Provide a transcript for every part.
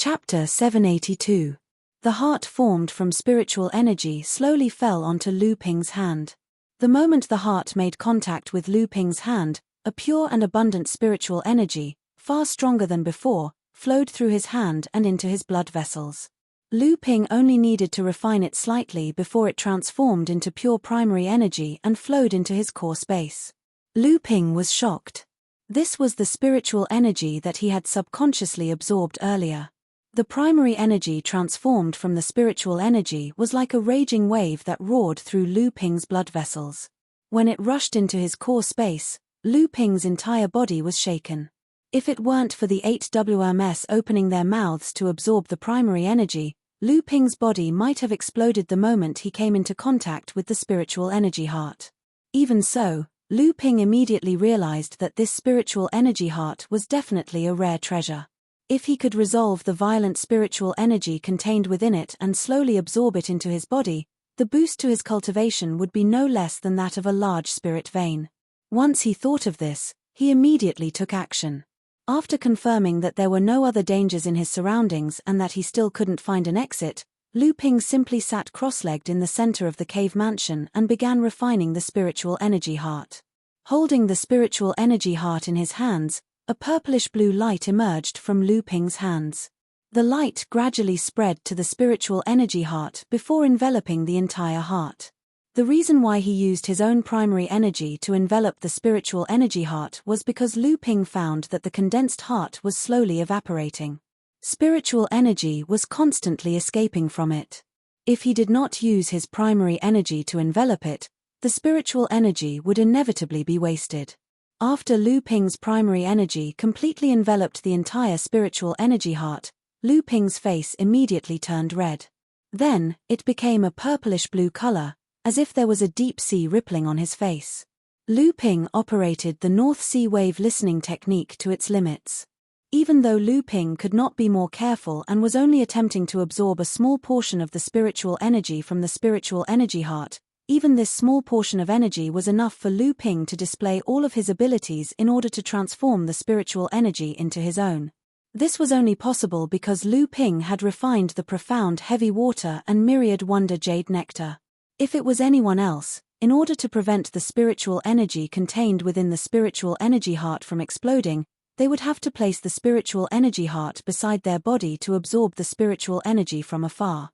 Chapter 782. The heart formed from spiritual energy slowly fell onto Lu Ping's hand. The moment the heart made contact with Lu Ping's hand, a pure and abundant spiritual energy, far stronger than before, flowed through his hand and into his blood vessels. Lu Ping only needed to refine it slightly before it transformed into pure primary energy and flowed into his core space. Lu Ping was shocked. This was the spiritual energy that he had subconsciously absorbed earlier. The primary energy transformed from the spiritual energy was like a raging wave that roared through Lu Ping's blood vessels. When it rushed into his core space, Lu Ping's entire body was shaken. If it weren't for the 8 WMS opening their mouths to absorb the primary energy, Lu Ping's body might have exploded the moment he came into contact with the spiritual energy heart. Even so, Lu Ping immediately realized that this spiritual energy heart was definitely a rare treasure. If he could resolve the violent spiritual energy contained within it and slowly absorb it into his body, the boost to his cultivation would be no less than that of a large spirit vein. Once he thought of this, he immediately took action. After confirming that there were no other dangers in his surroundings and that he still couldn't find an exit, Lu Ping simply sat cross-legged in the center of the cave mansion and began refining the spiritual energy heart. Holding the spiritual energy heart in his hands, a purplish-blue light emerged from Lu Ping's hands. The light gradually spread to the spiritual energy heart before enveloping the entire heart. The reason why he used his own primary energy to envelop the spiritual energy heart was because Lu Ping found that the condensed heart was slowly evaporating. Spiritual energy was constantly escaping from it. If he did not use his primary energy to envelop it, the spiritual energy would inevitably be wasted. After Lu Ping's primary energy completely enveloped the entire spiritual energy heart, Lu Ping's face immediately turned red. Then, it became a purplish-blue color, as if there was a deep sea rippling on his face. Lu Ping operated the North Sea wave listening technique to its limits. Even though Lu Ping could not be more careful and was only attempting to absorb a small portion of the spiritual energy from the spiritual energy heart, even this small portion of energy was enough for Lu Ping to display all of his abilities in order to transform the spiritual energy into his own. This was only possible because Lu Ping had refined the profound heavy water and myriad wonder jade nectar. If it was anyone else, in order to prevent the spiritual energy contained within the spiritual energy heart from exploding, they would have to place the spiritual energy heart beside their body to absorb the spiritual energy from afar.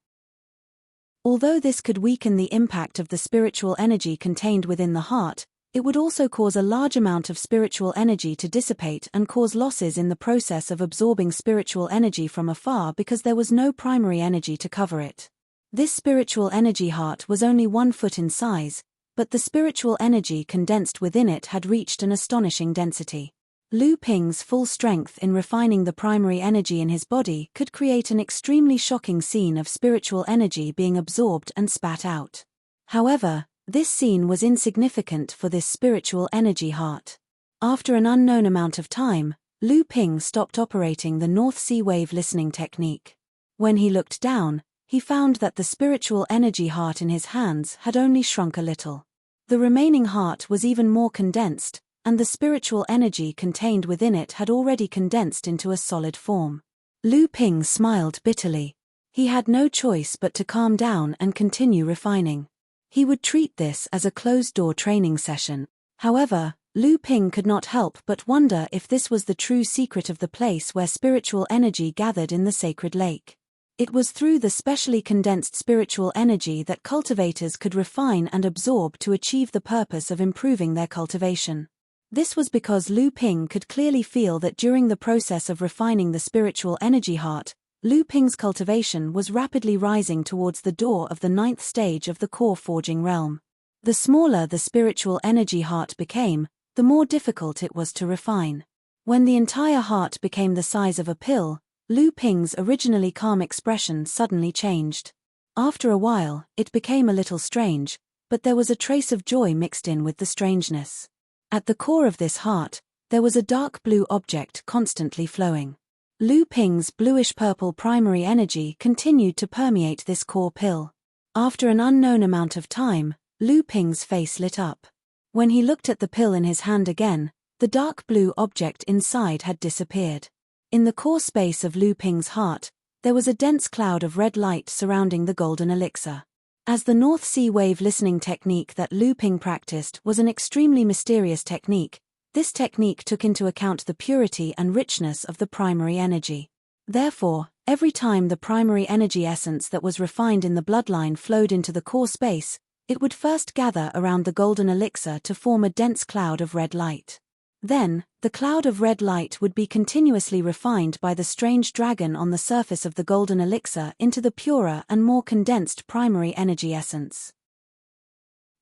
Although this could weaken the impact of the spiritual energy contained within the heart, it would also cause a large amount of spiritual energy to dissipate and cause losses in the process of absorbing spiritual energy from afar because there was no primary energy to cover it. This spiritual energy heart was only 1 foot in size, but the spiritual energy condensed within it had reached an astonishing density. Lu Ping's full strength in refining the primary energy in his body could create an extremely shocking scene of spiritual energy being absorbed and spat out. However, this scene was insignificant for this spiritual energy heart. After an unknown amount of time, Lu Ping stopped operating the North Sea wave listening technique. When he looked down, he found that the spiritual energy heart in his hands had only shrunk a little. The remaining heart was even more condensed, and the spiritual energy contained within it had already condensed into a solid form. Lu Ping smiled bitterly. He had no choice but to calm down and continue refining. He would treat this as a closed-door training session. However, Lu Ping could not help but wonder if this was the true secret of the place where spiritual energy gathered in the sacred lake. It was through the specially condensed spiritual energy that cultivators could refine and absorb to achieve the purpose of improving their cultivation. This was because Lu Ping could clearly feel that during the process of refining the spiritual energy heart, Lu Ping's cultivation was rapidly rising towards the door of the 9th stage of the core forging realm. The smaller the spiritual energy heart became, the more difficult it was to refine. When the entire heart became the size of a pill, Lu Ping's originally calm expression suddenly changed. After a while, it became a little strange, but there was a trace of joy mixed in with the strangeness. At the core of this heart, there was a dark blue object constantly flowing. Lu Ping's bluish-purple primary energy continued to permeate this core pill. After an unknown amount of time, Lu Ping's face lit up. When he looked at the pill in his hand again, the dark blue object inside had disappeared. In the core space of Lu Ping's heart, there was a dense cloud of red light surrounding the golden elixir. As the North Sea wave listening technique that Lu Ping practiced was an extremely mysterious technique, this technique took into account the purity and richness of the primary energy. Therefore, every time the primary energy essence that was refined in the bloodline flowed into the core space, it would first gather around the golden elixir to form a dense cloud of red light. Then, the cloud of red light would be continuously refined by the strange dragon on the surface of the golden elixir into the purer and more condensed primary energy essence.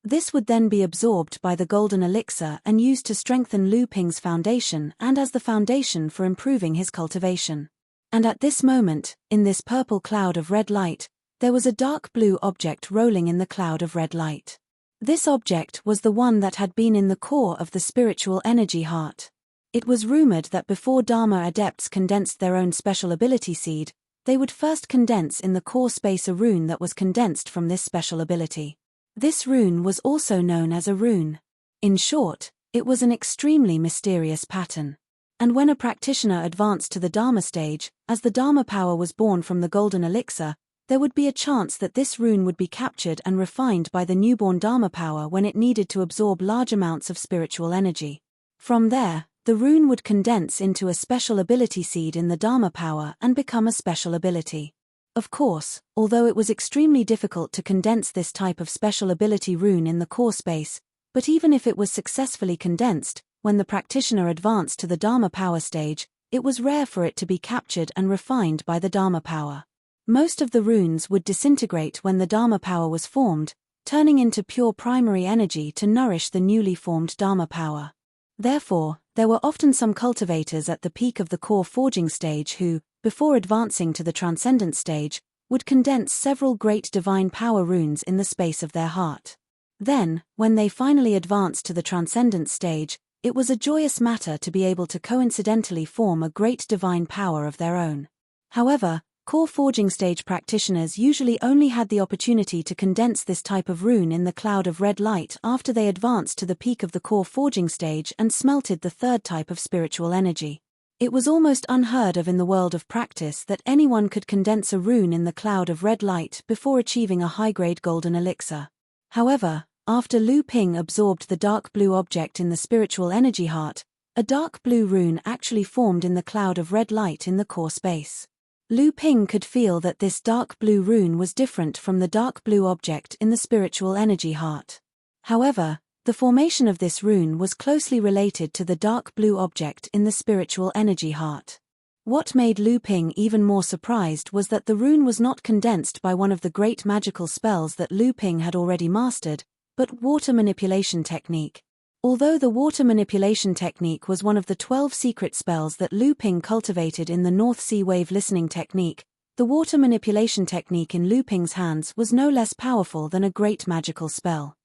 This would then be absorbed by the golden elixir and used to strengthen Lu Ping's foundation and as the foundation for improving his cultivation. And at this moment, in this purple cloud of red light, there was a dark blue object rolling in the cloud of red light. This object was the one that had been in the core of the spiritual energy heart. It was rumored that before Dharma adepts condensed their own special ability seed, they would first condense in the core space a rune that was condensed from this special ability. This rune was also known as a rune. In short, it was an extremely mysterious pattern. And when a practitioner advanced to the Dharma stage, as the Dharma power was born from the golden elixir, there would be a chance that this rune would be captured and refined by the newborn Dharma power when it needed to absorb large amounts of spiritual energy. From there, the rune would condense into a special ability seed in the Dharma power and become a special ability. Of course, although it was extremely difficult to condense this type of special ability rune in the core space, but even if it was successfully condensed, when the practitioner advanced to the Dharma power stage, it was rare for it to be captured and refined by the Dharma power. Most of the runes would disintegrate when the Dharma power was formed, turning into pure primary energy to nourish the newly formed Dharma power. Therefore, there were often some cultivators at the peak of the core forging stage who, before advancing to the transcendent stage, would condense several great divine power runes in the space of their heart. Then, when they finally advanced to the transcendent stage, it was a joyous matter to be able to coincidentally form a great divine power of their own. However, core forging stage practitioners usually only had the opportunity to condense this type of rune in the cloud of red light after they advanced to the peak of the core forging stage and smelted the third type of spiritual energy. It was almost unheard of in the world of practice that anyone could condense a rune in the cloud of red light before achieving a high-grade golden elixir. However, after Lu Ping absorbed the dark blue object in the spiritual energy heart, a dark blue rune actually formed in the cloud of red light in the core space. Lu Ping could feel that this dark blue rune was different from the dark blue object in the spiritual energy heart. However, the formation of this rune was closely related to the dark blue object in the spiritual energy heart. What made Lu Ping even more surprised was that the rune was not condensed by one of the great magical spells that Lu Ping had already mastered, but water manipulation technique. Although the water manipulation technique was one of the 12 secret spells that Lu Ping cultivated in the North Sea wave listening technique, the water manipulation technique in Lu Ping's hands was no less powerful than a great magical spell.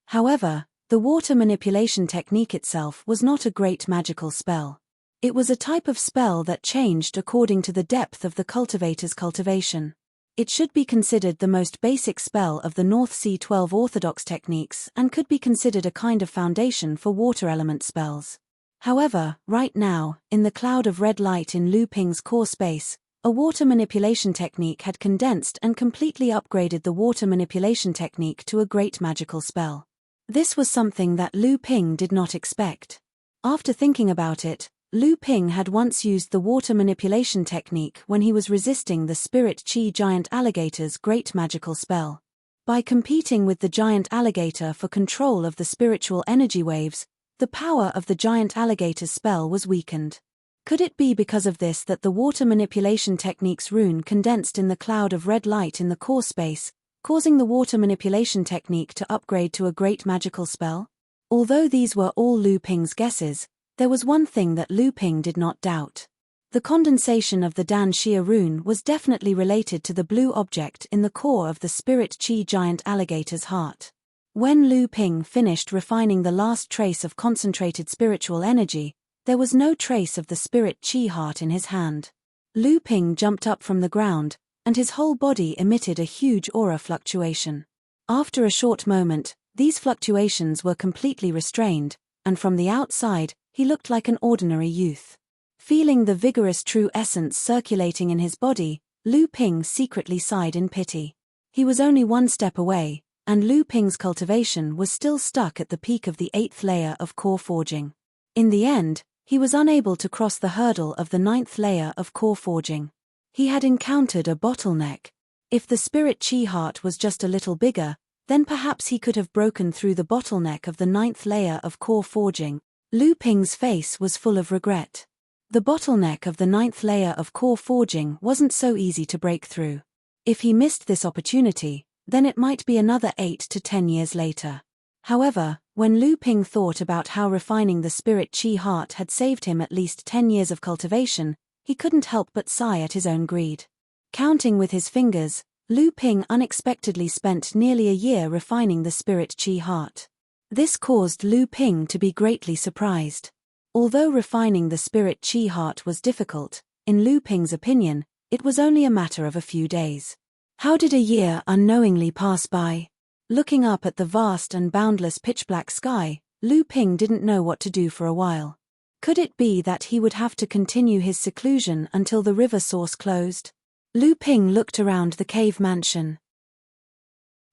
However, the water manipulation technique itself was not a great magical spell. It was a type of spell that changed according to the depth of the cultivator's cultivation. It should be considered the most basic spell of the North Sea 12 orthodox techniques and could be considered a kind of foundation for water element spells. However, right now, in the cloud of red light in Lu Ping's core space, a water manipulation technique had condensed and completely upgraded the water manipulation technique to a great magical spell. This was something that Lu Ping did not expect. After thinking about it, Lu Ping had once used the water manipulation technique when he was resisting the spirit chi giant alligator's great magical spell. By competing with the giant alligator for control of the spiritual energy waves, the power of the giant alligator's spell was weakened. Could it be because of this that the water manipulation technique's rune condensed in the cloud of red light in the core space, causing the water manipulation technique to upgrade to a great magical spell? Although these were all Lu Ping's guesses, there was one thing that Lu Ping did not doubt. The condensation of the Dan Xia rune was definitely related to the blue object in the core of the spirit chi giant alligator's heart. When Lu Ping finished refining the last trace of concentrated spiritual energy, there was no trace of the spirit chi heart in his hand. Lu Ping jumped up from the ground, and his whole body emitted a huge aura fluctuation. After a short moment, these fluctuations were completely restrained, and from the outside, he looked like an ordinary youth. Feeling the vigorous true essence circulating in his body, Lu Ping secretly sighed in pity. He was only one step away, and Lu Ping's cultivation was still stuck at the peak of the 8th layer of core forging. In the end, he was unable to cross the hurdle of the 9th layer of core forging. He had encountered a bottleneck. If the spirit chi heart was just a little bigger, then perhaps he could have broken through the bottleneck of the 9th layer of core forging. Lu Ping's face was full of regret. The bottleneck of the 9th layer of core forging wasn't so easy to break through. If he missed this opportunity, then it might be another 8 to 10 years later. However, when Lu Ping thought about how refining the spirit chi heart had saved him at least 10 years of cultivation, he couldn't help but sigh at his own greed. Counting with his fingers, Lu Ping unexpectedly spent nearly a year refining the spirit chi heart. This caused Lu Ping to be greatly surprised. Although refining the spirit chi heart was difficult, in Lu Ping's opinion, it was only a matter of a few days. How did a year unknowingly pass by? Looking up at the vast and boundless pitch-black sky, Lu Ping didn't know what to do for a while. Could it be that he would have to continue his seclusion until the river source closed? Lu Ping looked around the cave mansion.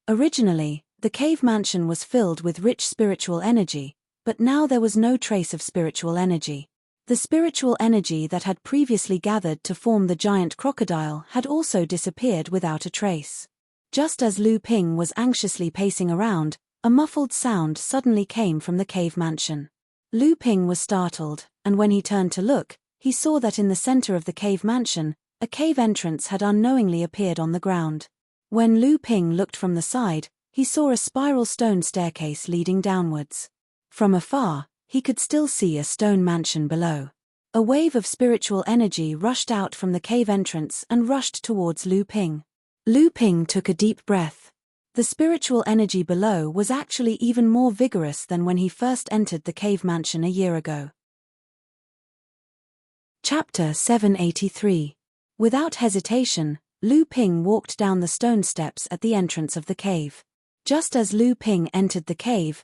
Originally, the cave mansion was filled with rich spiritual energy, but now there was no trace of spiritual energy. The spiritual energy that had previously gathered to form the giant crocodile had also disappeared without a trace. Just as Lu Ping was anxiously pacing around, a muffled sound suddenly came from the cave mansion. Lu Ping was startled, and when he turned to look, he saw that in the center of the cave mansion, a cave entrance had unknowingly appeared on the ground. When Lu Ping looked from the side, he saw a spiral stone staircase leading downwards. From afar, he could still see a stone mansion below. A wave of spiritual energy rushed out from the cave entrance and rushed towards Lu Ping. Lu Ping took a deep breath. The spiritual energy below was actually even more vigorous than when he first entered the cave mansion a year ago. Chapter 783. Without hesitation, Lu Ping walked down the stone steps at the entrance of the cave. Just as Lu Ping entered the cave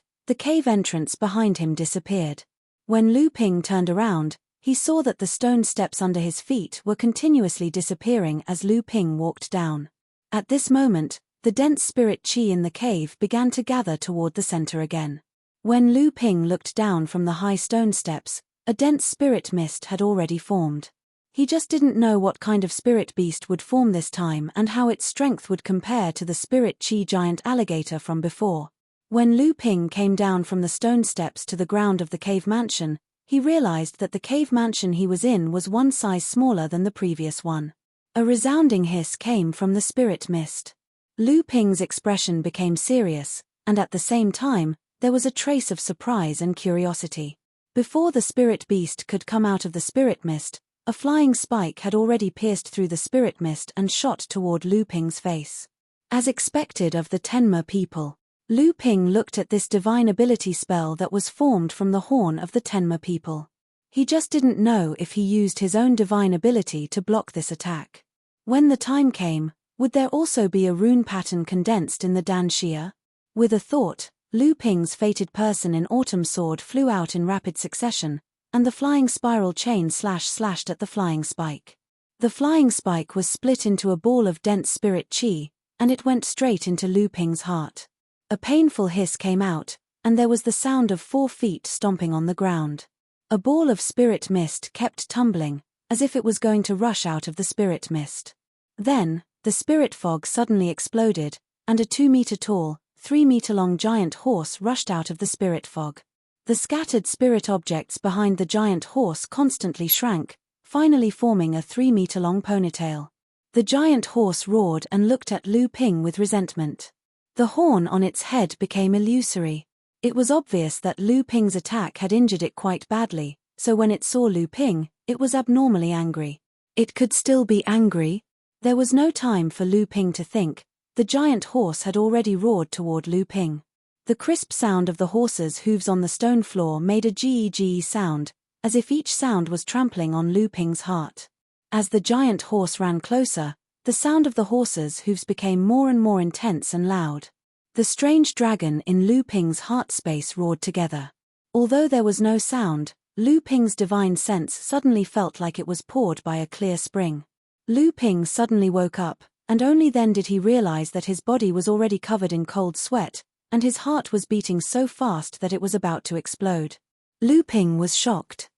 entrance behind him disappeared. When Lu Ping turned around, he saw that the stone steps under his feet were continuously disappearing as Lu Ping walked down. At this moment, the dense spirit chi in the cave began to gather toward the center again. When Lu Ping looked down from the high stone steps, a dense spirit mist had already formed. He just didn't know what kind of spirit beast would form this time and how its strength would compare to the spirit chi giant alligator from before. When Lu Ping came down from the stone steps to the ground of the cave mansion, he realized that the cave mansion he was in was one size smaller than the previous one. A resounding hiss came from the spirit mist. Lu Ping's expression became serious, and at the same time, there was a trace of surprise and curiosity. Before the spirit beast could come out of the spirit mist, a flying spike had already pierced through the spirit mist and shot toward Lu Ping's face. As expected of the Tenma people, Lu Ping looked at this divine ability spell that was formed from the horn of the Tenma people. He just didn't know if he used his own divine ability to block this attack. When the time came, would there also be a rune pattern condensed in the Dan Xia? With a thought, Lu Ping's fated person in autumn sword flew out in rapid succession, and the flying spiral chain slashed at the flying spike. The flying spike was split into a ball of dense spirit chi, and it went straight into Lu Ping's heart. A painful hiss came out, and there was the sound of 4 feet stomping on the ground. A ball of spirit mist kept tumbling, as if it was going to rush out of the spirit mist. Then, the spirit fog suddenly exploded, and a 2-meter-tall, 3-meter-long giant horse rushed out of the spirit fog. The scattered spirit objects behind the giant horse constantly shrank, finally forming a 3-meter-long ponytail. The giant horse roared and looked at Lu Ping with resentment. The horn on its head became illusory. It was obvious that Lu Ping's attack had injured it quite badly, so when it saw Lu Ping, it was abnormally angry. It could still be angry? There was no time for Lu Ping to think. The giant horse had already roared toward Lu Ping. The crisp sound of the horse's hooves on the stone floor made a gee sound, as if each sound was trampling on Lu Ping's heart. As the giant horse ran closer, the sound of the horse's hooves became more and more intense and loud. The strange dragon in Lu Ping's heart space roared together. Although there was no sound, Lu Ping's divine sense suddenly felt like it was poured by a clear spring. Lu Ping suddenly woke up, and only then did he realize that his body was already covered in cold sweat, and his heart was beating so fast that it was about to explode. Lu Ping was shocked.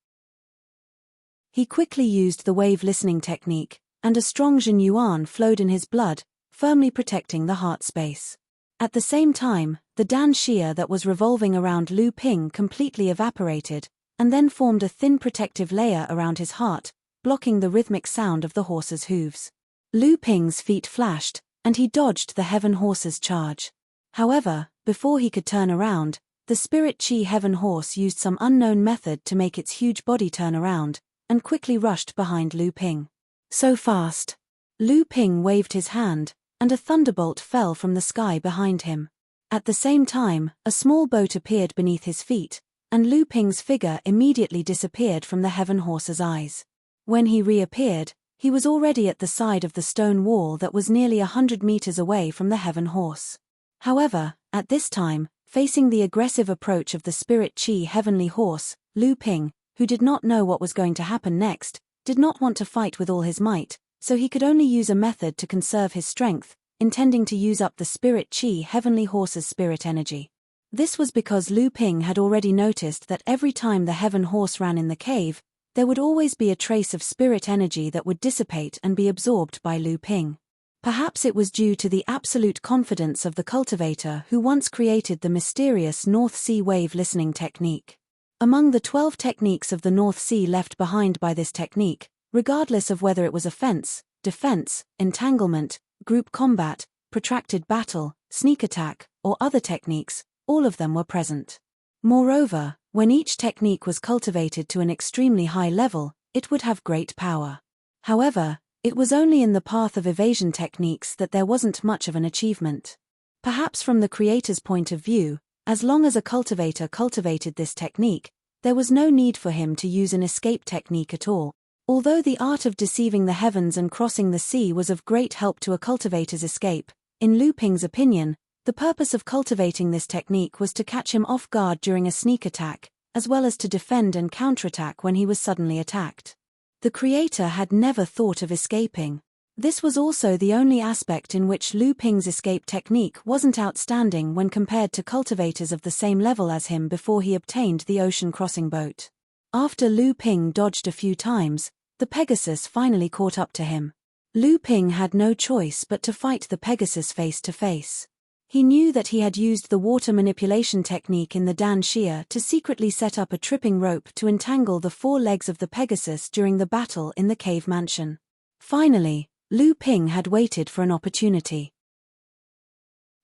He quickly used the wave listening technique, and a strong Jin Yuan flowed in his blood, firmly protecting the heart space. At the same time, the Dan Xia that was revolving around Lu Ping completely evaporated, and then formed a thin protective layer around his heart, blocking the rhythmic sound of the horse's hooves. Lu Ping's feet flashed, and he dodged the Heaven Horse's charge. However, before he could turn around, the Spirit Qi Heaven Horse used some unknown method to make its huge body turn around, and quickly rushed behind Lu Ping. So fast. Lu Ping waved his hand, and a thunderbolt fell from the sky behind him. At the same time, a small boat appeared beneath his feet, and Lu Ping's figure immediately disappeared from the Heaven Horse's eyes. When he reappeared, he was already at the side of the stone wall that was nearly 100 meters away from the Heaven Horse. However, at this time, facing the aggressive approach of the Spirit Qi Heavenly Horse, Lu Ping, who did not know what was going to happen next, did not want to fight with all his might, so he could only use a method to conserve his strength, intending to use up the Spirit Qi Heavenly Horse's spirit energy. This was because Lu Ping had already noticed that every time the Heaven Horse ran in the cave, there would always be a trace of spirit energy that would dissipate and be absorbed by Lu Ping. Perhaps it was due to the absolute confidence of the cultivator who once created the mysterious North Sea wave listening technique. Among the 12 techniques of the North Sea left behind by this technique, regardless of whether it was offense, defense, entanglement, group combat, protracted battle, sneak attack, or other techniques, all of them were present. Moreover, when each technique was cultivated to an extremely high level, it would have great power. However, it was only in the path of evasion techniques that there wasn't much of an achievement. Perhaps from the creator's point of view, as long as a cultivator cultivated this technique, there was no need for him to use an escape technique at all. Although the art of deceiving the heavens and crossing the sea was of great help to a cultivator's escape, in Lu Ping's opinion, the purpose of cultivating this technique was to catch him off guard during a sneak attack, as well as to defend and counterattack when he was suddenly attacked. The creator had never thought of escaping. This was also the only aspect in which Lu Ping's escape technique wasn't outstanding when compared to cultivators of the same level as him before he obtained the ocean crossing boat. After Lu Ping dodged a few times, the Pegasus finally caught up to him. Lu Ping had no choice but to fight the Pegasus face to face. He knew that he had used the water manipulation technique in the Dan Xia to secretly set up a tripping rope to entangle the 4 legs of the Pegasus during the battle in the cave mansion. Finally, Lu Ping had waited for an opportunity.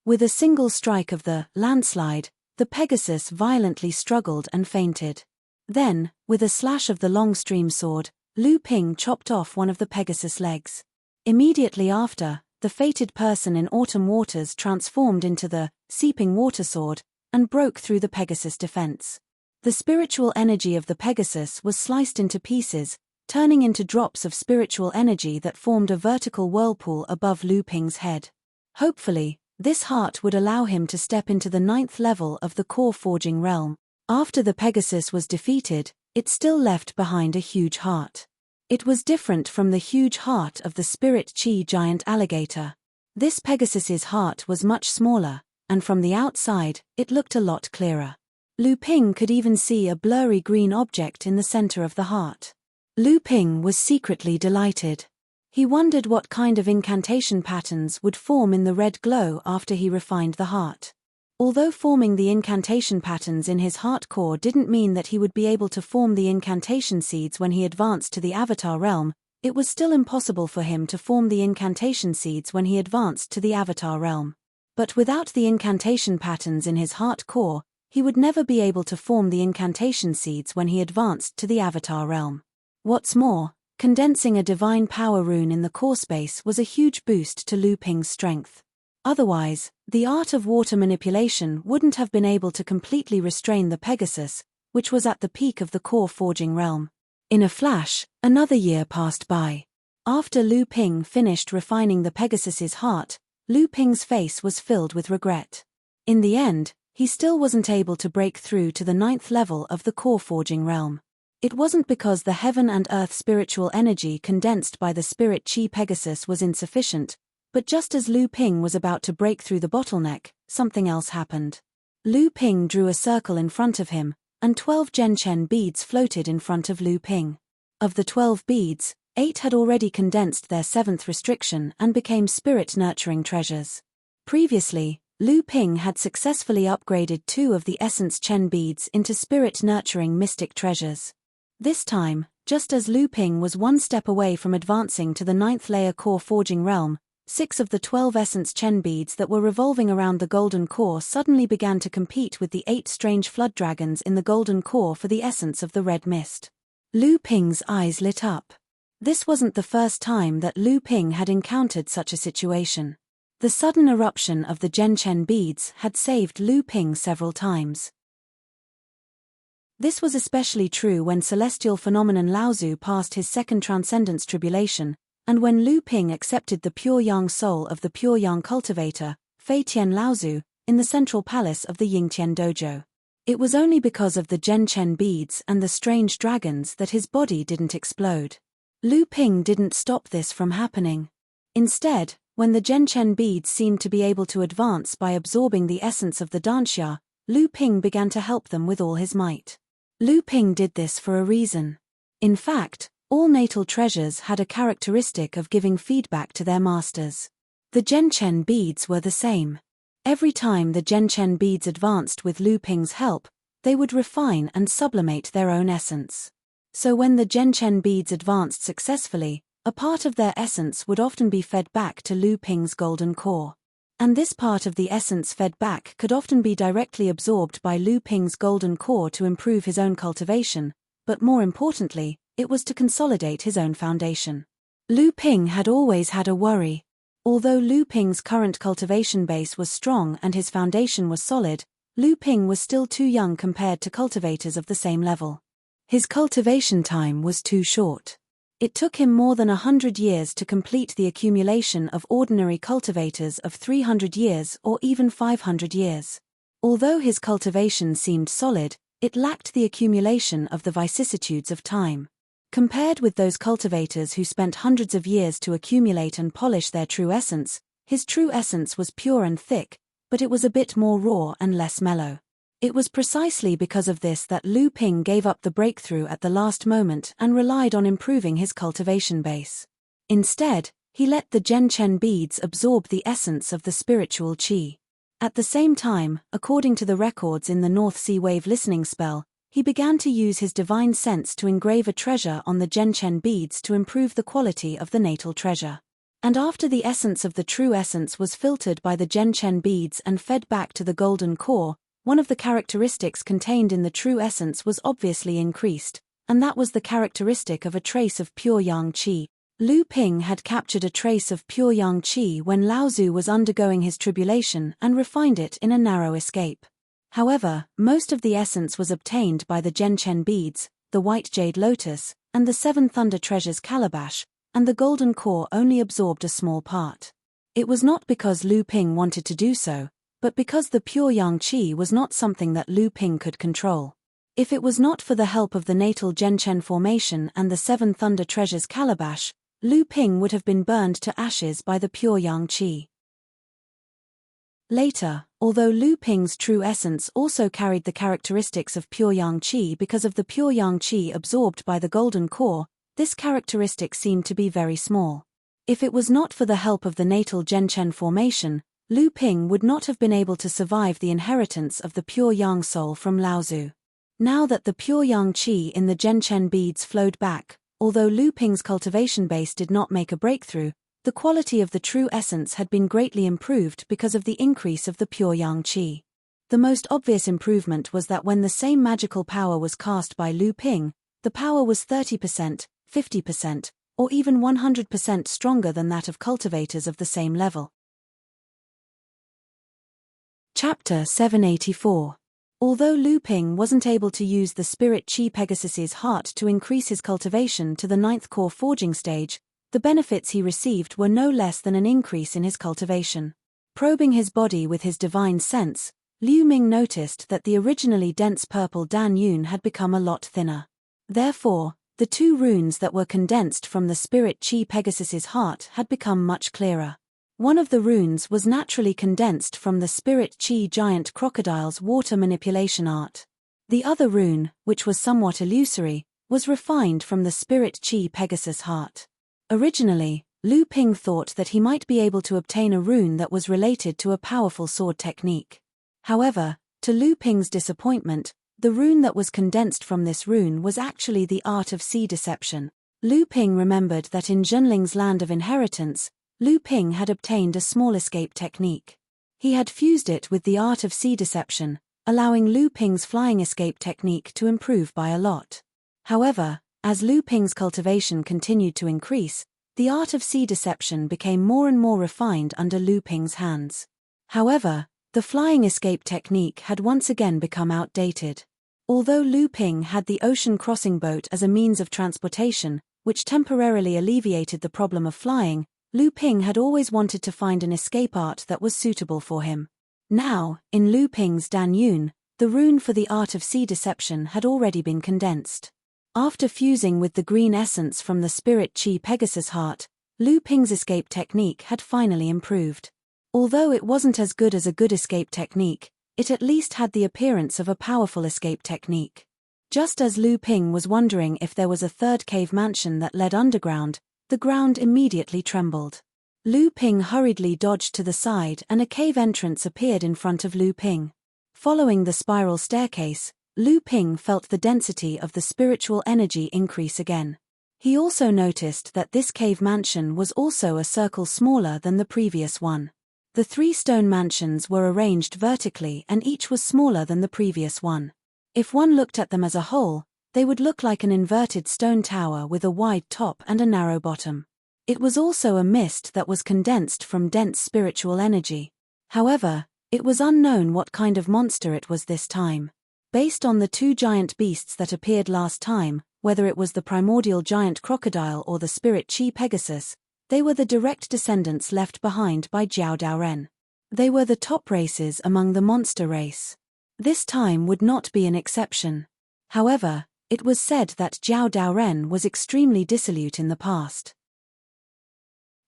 With a single strike of the landslide, the Pegasus violently struggled and fainted. Then, with a slash of the long stream sword, Lu Ping chopped off one of the Pegasus' legs. Immediately after, the fated person in autumn waters transformed into the seeping water sword and broke through the Pegasus' defense. The spiritual energy of the Pegasus was sliced into pieces, turning into drops of spiritual energy that formed a vertical whirlpool above Lu Ping's head. Hopefully, this heart would allow him to step into the 9th level of the core forging realm. After the Pegasus was defeated, it still left behind a huge heart. It was different from the huge heart of the Spirit Qi giant alligator. This Pegasus's heart was much smaller, and from the outside, it looked a lot clearer. Lu Ping could even see a blurry green object in the center of the heart. Lu Ping was secretly delighted. He wondered what kind of incantation patterns would form in the red glow after he refined the heart. Although forming the incantation patterns in his heart core didn't mean that he would be able to form the incantation seeds when he advanced to the Avatar realm, it was still impossible for him to form the incantation seeds when he advanced to the Avatar realm. But without the incantation patterns in his heart core, he would never be able to form the incantation seeds when he advanced to the Avatar realm. What's more, condensing a divine power rune in the core space was a huge boost to Lu Ping's strength. Otherwise, the art of water manipulation wouldn't have been able to completely restrain the Pegasus, which was at the peak of the core forging realm. In a flash, another year passed by. After Lu Ping finished refining the Pegasus's heart, Lu Ping's face was filled with regret. In the end, he still wasn't able to break through to the 9th level of the core forging realm. It wasn't because the heaven and earth spiritual energy condensed by the spirit chi Pegasus was insufficient, but just as Lu Ping was about to break through the bottleneck, something else happened. Lu Ping drew a circle in front of him, and 12 Genchen beads floated in front of Lu Ping. Of the 12 beads, 8 had already condensed their 7th restriction and became spirit-nurturing treasures. Previously, Lu Ping had successfully upgraded 2 of the Essence Chen beads into spirit-nurturing mystic treasures. This time, just as Lu Ping was one step away from advancing to the 9th layer core forging realm, 6 of the 12 Essence Chen beads that were revolving around the golden core suddenly began to compete with the 8 strange flood dragons in the golden core for the essence of the red mist. Lu Ping's eyes lit up. This wasn't the first time that Lu Ping had encountered such a situation. The sudden eruption of the Genchen beads had saved Lu Ping several times. This was especially true when celestial phenomenon Laozu passed his second transcendence tribulation, and when Lu Ping accepted the pure yang soul of the pure yang cultivator, Fei Tian Laozu, in the central palace of the Yingtian dojo. It was only because of the Genchen beads and the strange dragons that his body didn't explode. Lu Ping didn't stop this from happening. Instead, when the Genchen beads seemed to be able to advance by absorbing the essence of the Danxia, Lu Ping began to help them with all his might. Lu Ping did this for a reason. In fact, all natal treasures had a characteristic of giving feedback to their masters. The Genchen beads were the same. Every time the Genchen beads advanced with Lu Ping's help, they would refine and sublimate their own essence. So when the Genchen beads advanced successfully, a part of their essence would often be fed back to Lu Ping's golden core. And this part of the essence fed back could often be directly absorbed by Lu Ping's golden core to improve his own cultivation, but more importantly, it was to consolidate his own foundation. Lu Ping had always had a worry. Although Lu Ping's current cultivation base was strong and his foundation was solid, Lu Ping was still too young compared to cultivators of the same level. His cultivation time was too short. It took him more than 100 years to complete the accumulation of ordinary cultivators of 300 years or even 500 years. Although his cultivation seemed solid, it lacked the accumulation of the vicissitudes of time. Compared with those cultivators who spent hundreds of years to accumulate and polish their true essence, his true essence was pure and thick, but it was a bit more raw and less mellow. It was precisely because of this that Lu Ping gave up the breakthrough at the last moment and relied on improving his cultivation base. Instead, he let the Genchen beads absorb the essence of the spiritual qi. At the same time, according to the records in the North Sea Wave listening spell, he began to use his divine sense to engrave a treasure on the Genchen beads to improve the quality of the natal treasure. And after the essence of the true essence was filtered by the Genchen beads and fed back to the golden core, one of the characteristics contained in the true essence was obviously increased, and that was the characteristic of a trace of pure yang qi. Lu Ping had captured a trace of pure yang qi when Laozu was undergoing his tribulation and refined it in a narrow escape. However, most of the essence was obtained by the Genchen beads, the white jade lotus, and the 7 thunder treasures calabash, and the golden core only absorbed a small part. It was not because Lu Ping wanted to do so, but because the pure yang qi was not something that Lu Ping could control. If it was not for the help of the natal Genchen formation and the 7 thunder treasures calabash, Lu Ping would have been burned to ashes by the pure yang qi. Later, although Lu Ping's true essence also carried the characteristics of pure yang qi because of the pure yang qi absorbed by the golden core, this characteristic seemed to be very small. If it was not for the help of the natal Genchen formation, Lu Ping would not have been able to survive the inheritance of the pure yang soul from Laozu. Now that the pure yang qi in the Genchen beads flowed back, although Lu Ping's cultivation base did not make a breakthrough, the quality of the true essence had been greatly improved because of the increase of the pure yang qi. The most obvious improvement was that when the same magical power was cast by Lu Ping, the power was 30%, 50%, or even 100% stronger than that of cultivators of the same level. Chapter 784. Although Lu Ping wasn't able to use the spirit chi Pegasus's heart to increase his cultivation to the 9th core forging stage, the benefits he received were no less than an increase in his cultivation. Probing his body with his divine sense, Liu Ming noticed that the originally dense purple Dan Yun had become a lot thinner. Therefore, the two runes that were condensed from the spirit chi Pegasus's heart had become much clearer. One of the runes was naturally condensed from the spirit chi giant crocodile's water manipulation art. The other rune, which was somewhat illusory, was refined from the spirit chi Pegasus heart. Originally, Lu Ping thought that he might be able to obtain a rune that was related to a powerful sword technique. However, to Lu Ping's disappointment, the rune that was condensed from this rune was actually the art of sea deception. Lu Ping remembered that in Zhenling's land of inheritance, Lu Ping had obtained a small escape technique. He had fused it with the art of sea deception, allowing Lu Ping's flying escape technique to improve by a lot. However, as Lu Ping's cultivation continued to increase, the art of sea deception became more and more refined under Lu Ping's hands. However, the flying escape technique had once again become outdated. Although Lu Ping had the ocean crossing boat as a means of transportation, which temporarily alleviated the problem of flying, Lu Ping had always wanted to find an escape art that was suitable for him. Now, in Lu Ping's Dan Yun, the rune for the art of sea deception had already been condensed. After fusing with the green essence from the spirit chi Pegasus heart, Lu Ping's escape technique had finally improved. Although it wasn't as good as a good escape technique, it at least had the appearance of a powerful escape technique. Just as Lu Ping was wondering if there was a third cave mansion that led underground, the ground immediately trembled. Lu Ping hurriedly dodged to the side and a cave entrance appeared in front of Lu Ping. Following the spiral staircase, Lu Ping felt the density of the spiritual energy increase again. He also noticed that this cave mansion was also a circle smaller than the previous one. The 3 stone mansions were arranged vertically and each was smaller than the previous one. If one looked at them as a whole, they would look like an inverted stone tower with a wide top and a narrow bottom. It was also a mist that was condensed from dense spiritual energy. However, it was unknown what kind of monster it was this time. Based on the 2 giant beasts that appeared last time, whether it was the primordial giant crocodile or the spirit chi Pegasus, they were the direct descendants left behind by Jiao Daoren. They were the top races among the monster race. This time would not be an exception. However, it was said that Jiao Daoren was extremely dissolute in the past.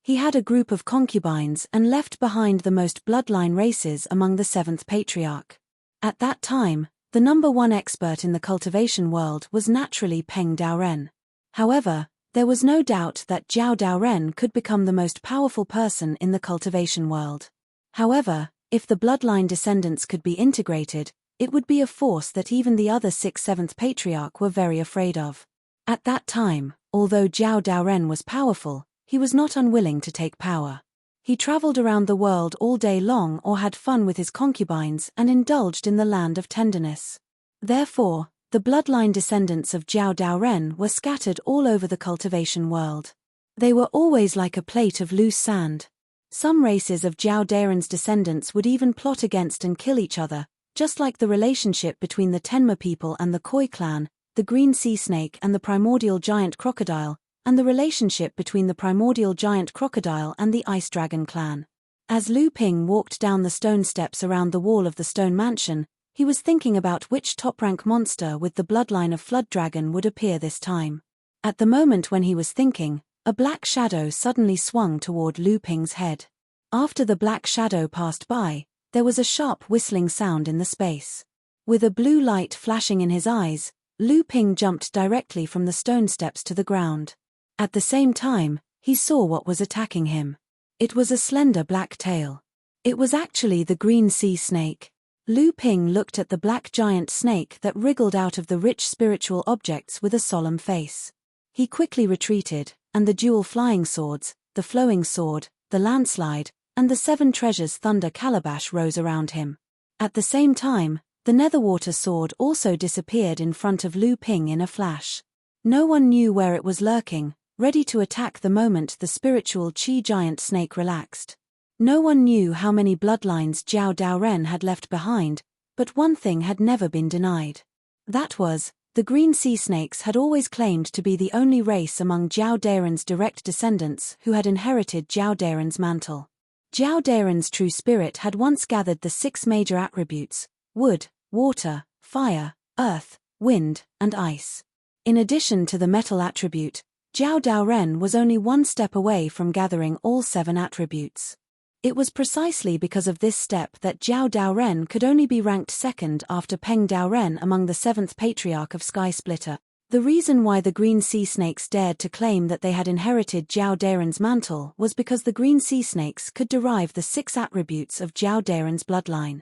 He had a group of concubines and left behind the most bloodline races among the 7th patriarch. At that time, the number 1 expert in the cultivation world was naturally Peng Daoren. However, there was no doubt that Jiao Daoren could become the most powerful person in the cultivation world. However, if the bloodline descendants could be integrated, it would be a force that even the other 6th 7th patriarch were very afraid of. At that time, although Jiao Daoren was powerful, he was not unwilling to take power. He traveled around the world all day long or had fun with his concubines and indulged in the land of tenderness. Therefore, the bloodline descendants of Jiao Daoren were scattered all over the cultivation world. They were always like a plate of loose sand. Some races of Jiao Daoren's descendants would even plot against and kill each other, just like the relationship between the Tenma people and the Koi clan, the green sea snake and the primordial giant crocodile, and the relationship between the primordial giant crocodile and the ice dragon clan. As Lu Ping walked down the stone steps around the wall of the stone mansion, he was thinking about which top-rank monster with the bloodline of Flood Dragon would appear this time. At the moment when he was thinking, a black shadow suddenly swung toward Lu Ping's head. After the black shadow passed by, there was a sharp whistling sound in the space. With a blue light flashing in his eyes, Lu Ping jumped directly from the stone steps to the ground. At the same time, he saw what was attacking him. It was a slender black tail. It was actually the green sea snake. Lu Ping looked at the black giant snake that wriggled out of the rich spiritual objects with a solemn face. He quickly retreated, and the dual flying swords, the flowing sword, the landslide, and the 7 treasures thunder calabash rose around him. At the same time, the netherwater sword also disappeared in front of Lu Ping in a flash. No one knew where it was lurking, ready to attack the moment the spiritual chi giant snake relaxed. No one knew how many bloodlines Jiao Daoren had left behind, but one thing had never been denied. That was, the green sea snakes had always claimed to be the only race among Jiao Daoren's direct descendants who had inherited Jiao Daoren's mantle. Jiao Daoren's true spirit had once gathered the 6 major attributes: wood, water, fire, earth, wind, and ice. In addition to the metal attribute, Jiao Daoren was only one step away from gathering all 7 attributes. It was precisely because of this step that Jiao Daoren could only be ranked second after Peng Daoren among the 7th patriarch of Sky Splitter. The reason why the green sea snakes dared to claim that they had inherited Jiao Daoren's mantle was because the green sea snakes could derive the 6 attributes of Jiao Daoren's bloodline.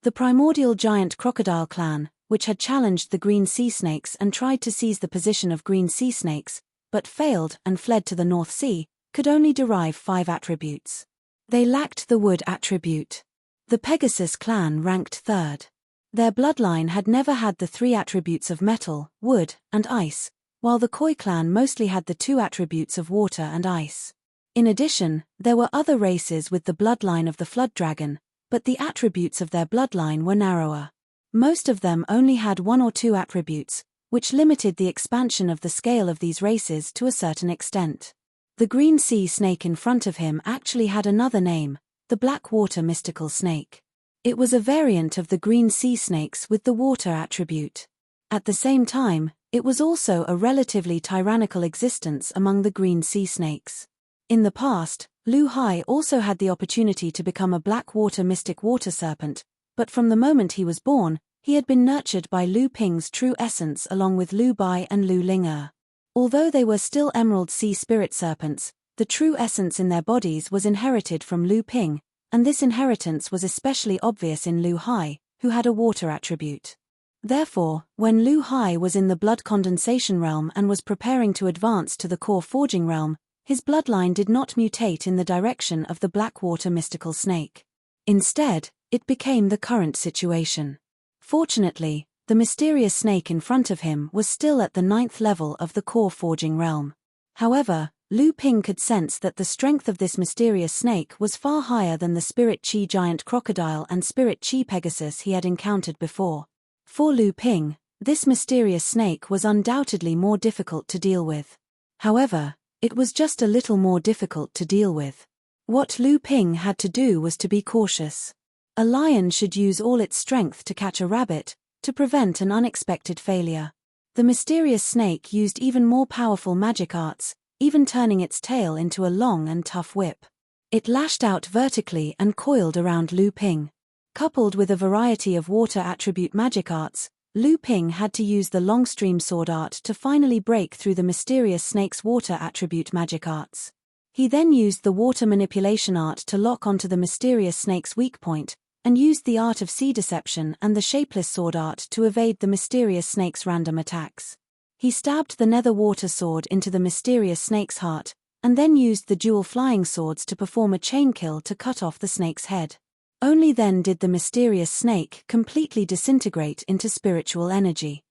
The primordial giant crocodile clan, which had challenged the green sea snakes and tried to seize the position of green sea snakes, but failed and fled to the North Sea, could only derive 5 attributes. They lacked the wood attribute. The Pegasus clan ranked third. Their bloodline had never had the 3 attributes of metal, wood, and ice, while the Koi clan mostly had the 2 attributes of water and ice. In addition, there were other races with the bloodline of the flood dragon, but the attributes of their bloodline were narrower. Most of them only had 1 or 2 attributes, which limited the expansion of the scale of these races to a certain extent. The green sea snake in front of him actually had another name, the black water mystical snake. It was a variant of the green sea snakes with the water attribute. At the same time, it was also a relatively tyrannical existence among the green sea snakes. In the past, Lu Hai also had the opportunity to become a black water mystic water serpent, but from the moment he was born, he had been nurtured by Lu Ping's true essence along with Lu Bai and Lu Ling'er. Although they were still emerald sea spirit serpents, the true essence in their bodies was inherited from Lu Ping, and this inheritance was especially obvious in Lu Hai, who had a water attribute. Therefore, when Lu Hai was in the blood condensation realm and was preparing to advance to the core forging realm, his bloodline did not mutate in the direction of the black water mystical snake. Instead, it became the current situation. Fortunately, the mysterious snake in front of him was still at the 9th level of the core forging realm. However, Lu Ping could sense that the strength of this mysterious snake was far higher than the spirit chi giant crocodile and spirit chi pegasus he had encountered before. For Lu Ping, this mysterious snake was undoubtedly more difficult to deal with. However, it was just a little more difficult to deal with. What Lu Ping had to do was to be cautious. A lion should use all its strength to catch a rabbit, to prevent an unexpected failure. The mysterious snake used even more powerful magic arts, even turning its tail into a long and tough whip. It lashed out vertically and coiled around Lu Ping. Coupled with a variety of water attribute magic arts, Lu Ping had to use the long stream sword art to finally break through the mysterious snake's water attribute magic arts. He then used the water manipulation art to lock onto the mysterious snake's weak point, and used the art of sea deception and the shapeless sword art to evade the mysterious snake's random attacks. He stabbed the nether water sword into the mysterious snake's heart, and then used the dual flying swords to perform a chain kill to cut off the snake's head. Only then did the mysterious snake completely disintegrate into spiritual energy.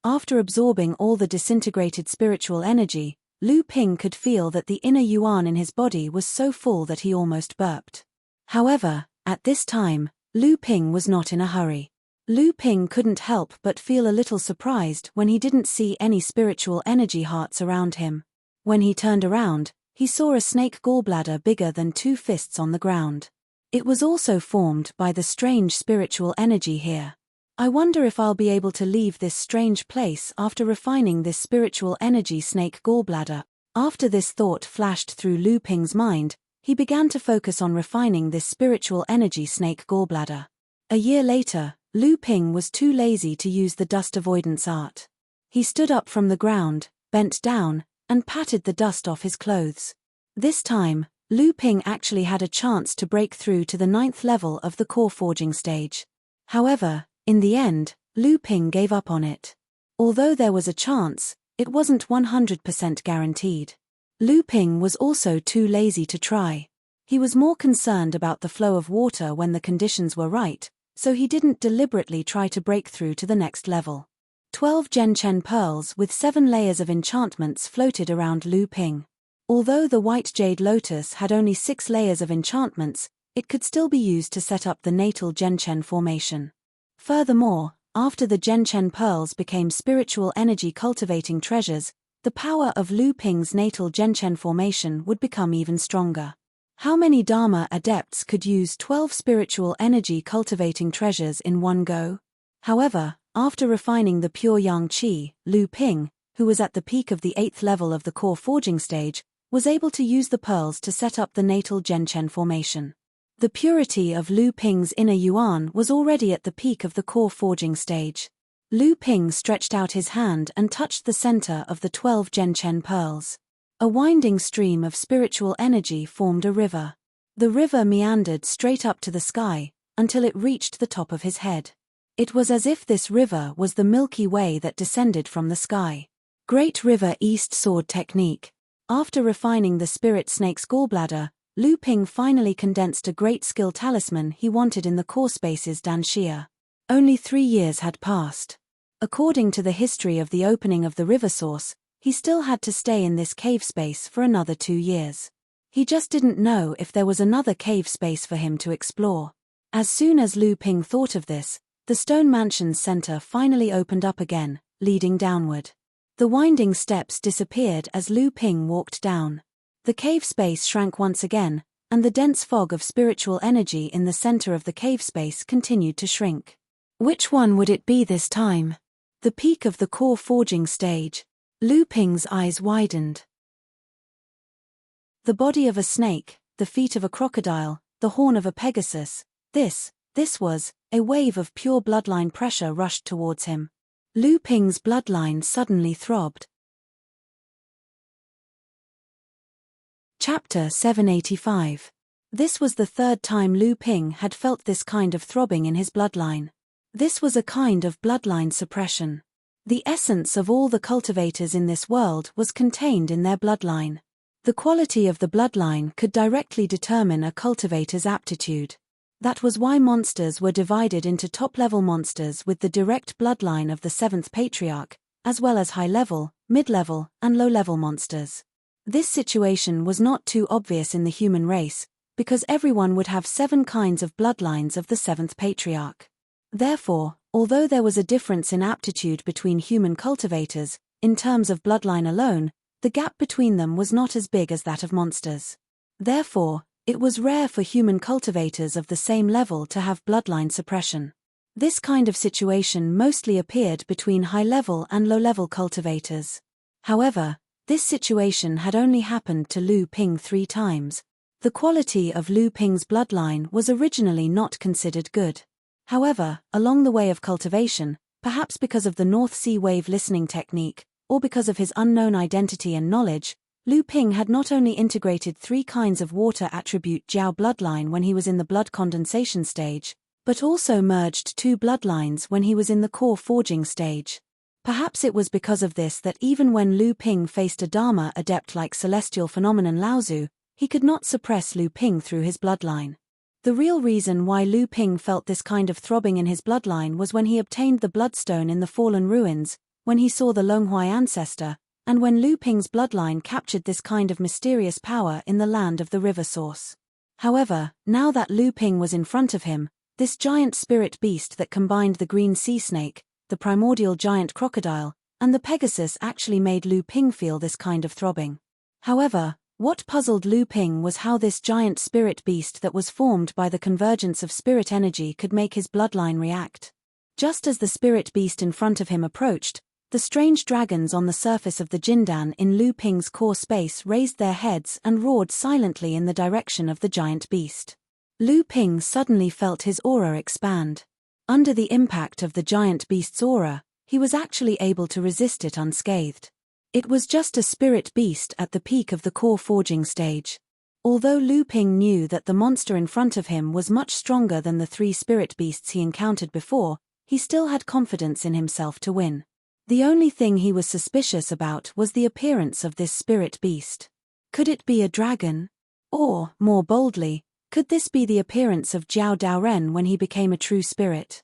After absorbing all the disintegrated spiritual energy, Lu Ping could feel that the inner yuan in his body was so full that he almost burped. However, at this time, Lu Ping was not in a hurry. Lu Ping couldn't help but feel a little surprised when he didn't see any spiritual energy hearts around him. When he turned around, he saw a snake gallbladder bigger than 2 fists on the ground. It was also formed by the strange spiritual energy here. I wonder if I'll be able to leave this strange place after refining this spiritual energy snake gallbladder. After this thought flashed through Lu Ping's mind, he began to focus on refining this spiritual energy snake gallbladder. A year later, Lu Ping was too lazy to use the dust avoidance art. He stood up from the ground, bent down, and patted the dust off his clothes. This time, Lu Ping actually had a chance to break through to the 9th level of the core forging stage. However, in the end, Lu Ping gave up on it. Although there was a chance, it wasn't 100% guaranteed. Lu Ping was also too lazy to try. He was more concerned about the flow of water when the conditions were right, so he didn't deliberately try to break through to the next level. 12 Genchen pearls with 7 layers of enchantments floated around Lu Ping. Although the white jade lotus had only 6 layers of enchantments, it could still be used to set up the natal Genchen formation. Furthermore, after the Genchen pearls became spiritual energy cultivating treasures, the power of Lu Ping's natal Genchen formation would become even stronger. How many Dharma adepts could use 12 spiritual energy cultivating treasures in one go? However, After refining the pure yang qi, Lu Ping, who was at the peak of the 8th level of the core forging stage, was able to use the pearls to set up the natal Zhenchen formation. The purity of Lu Ping's inner yuan was already at the peak of the core forging stage. Lu Ping stretched out his hand and touched the center of the 12 Zhenchen pearls. A winding stream of spiritual energy formed a river. The river meandered straight up to the sky, until it reached the top of his head. It was as if this river was the Milky Way that descended from the sky. Great River East Sword Technique. After refining the spirit snake's gallbladder, Lu Ping finally condensed a great skill talisman he wanted in the core spaces Danxia. Only 3 years had passed. According to the history of the opening of the river source, he still had to stay in this cave space for another 2 years. He just didn't know if there was another cave space for him to explore. As soon as Lu Ping thought of this, the stone mansion's center finally opened up again, leading downward. The winding steps disappeared as Lu Ping walked down. The cave space shrank once again, and the dense fog of spiritual energy in the center of the cave space continued to shrink. Which one would it be this time? The peak of the core forging stage. Lu Ping's eyes widened. The body of a snake, the feet of a crocodile, the horn of a Pegasus. This was, a wave of pure bloodline pressure rushed towards him. Lu Ping's bloodline suddenly throbbed. Chapter 785. This was the 3rd time Lu Ping had felt this kind of throbbing in his bloodline. This was a kind of bloodline suppression. The essence of all the cultivators in this world was contained in their bloodline. The quality of the bloodline could directly determine a cultivator's aptitude. That was why monsters were divided into top-level monsters with the direct bloodline of the 7th patriarch, as well as high-level, mid-level, and low-level monsters. This situation was not too obvious in the human race, because everyone would have 7 kinds of bloodlines of the 7th patriarch. Therefore, although there was a difference in aptitude between human cultivators, in terms of bloodline alone, the gap between them was not as big as that of monsters. Therefore, it was rare for human cultivators of the same level to have bloodline suppression. This kind of situation mostly appeared between high-level and low-level cultivators. However, this situation had only happened to Lu Ping 3 times. The quality of Lu Ping's bloodline was originally not considered good. However, along the way of cultivation, perhaps because of the North Sea wave listening technique, or because of his unknown identity and knowledge, Lu Ping had not only integrated 3 kinds of water attribute Jiao bloodline when he was in the blood condensation stage, but also merged 2 bloodlines when he was in the core forging stage. Perhaps it was because of this that even when Lu Ping faced a Dharma adept like celestial phenomenon Laozu, he could not suppress Lu Ping through his bloodline. The real reason why Lu Ping felt this kind of throbbing in his bloodline was when he obtained the bloodstone in the fallen ruins, when he saw the Longhuai ancestor, and when Lu Ping's bloodline captured this kind of mysterious power in the land of the river source. However, now that Lu Ping was in front of him, this giant spirit beast that combined the green sea snake, the primordial giant crocodile, and the Pegasus actually made Lu Ping feel this kind of throbbing. However, what puzzled Lu Ping was how this giant spirit beast that was formed by the convergence of spirit energy could make his bloodline react. Just as the spirit beast in front of him approached, the strange dragons on the surface of the Jindan in Lu Ping's core space raised their heads and roared silently in the direction of the giant beast. Lu Ping suddenly felt his aura expand. Under the impact of the giant beast's aura, he was actually able to resist it unscathed. It was just a spirit beast at the peak of the core forging stage. Although Lu Ping knew that the monster in front of him was much stronger than the 3 spirit beasts he encountered before, he still had confidence in himself to win. The only thing he was suspicious about was the appearance of this spirit beast. Could it be a dragon? Or, more boldly, could this be the appearance of Jiao Daoren when he became a true spirit?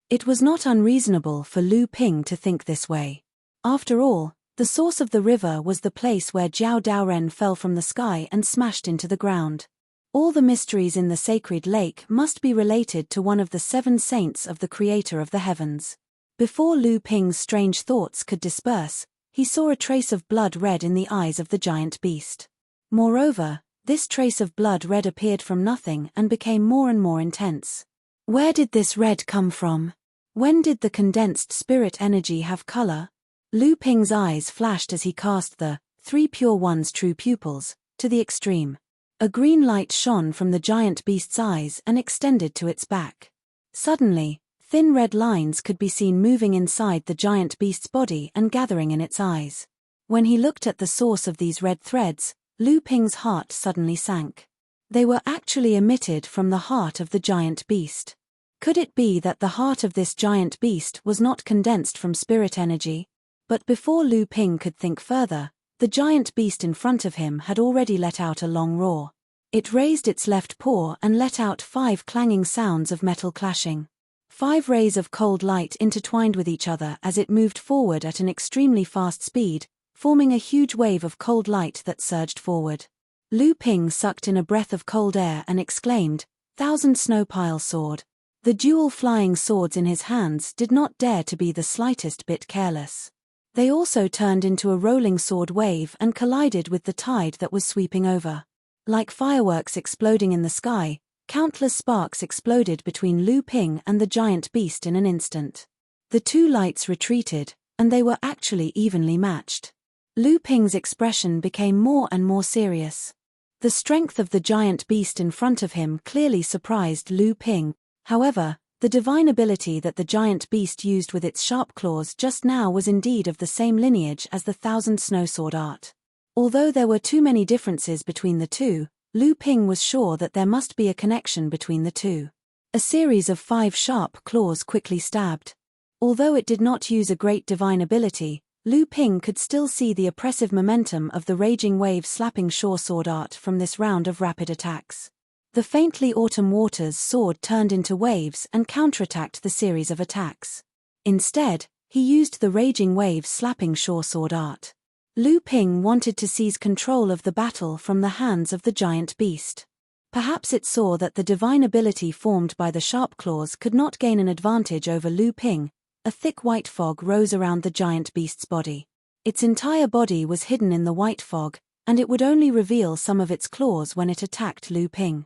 It was not unreasonable for Lu Ping to think this way. After all, the source of the river was the place where Jiao Daoren fell from the sky and smashed into the ground. All the mysteries in the sacred lake must be related to one of the 7 saints of the Creator of the heavens. Before Lu Ping's strange thoughts could disperse, he saw a trace of blood red in the eyes of the giant beast. Moreover, this trace of blood red appeared from nothing and became more and more intense. Where did this red come from? When did the condensed spirit energy have color? Lu Ping's eyes flashed as he cast the 3 pure one's true pupils to the extreme. A green light shone from the giant beast's eyes and extended to its back. Suddenly, thin red lines could be seen moving inside the giant beast's body and gathering in its eyes. When he looked at the source of these red threads, Lu Ping's heart suddenly sank. They were actually emitted from the heart of the giant beast. Could it be that the heart of this giant beast was not condensed from spirit energy? But before Lu Ping could think further, the giant beast in front of him had already let out a long roar. It raised its left paw and let out 5 clanging sounds of metal clashing. 5 rays of cold light intertwined with each other as it moved forward at an extremely fast speed, forming a huge wave of cold light that surged forward. Lu Ping sucked in a breath of cold air and exclaimed, "Thousand Snow Pile Sword." The dual flying swords in his hands did not dare to be the slightest bit careless. They also turned into a rolling sword wave and collided with the tide that was sweeping over. Like fireworks exploding in the sky, countless sparks exploded between Lu Ping and the giant beast in an instant. The two lights retreated, and they were actually evenly matched. Lu Ping's expression became more and more serious. The strength of the giant beast in front of him clearly surprised Lu Ping. However, the divine ability that the giant beast used with its sharp claws just now was indeed of the same lineage as the Thousand Snow Sword art. Although there were too many differences between the two, Lu Ping was sure that there must be a connection between the two. A series of 5 sharp claws quickly stabbed. Although it did not use a great divine ability, Lu Ping could still see the oppressive momentum of the raging wave slapping shore sword art from this round of rapid attacks. The faintly autumn waters sword turned into waves and counterattacked the series of attacks. Instead, he used the raging waves slapping shore sword art. Lu Ping wanted to seize control of the battle from the hands of the giant beast. Perhaps it saw that the divine ability formed by the sharp claws could not gain an advantage over Lu Ping. A thick white fog rose around the giant beast's body. Its entire body was hidden in the white fog, and it would only reveal some of its claws when it attacked Lu Ping.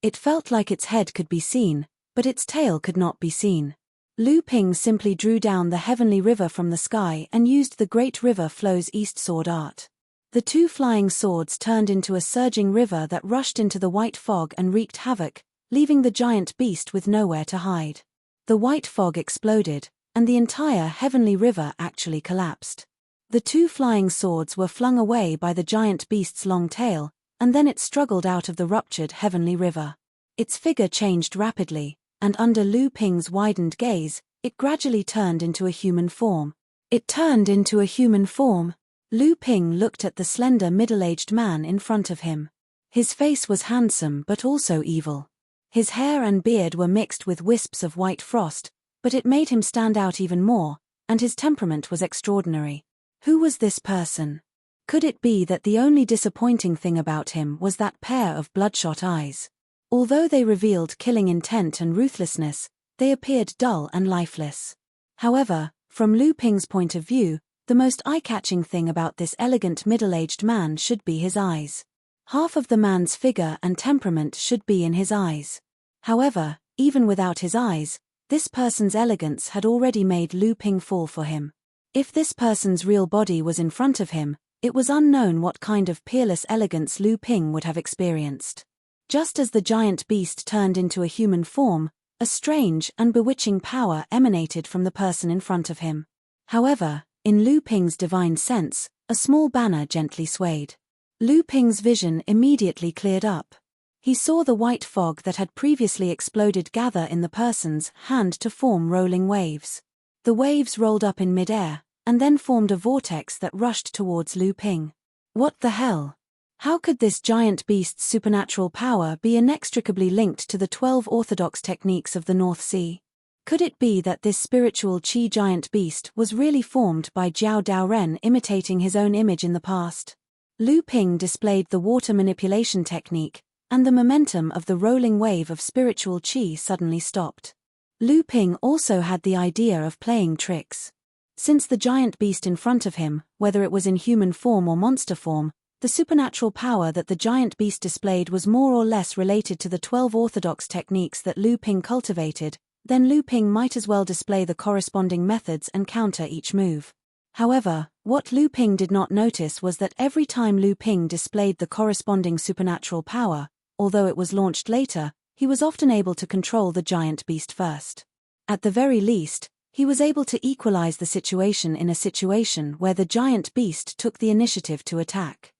It felt like its head could be seen, but its tail could not be seen. Lu Ping simply drew down the heavenly river from the sky and used the great river flows east sword art. The 2 flying swords turned into a surging river that rushed into the white fog and wreaked havoc, leaving the giant beast with nowhere to hide. The white fog exploded, and the entire heavenly river actually collapsed. The 2 flying swords were flung away by the giant beast's long tail, and then it struggled out of the ruptured heavenly river. Its figure changed rapidly, and under Lu Ping's widened gaze, it gradually turned into a human form. It turned into a human form. Lu Ping looked at the slender middle-aged man in front of him. His face was handsome but also evil. His hair and beard were mixed with wisps of white frost, but it made him stand out even more, and his temperament was extraordinary. Who was this person? Could it be that the only disappointing thing about him was that pair of bloodshot eyes? Although they revealed killing intent and ruthlessness, they appeared dull and lifeless. However, from Lu Ping's point of view, the most eye-catching thing about this elegant middle-aged man should be his eyes. Half of the man's figure and temperament should be in his eyes. However, even without his eyes, this person's elegance had already made Lu Ping fall for him. If this person's real body was in front of him, it was unknown what kind of peerless elegance Lu Ping would have experienced. Just as the giant beast turned into a human form, a strange and bewitching power emanated from the person in front of him. However, in Lu Ping's divine sense, a small banner gently swayed. Lu Ping's vision immediately cleared up. He saw the white fog that had previously exploded gather in the person's hand to form rolling waves. The waves rolled up in midair, and then formed a vortex that rushed towards Lu Ping. What the hell? How could this giant beast's supernatural power be inextricably linked to the 12 orthodox techniques of the North Sea? Could it be that this spiritual Qi giant beast was really formed by Jiao Daoren imitating his own image in the past? Lu Ping displayed the water manipulation technique, and the momentum of the rolling wave of spiritual Qi suddenly stopped. Lu Ping also had the idea of playing tricks. Since the giant beast in front of him, whether it was in human form or monster form, the supernatural power that the giant beast displayed was more or less related to the 12 orthodox techniques that Lu Ping cultivated, then Lu Ping might as well display the corresponding methods and counter each move. However, what Lu Ping did not notice was that every time Lu Ping displayed the corresponding supernatural power, although it was launched later, he was often able to control the giant beast first. At the very least, he was able to equalize the situation in a situation where the giant beast took the initiative to attack.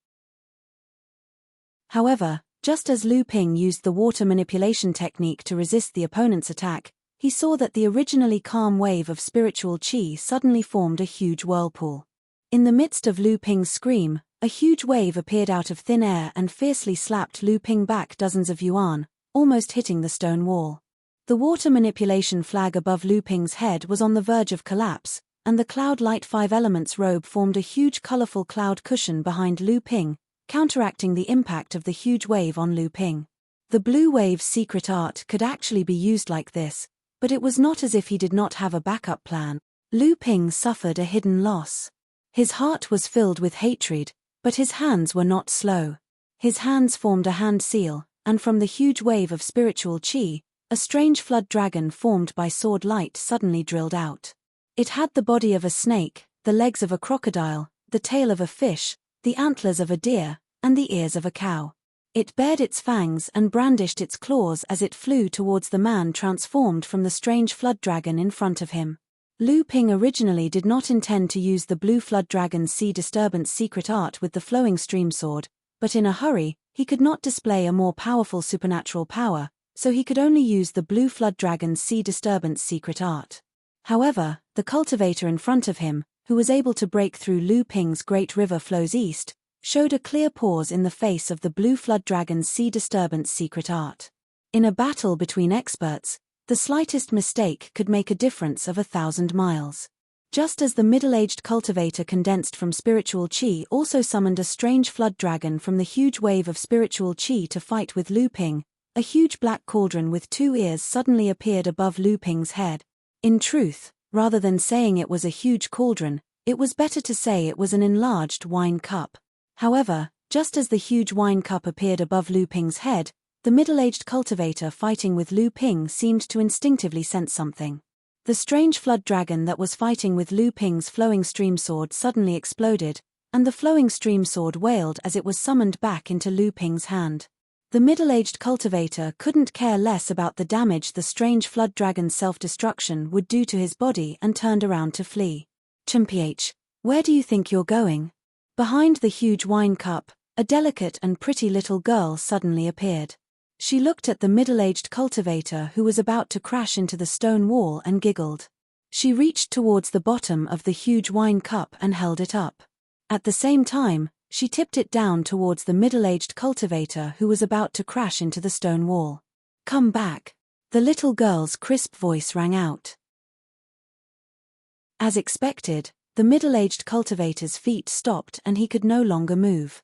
However, just as Lu Ping used the water manipulation technique to resist the opponent's attack, he saw that the originally calm wave of spiritual qi suddenly formed a huge whirlpool. In the midst of Lu Ping's scream, a huge wave appeared out of thin air and fiercely slapped Lu Ping back dozens of yuan, almost hitting the stone wall. The water manipulation flag above Lu Ping's head was on the verge of collapse, and the cloud light five elements robe formed a huge colorful cloud cushion behind Lu Ping, counteracting the impact of the huge wave on Lu Ping. The blue wave's secret art could actually be used like this, but it was not as if he did not have a backup plan. Lu Ping suffered a hidden loss. His heart was filled with hatred, but his hands were not slow. His hands formed a hand seal, and from the huge wave of spiritual qi, a strange flood dragon formed by sword light suddenly drilled out. It had the body of a snake, the legs of a crocodile, the tail of a fish, the antlers of a deer, and the ears of a cow. It bared its fangs and brandished its claws as it flew towards the man transformed from the strange flood dragon in front of him. Lu Ping originally did not intend to use the blue flood dragon's sea disturbance secret art with the flowing stream sword, but in a hurry, he could not display a more powerful supernatural power, so he could only use the blue flood dragon's sea disturbance secret art. However, the cultivator in front of him, who was able to break through Lu Ping's great river flows east, showed a clear pause in the face of the blue flood dragon's sea disturbance secret art. In a battle between experts, the slightest mistake could make a difference of 1,000 miles. Just as the middle-aged cultivator condensed from spiritual qi also summoned a strange flood dragon from the huge wave of spiritual qi to fight with Lu Ping, a huge black cauldron with 2 ears suddenly appeared above Lu Ping's head. In truth, rather than saying it was a huge cauldron, it was better to say it was an enlarged wine cup. However, just as the huge wine cup appeared above Lu Ping's head, the middle-aged cultivator fighting with Lu Ping seemed to instinctively sense something. The strange flood dragon that was fighting with Lu Ping's flowing stream sword suddenly exploded, and the flowing stream sword wailed as it was summoned back into Lu Ping's hand. The middle-aged cultivator couldn't care less about the damage the strange flood dragon's self-destruction would do to his body and turned around to flee. Chimph, where do you think you're going? Behind the huge wine cup, a delicate and pretty little girl suddenly appeared. She looked at the middle-aged cultivator who was about to crash into the stone wall and giggled. She reached towards the bottom of the huge wine cup and held it up. At the same time, she tipped it down towards the middle-aged cultivator who was about to crash into the stone wall. "Come back." The little girl's crisp voice rang out. As expected, the middle-aged cultivator's feet stopped and he could no longer move.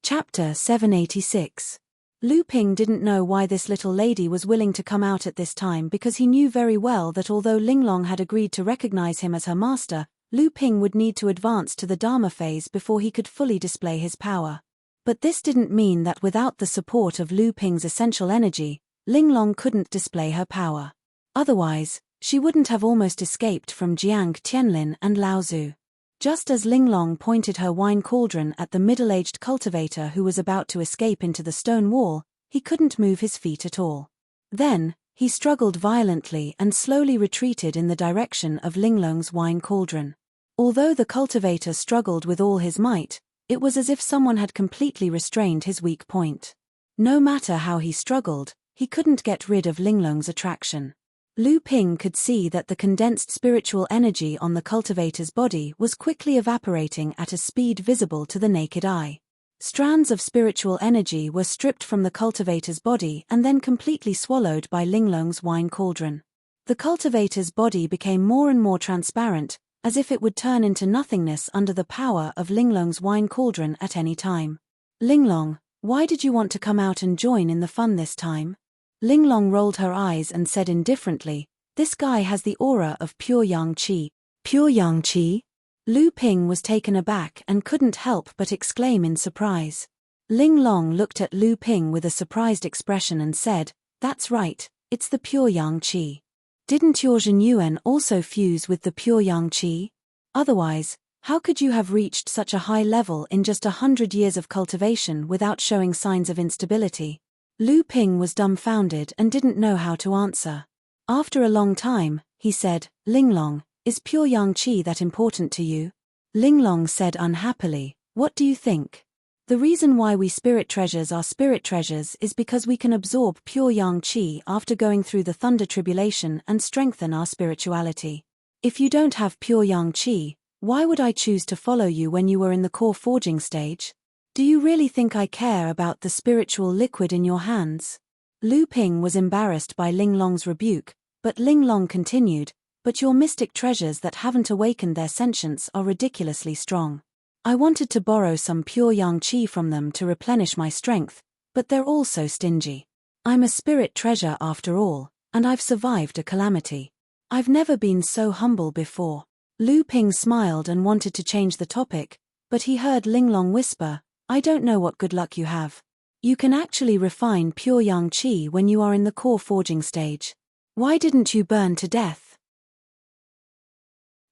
Chapter 786. Lu Ping didn't know why this little lady was willing to come out at this time because he knew very well that although Linglong had agreed to recognize him as her master, Lu Ping would need to advance to the Dharma phase before he could fully display his power. But this didn't mean that without the support of Lu Ping's essential energy, Linglong couldn't display her power. Otherwise, she wouldn't have almost escaped from Jiang Tianlin and Lao Zhu. Just as Linglong pointed her wine cauldron at the middle-aged cultivator who was about to escape into the stone wall, he couldn't move his feet at all. Then, he struggled violently and slowly retreated in the direction of Linglong's wine cauldron. Although the cultivator struggled with all his might, it was as if someone had completely restrained his weak point. No matter how he struggled, he couldn't get rid of Linglong's attraction. Lu Ping could see that the condensed spiritual energy on the cultivator's body was quickly evaporating at a speed visible to the naked eye. Strands of spiritual energy were stripped from the cultivator's body and then completely swallowed by Linglong's wine cauldron. The cultivator's body became more and more transparent, as if it would turn into nothingness under the power of Linglong's wine cauldron at any time. "Linglong, why did you want to come out and join in the fun this time?" Linglong rolled her eyes and said indifferently, "This guy has the aura of pure yang qi." "Pure yang qi?" Lu Ping was taken aback and couldn't help but exclaim in surprise. Ling Long looked at Lu Ping with a surprised expression and said, "That's right, it's the pure yang qi. Didn't your Zhenyuan also fuse with the pure yang qi? Otherwise, how could you have reached such a high level in just 100 years of cultivation without showing signs of instability?" Lu Ping was dumbfounded and didn't know how to answer. After a long time, he said, "Ling Long, is pure yang qi that important to you?" Ling Long said unhappily, "What do you think? The reason why we spirit treasures are spirit treasures is because we can absorb pure yang qi after going through the thunder tribulation and strengthen our spirituality. If you don't have pure yang qi, why would I choose to follow you when you were in the core forging stage? Do you really think I care about the spiritual liquid in your hands?" Lu Ping was embarrassed by Ling Long's rebuke, but Ling Long continued, "But your mystic treasures that haven't awakened their sentience are ridiculously strong. I wanted to borrow some pure yang qi from them to replenish my strength, but they're all so stingy. I'm a spirit treasure after all, and I've survived a calamity. I've never been so humble before." Lu Ping smiled and wanted to change the topic, but he heard Ling Long whisper, "I don't know what good luck you have. You can actually refine pure yang qi when you are in the core forging stage. Why didn't you burn to death?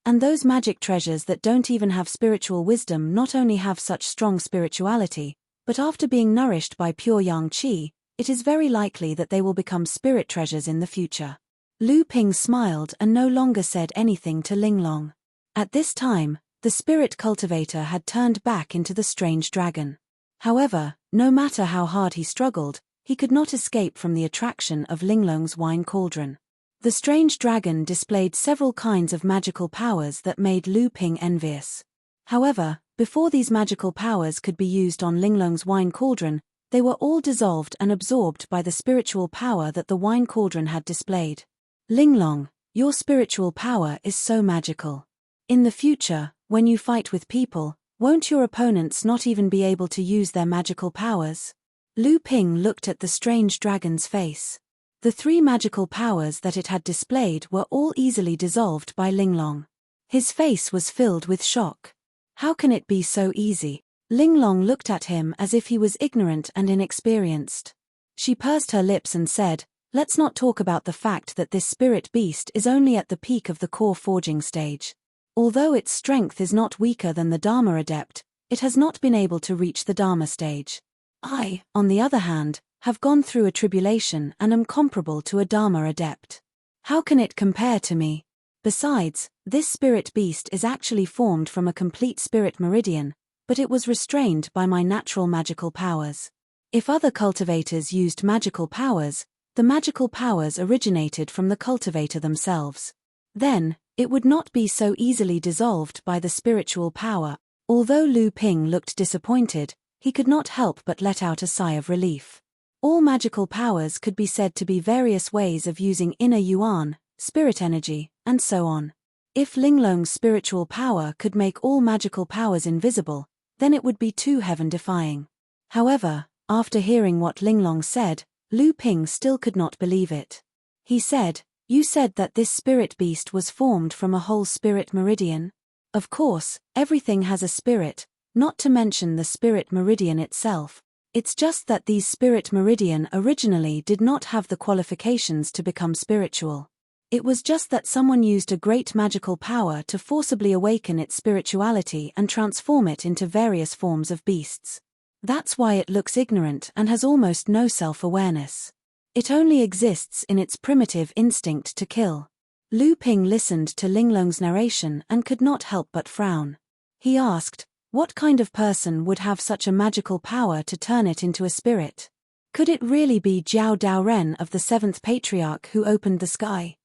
And those magic treasures that don't even have spiritual wisdom not only have such strong spirituality, but after being nourished by pure yang qi, it is very likely that they will become spirit treasures in the future." Lu Ping smiled and no longer said anything to Ling Long. At this time, the spirit cultivator had turned back into the strange dragon. However, no matter how hard he struggled, he could not escape from the attraction of Ling Long's wine cauldron. The strange dragon displayed several kinds of magical powers that made Lu Ping envious. However, before these magical powers could be used on Ling Long's wine cauldron, they were all dissolved and absorbed by the spiritual power that the wine cauldron had displayed. "Ling Long, your spiritual power is so magical. In the future, when you fight with people, won't your opponents not even be able to use their magical powers?" Lu Ping looked at the strange dragon's face. The 3 magical powers that it had displayed were all easily dissolved by Ling Long. His face was filled with shock. How can it be so easy? Ling Long looked at him as if he was ignorant and inexperienced. She pursed her lips and said, "Let's not talk about the fact that this spirit beast is only at the peak of the core forging stage. Although its strength is not weaker than the Dharma adept, it has not been able to reach the Dharma stage. I, on the other hand, have gone through a tribulation and am comparable to a Dharma adept. How can it compare to me? Besides, this spirit beast is actually formed from a complete spirit meridian, but it was restrained by my natural magical powers. If other cultivators used magical powers, the magical powers originated from the cultivator themselves. Then, it would not be so easily dissolved by the spiritual power." Although Lu Ping looked disappointed, he could not help but let out a sigh of relief. All magical powers could be said to be various ways of using inner yuan, spirit energy, and so on. If Ling Long's spiritual power could make all magical powers invisible, then it would be too heaven-defying. However, after hearing what Ling Long said, Lu Ping still could not believe it. He said, "You said that this spirit beast was formed from a whole spirit meridian? Of course, everything has a spirit, not to mention the spirit meridian itself. It's just that these spirit meridian originally did not have the qualifications to become spiritual. It was just that someone used a great magical power to forcibly awaken its spirituality and transform it into various forms of beasts. That's why it looks ignorant and has almost no self-awareness. It only exists in its primitive instinct to kill." Lu Ping listened to Ling Long's narration and could not help but frown. He asked, what kind of person would have such a magical power to turn it into a spirit? Could it really be Jiao Daoren of the 7th Patriarch who opened the sky?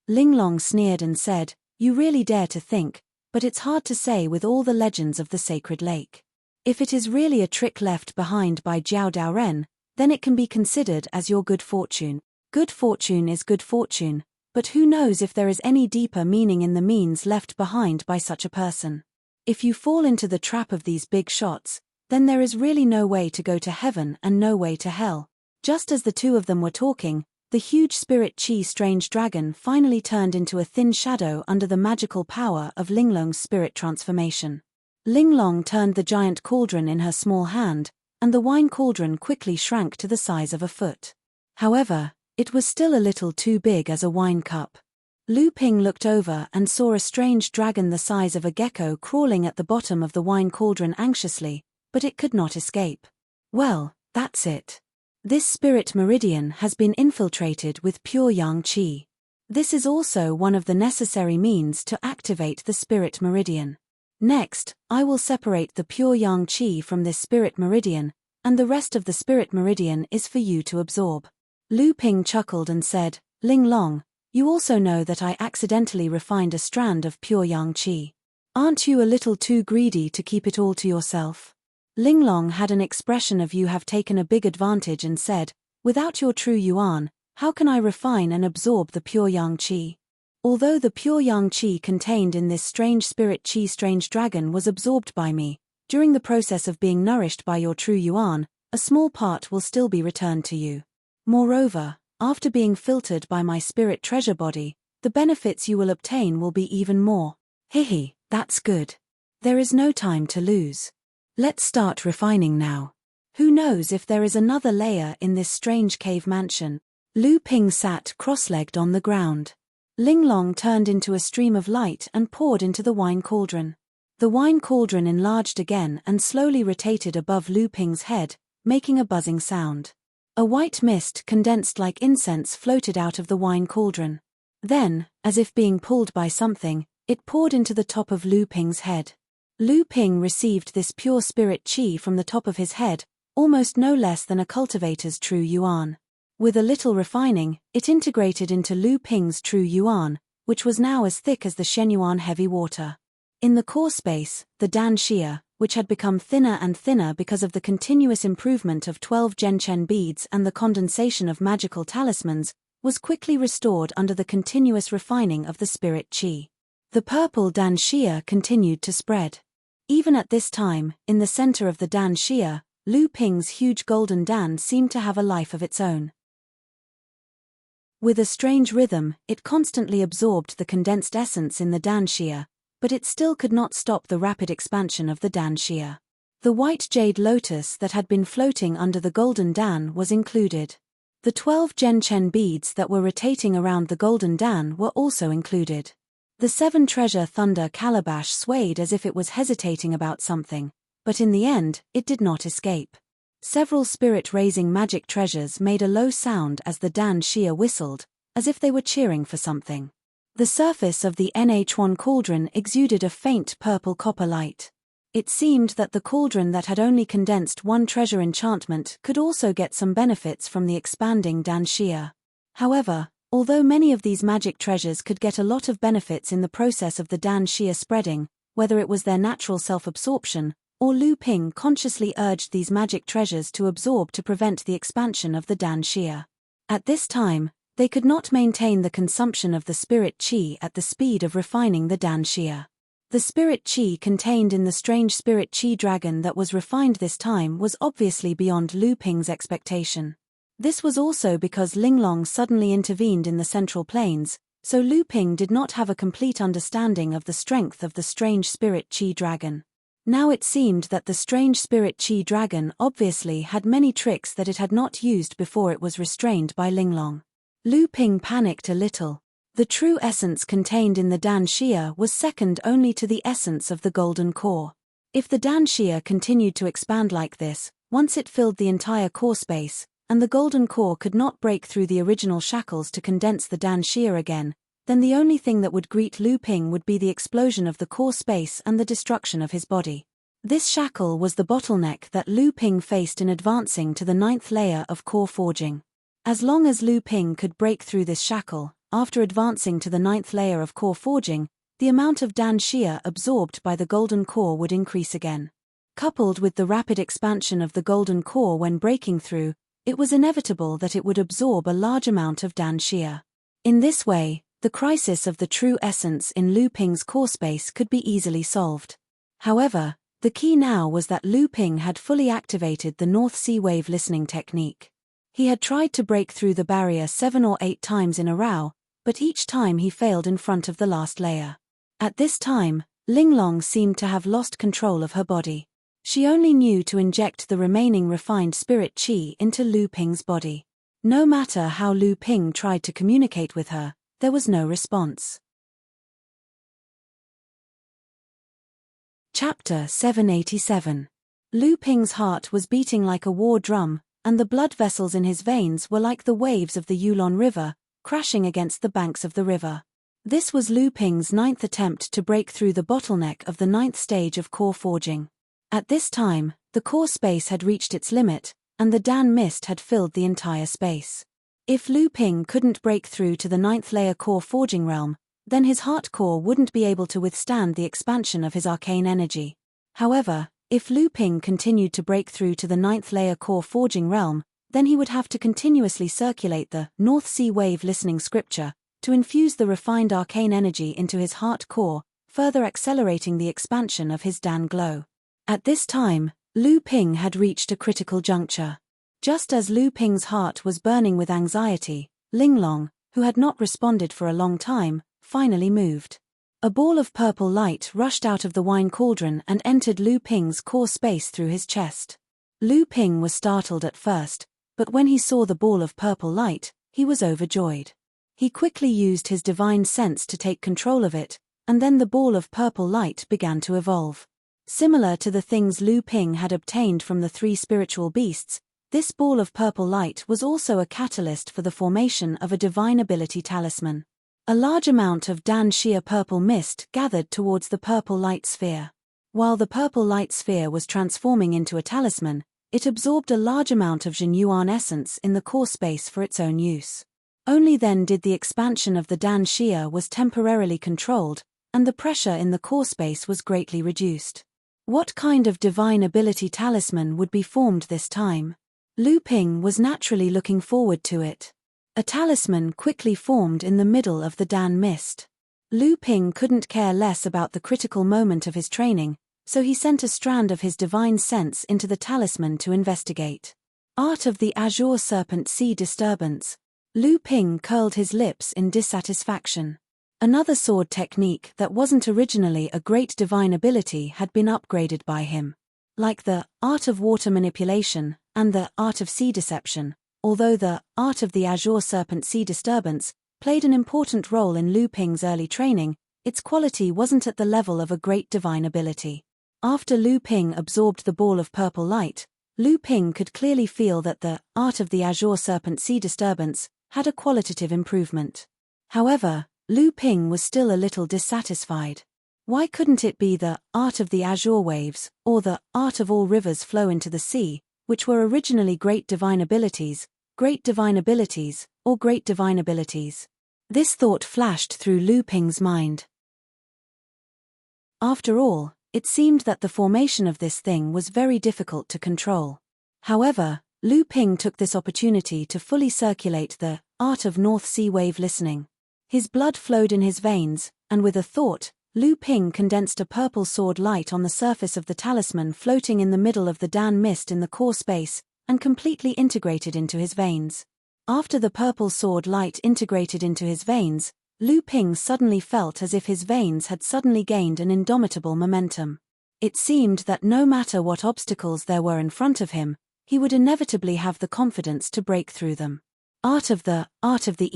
Ling Long sneered and said, "You really dare to think, but it's hard to say with all the legends of the sacred lake. If it is really a trick left behind by Jiao Daoren, then it can be considered as your good fortune. Good fortune is good fortune, but who knows if there is any deeper meaning in the means left behind by such a person. If you fall into the trap of these big shots, then there is really no way to go to heaven and no way to hell." Just as the two of them were talking, the huge spirit Qi strange dragon finally turned into a thin shadow under the magical power of Ling Long's spirit transformation. Linglong turned the giant cauldron in her small hand, and the wine cauldron quickly shrank to the size of a foot. However, it was still a little too big as a wine cup. Lu Ping looked over and saw a strange dragon the size of a gecko crawling at the bottom of the wine cauldron anxiously, but it could not escape. Well, that's it. This spirit meridian has been infiltrated with pure yang qi. This is also one of the necessary means to activate the spirit meridian. Next, I will separate the pure yang qi from this spirit meridian, and the rest of the spirit meridian is for you to absorb. Lu Ping chuckled and said, Linglong, you also know that I accidentally refined a strand of pure yang qi. Aren't you a little too greedy to keep it all to yourself? Linglong had an expression of you have taken a big advantage and said, without your true yuan, how can I refine and absorb the pure yang qi? Although the pure yang qi contained in this strange spirit qi strange dragon was absorbed by me, during the process of being nourished by your true yuan, a small part will still be returned to you. Moreover, after being filtered by my spirit treasure body, the benefits you will obtain will be even more. Hihi, that's good. There is no time to lose. Let's start refining now. Who knows if there is another layer in this strange cave mansion? Lu Ping sat cross-legged on the ground. Linglong turned into a stream of light and poured into the wine cauldron. The wine cauldron enlarged again and slowly rotated above Lu Ping's head, making a buzzing sound. A white mist condensed like incense floated out of the wine cauldron. Then, as if being pulled by something, it poured into the top of Lu Ping's head. Lu Ping received this pure spirit qi from the top of his head, almost no less than a cultivator's true yuan. With a little refining, it integrated into Lu Ping's true yuan, which was now as thick as the Shenyuan heavy water. In the core space, the Dan Xia, which had become thinner and thinner because of the continuous improvement of 12 Zhenchen beads and the condensation of magical talismans, was quickly restored under the continuous refining of the spirit qi. The purple Dan Xia continued to spread. Even at this time, in the center of the Dan Xia, Lu Ping's huge golden Dan seemed to have a life of its own. With a strange rhythm, it constantly absorbed the condensed essence in the Dan Xia, but it still could not stop the rapid expansion of the Dan Xia. The white jade lotus that had been floating under the golden Dan was included. The 12 Zhenchen beads that were rotating around the golden Dan were also included. The 7 treasure thunder calabash swayed as if it was hesitating about something, but in the end, it did not escape. Several spirit-raising magic treasures made a low sound as the Dan Xia whistled, as if they were cheering for something. The surface of the Nh1 cauldron exuded a faint purple copper light. It seemed that the cauldron that had only condensed 1 treasure enchantment could also get some benefits from the expanding Dan Xia. However, although many of these magic treasures could get a lot of benefits in the process of the Dan Xia spreading, whether it was their natural self-absorption, or Lu Ping consciously urged these magic treasures to absorb to prevent the expansion of the Dan Xia. At this time, they could not maintain the consumption of the spirit qi at the speed of refining the Dan Xia. The spirit qi contained in the strange spirit qi dragon that was refined this time was obviously beyond Lu Ping's expectation. This was also because Linglong suddenly intervened in the central plains, so Lu Ping did not have a complete understanding of the strength of the strange spirit qi dragon. Now it seemed that the strange spirit qi dragon obviously had many tricks that it had not used before it was restrained by Linglong. Lu Ping panicked a little. The true essence contained in the Dan Xia was second only to the essence of the golden core. If the Dan Xia continued to expand like this, once it filled the entire core space, and the golden core could not break through the original shackles to condense the Dan Xia again, then the only thing that would greet Lu Ping would be the explosion of the core space and the destruction of his body. This shackle was the bottleneck that Lu Ping faced in advancing to the 9th layer of core forging. As long as Lu Ping could break through this shackle, after advancing to the 9th layer of core forging, the amount of Dan Xia absorbed by the golden core would increase again. Coupled with the rapid expansion of the golden core when breaking through, it was inevitable that it would absorb a large amount of Dan Xia. In this way, the crisis of the true essence in Lu Ping's core space could be easily solved. However, the key now was that Lu Ping had fully activated the North Sea Wave listening technique. He had tried to break through the barrier 7 or 8 times in a row, but each time he failed in front of the last layer. At this time, Linglong seemed to have lost control of her body. She only knew to inject the remaining refined spirit qi into Lu Ping's body. No matter how Lu Ping tried to communicate with her, there was no response. Chapter 787. Lu Ping's heart was beating like a war drum, and the blood vessels in his veins were like the waves of the Yulon River, crashing against the banks of the river. This was Lu Ping's 9th attempt to break through the bottleneck of the 9th stage of core forging. At this time, the core space had reached its limit, and the Dan mist had filled the entire space. If Lu Ping couldn't break through to the 9th layer core forging realm, then his heart core wouldn't be able to withstand the expansion of his arcane energy. However, if Lu Ping continued to break through to the 9th layer core forging realm, then he would have to continuously circulate the North Sea Wave listening scripture to infuse the refined arcane energy into his heart core, further accelerating the expansion of his Dan glow. At this time, Lu Ping had reached a critical juncture. Just as Lu Ping's heart was burning with anxiety, Linglong, who had not responded for a long time, finally moved. A ball of purple light rushed out of the wine cauldron and entered Lu Ping's core space through his chest. Lu Ping was startled at first, but when he saw the ball of purple light, he was overjoyed. He quickly used his divine sense to take control of it, and then the ball of purple light began to evolve. Similar to the things Lu Ping had obtained from the 3 spiritual beasts, this ball of purple light was also a catalyst for the formation of a divine ability talisman. A large amount of Dan Xia purple mist gathered towards the purple light sphere. While the purple light sphere was transforming into a talisman, it absorbed a large amount of Jin Yuan essence in the core space for its own use. Only then did the expansion of the Dan Xia was temporarily controlled, and the pressure in the core space was greatly reduced. What kind of divine ability talisman would be formed this time? Lu Ping was naturally looking forward to it. A talisman quickly formed in the middle of the Dan mist. Lu Ping couldn't care less about the critical moment of his training, so he sent a strand of his divine sense into the talisman to investigate. Art of the Azure Serpent Sea Disturbance. Lu Ping curled his lips in dissatisfaction. Another sword technique that wasn't originally a great divine ability had been upgraded by him. Like the Art of Water Manipulation and the Art of Sea Deception, although the Art of the Azure Serpent Sea Disturbance played an important role in Lu Ping's early training, its quality wasn't at the level of a great divine ability. After Lu Ping absorbed the ball of purple light, Lu Ping could clearly feel that the Art of the Azure Serpent Sea Disturbance had a qualitative improvement. However, Lu Ping was still a little dissatisfied. Why couldn't it be the Art of the Azure Waves, or the Art of All Rivers Flow into the Sea, which were originally great divine abilities, or great divine abilities? This thought flashed through Lu Ping's mind. After all, it seemed that the formation of this thing was very difficult to control. However, Lu Ping took this opportunity to fully circulate the Art of North Sea Wave Listening. His blood flowed in his veins, and with a thought, Lu Ping condensed a purple sword light on the surface of the talisman floating in the middle of the Dan mist in the core space, and completely integrated into his veins. After the purple sword light integrated into his veins, Lu Ping suddenly felt as if his veins had suddenly gained an indomitable momentum. It seemed that no matter what obstacles there were in front of him, he would inevitably have the confidence to break through them. Art of the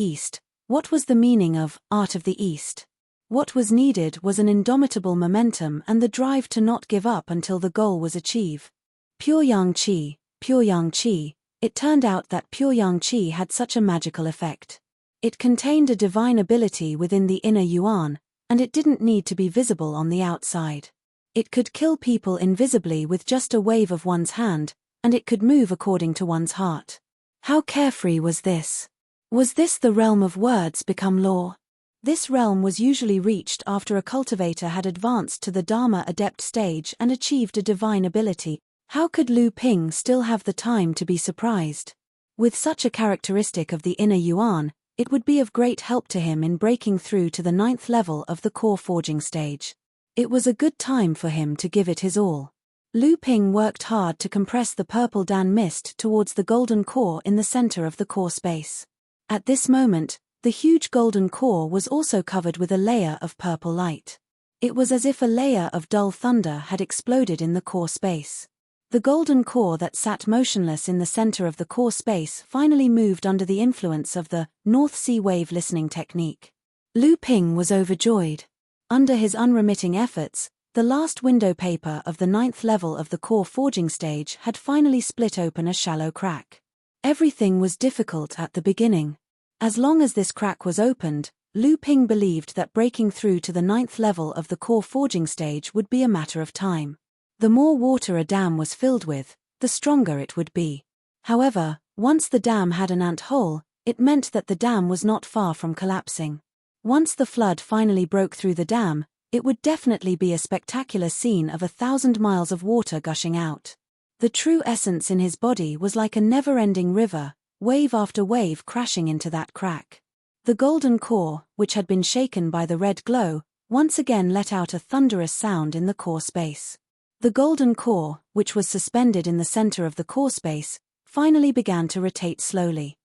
East. What was the meaning of Art of the East? What was needed was an indomitable momentum and the drive to not give up until the goal was achieved. Pure Yang Qi. It turned out that Pure Yang Qi had such a magical effect. It contained a divine ability within the inner Yuan, and it didn't need to be visible on the outside. It could kill people invisibly with just a wave of one's hand, and it could move according to one's heart. How carefree was this? Was this the realm of words become law? This realm was usually reached after a cultivator had advanced to the Dharma Adept stage and achieved a divine ability. How could Lu Ping still have the time to be surprised? With such a characteristic of the inner Yuan, it would be of great help to him in breaking through to the 9th level of the core forging stage. It was a good time for him to give it his all. Lu Ping worked hard to compress the purple Dan mist towards the golden core in the center of the core space. At this moment, the huge golden core was also covered with a layer of purple light. It was as if a layer of dull thunder had exploded in the core space. The golden core that sat motionless in the center of the core space finally moved under the influence of the North Sea wave listening technique. Lu Ping was overjoyed. Under his unremitting efforts, the last window paper of the 9th level of the core forging stage had finally split open a shallow crack. Everything was difficult at the beginning. As long as this crack was opened, Lu Ping believed that breaking through to the 9th level of the core forging stage would be a matter of time. The more water a dam was filled with, the stronger it would be. However, once the dam had an ant hole, it meant that the dam was not far from collapsing. Once the flood finally broke through the dam, it would definitely be a spectacular scene of 1,000 miles of water gushing out. The true essence in his body was like a never-ending river, wave after wave crashing into that crack. The golden core, which had been shaken by the red glow, once again let out a thunderous sound in the core space. The golden core, which was suspended in the center of the core space, finally began to rotate slowly.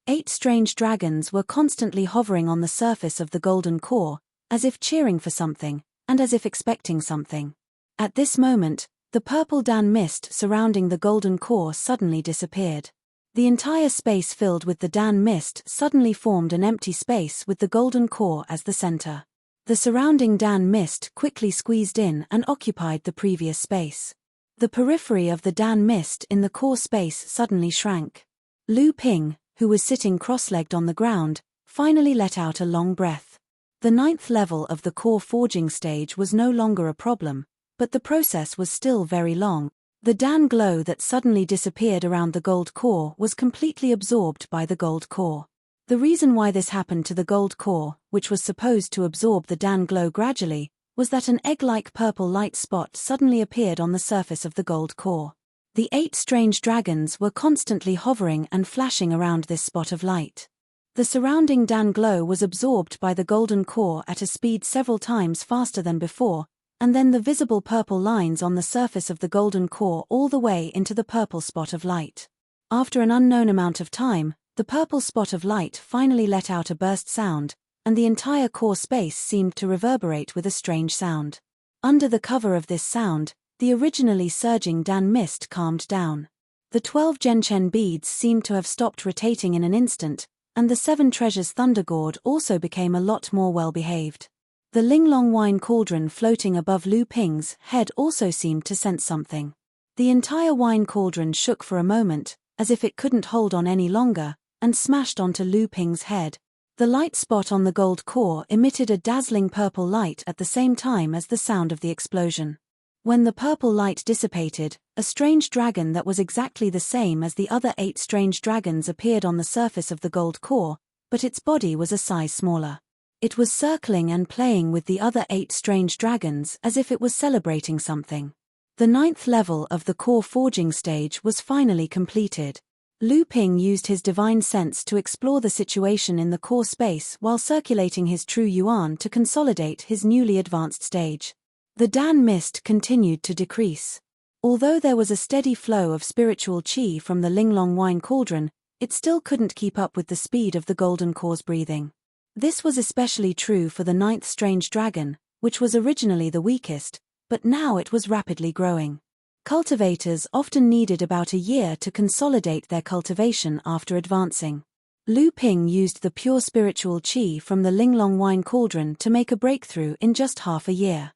8 strange dragons were constantly hovering on the surface of the golden core, as if cheering for something, and as if expecting something. At this moment, the purple Dan mist surrounding the golden core suddenly disappeared. The entire space filled with the Dan mist suddenly formed an empty space with the golden core as the center. The surrounding Dan mist quickly squeezed in and occupied the previous space. The periphery of the Dan mist in the core space suddenly shrank. Lu Ping, who was sitting cross-legged on the ground, finally let out a long breath. The 9th level of the core forging stage was no longer a problem, but the process was still very long. The Dan glow that suddenly disappeared around the gold core was completely absorbed by the gold core. The reason why this happened to the gold core, which was supposed to absorb the Dan glow gradually, was that an egg-like purple light spot suddenly appeared on the surface of the gold core. The 8 strange dragons were constantly hovering and flashing around this spot of light. The surrounding Dan glow was absorbed by the golden core at a speed several times faster than before, and then the visible purple lines on the surface of the golden core all the way into the purple spot of light. After an unknown amount of time, the purple spot of light finally let out a burst sound, and the entire core space seemed to reverberate with a strange sound. Under the cover of this sound, the originally surging Dan mist calmed down. The 12 Genchen beads seemed to have stopped rotating in an instant, and the 7 treasures thunder gourd also became a lot more well-behaved. The Linglong wine cauldron floating above Lu Ping's head also seemed to sense something. The entire wine cauldron shook for a moment, as if it couldn't hold on any longer, and smashed onto Lu Ping's head. The light spot on the gold core emitted a dazzling purple light at the same time as the sound of the explosion. When the purple light dissipated, a strange dragon that was exactly the same as the other 8 strange dragons appeared on the surface of the gold core, but its body was a size smaller. It was circling and playing with the other 8 strange dragons as if it was celebrating something. The 9th level of the core forging stage was finally completed. Lu Ping used his divine sense to explore the situation in the core space while circulating his true yuan to consolidate his newly advanced stage. The Dan mist continued to decrease. Although there was a steady flow of spiritual qi from the Linglong wine cauldron, it still couldn't keep up with the speed of the golden core's breathing. This was especially true for the 9th strange dragon, which was originally the weakest, but now it was rapidly growing. Cultivators often needed about a year to consolidate their cultivation after advancing. Lu Ping used the pure spiritual qi from the Linglong wine cauldron to make a breakthrough in just half a year.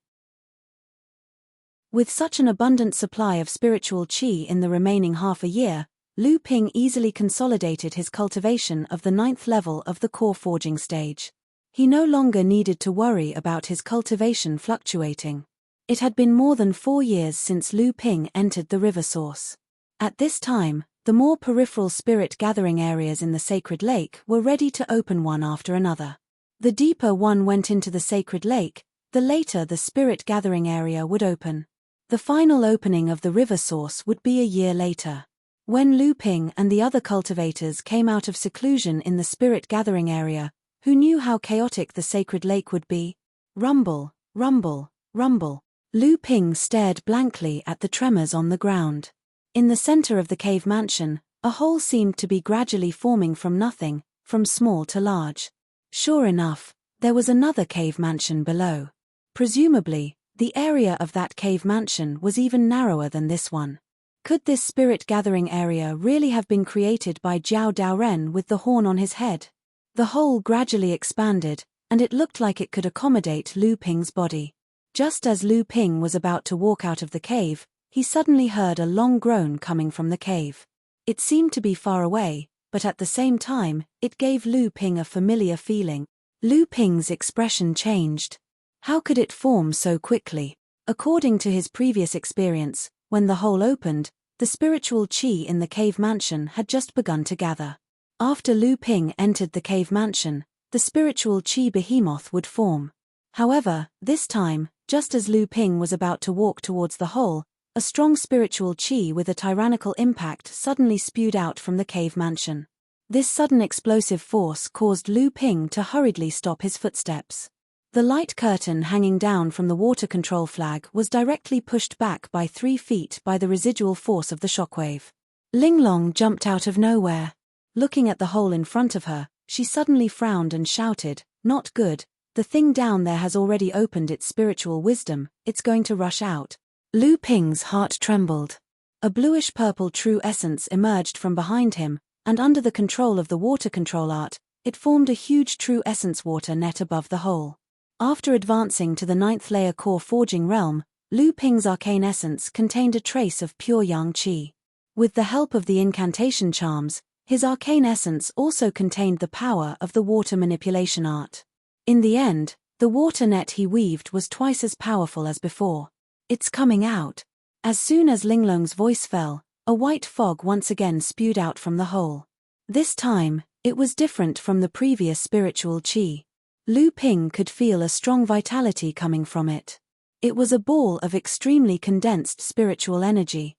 With such an abundant supply of spiritual qi in the remaining half a year, Lu Ping easily consolidated his cultivation of the 9th level of the core forging stage. He no longer needed to worry about his cultivation fluctuating. It had been more than 4 years since Lu Ping entered the river source. At this time, the more peripheral spirit gathering areas in the sacred lake were ready to open one after another. The deeper one went into the sacred lake, the later the spirit gathering area would open. The final opening of the river source would be a year later. When Lu Ping and the other cultivators came out of seclusion in the spirit gathering area, who knew how chaotic the sacred lake would be? Rumble, rumble, rumble. Lu Ping stared blankly at the tremors on the ground. In the center of the cave mansion, a hole seemed to be gradually forming from nothing, from small to large. Sure enough, There was another cave mansion below. Presumably, the area of that cave mansion was even narrower than this one. Could this spirit gathering area really have been created by Jiao Daoren with the horn on his head? The hole gradually expanded, and it looked like it could accommodate Lu Ping's body. Just as Lu Ping was about to walk out of the cave, he suddenly heard a long groan coming from the cave. It seemed to be far away, but at the same time, it gave Lu Ping a familiar feeling. Lu Ping's expression changed. How could it form so quickly? According to his previous experience, when the hole opened, the spiritual qi in the cave mansion had just begun to gather. After Lu Ping entered the cave mansion, the spiritual qi behemoth would form. However, this time, just as Lu Ping was about to walk towards the hole, a strong spiritual qi with a tyrannical impact suddenly spewed out from the cave mansion. This sudden explosive force caused Lu Ping to hurriedly stop his footsteps. The light curtain hanging down from the water control flag was directly pushed back by 3 feet by the residual force of the shockwave. Linglong jumped out of nowhere. Looking at the hole in front of her, she suddenly frowned and shouted, "Not good, the thing down there has already opened its spiritual wisdom, it's going to rush out." Lu Ping's heart trembled. A bluish-purple true essence emerged from behind him, and under the control of the water control art, it formed a huge true essence water net above the hole. After advancing to the 9th layer core forging realm, Lu Ping's arcane essence contained a trace of pure yang qi. With the help of the incantation charms, his arcane essence also contained the power of the water manipulation art. In the end, the water net he weaved was twice as powerful as before. "It's coming out." As soon as Linglong's voice fell, a white fog once again spewed out from the hole. This time, it was different from the previous spiritual qi. Lu Ping could feel a strong vitality coming from it. It was a ball of extremely condensed spiritual energy.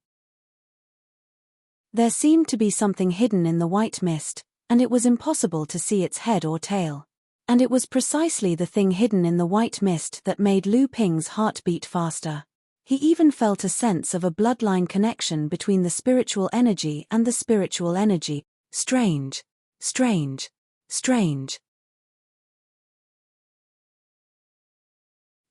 There seemed to be something hidden in the white mist, and it was impossible to see its head or tail. And it was precisely the thing hidden in the white mist that made Lu Ping's heart beat faster. He even felt a sense of a bloodline connection between the spiritual energy and the spiritual energy. Strange. Strange. Strange.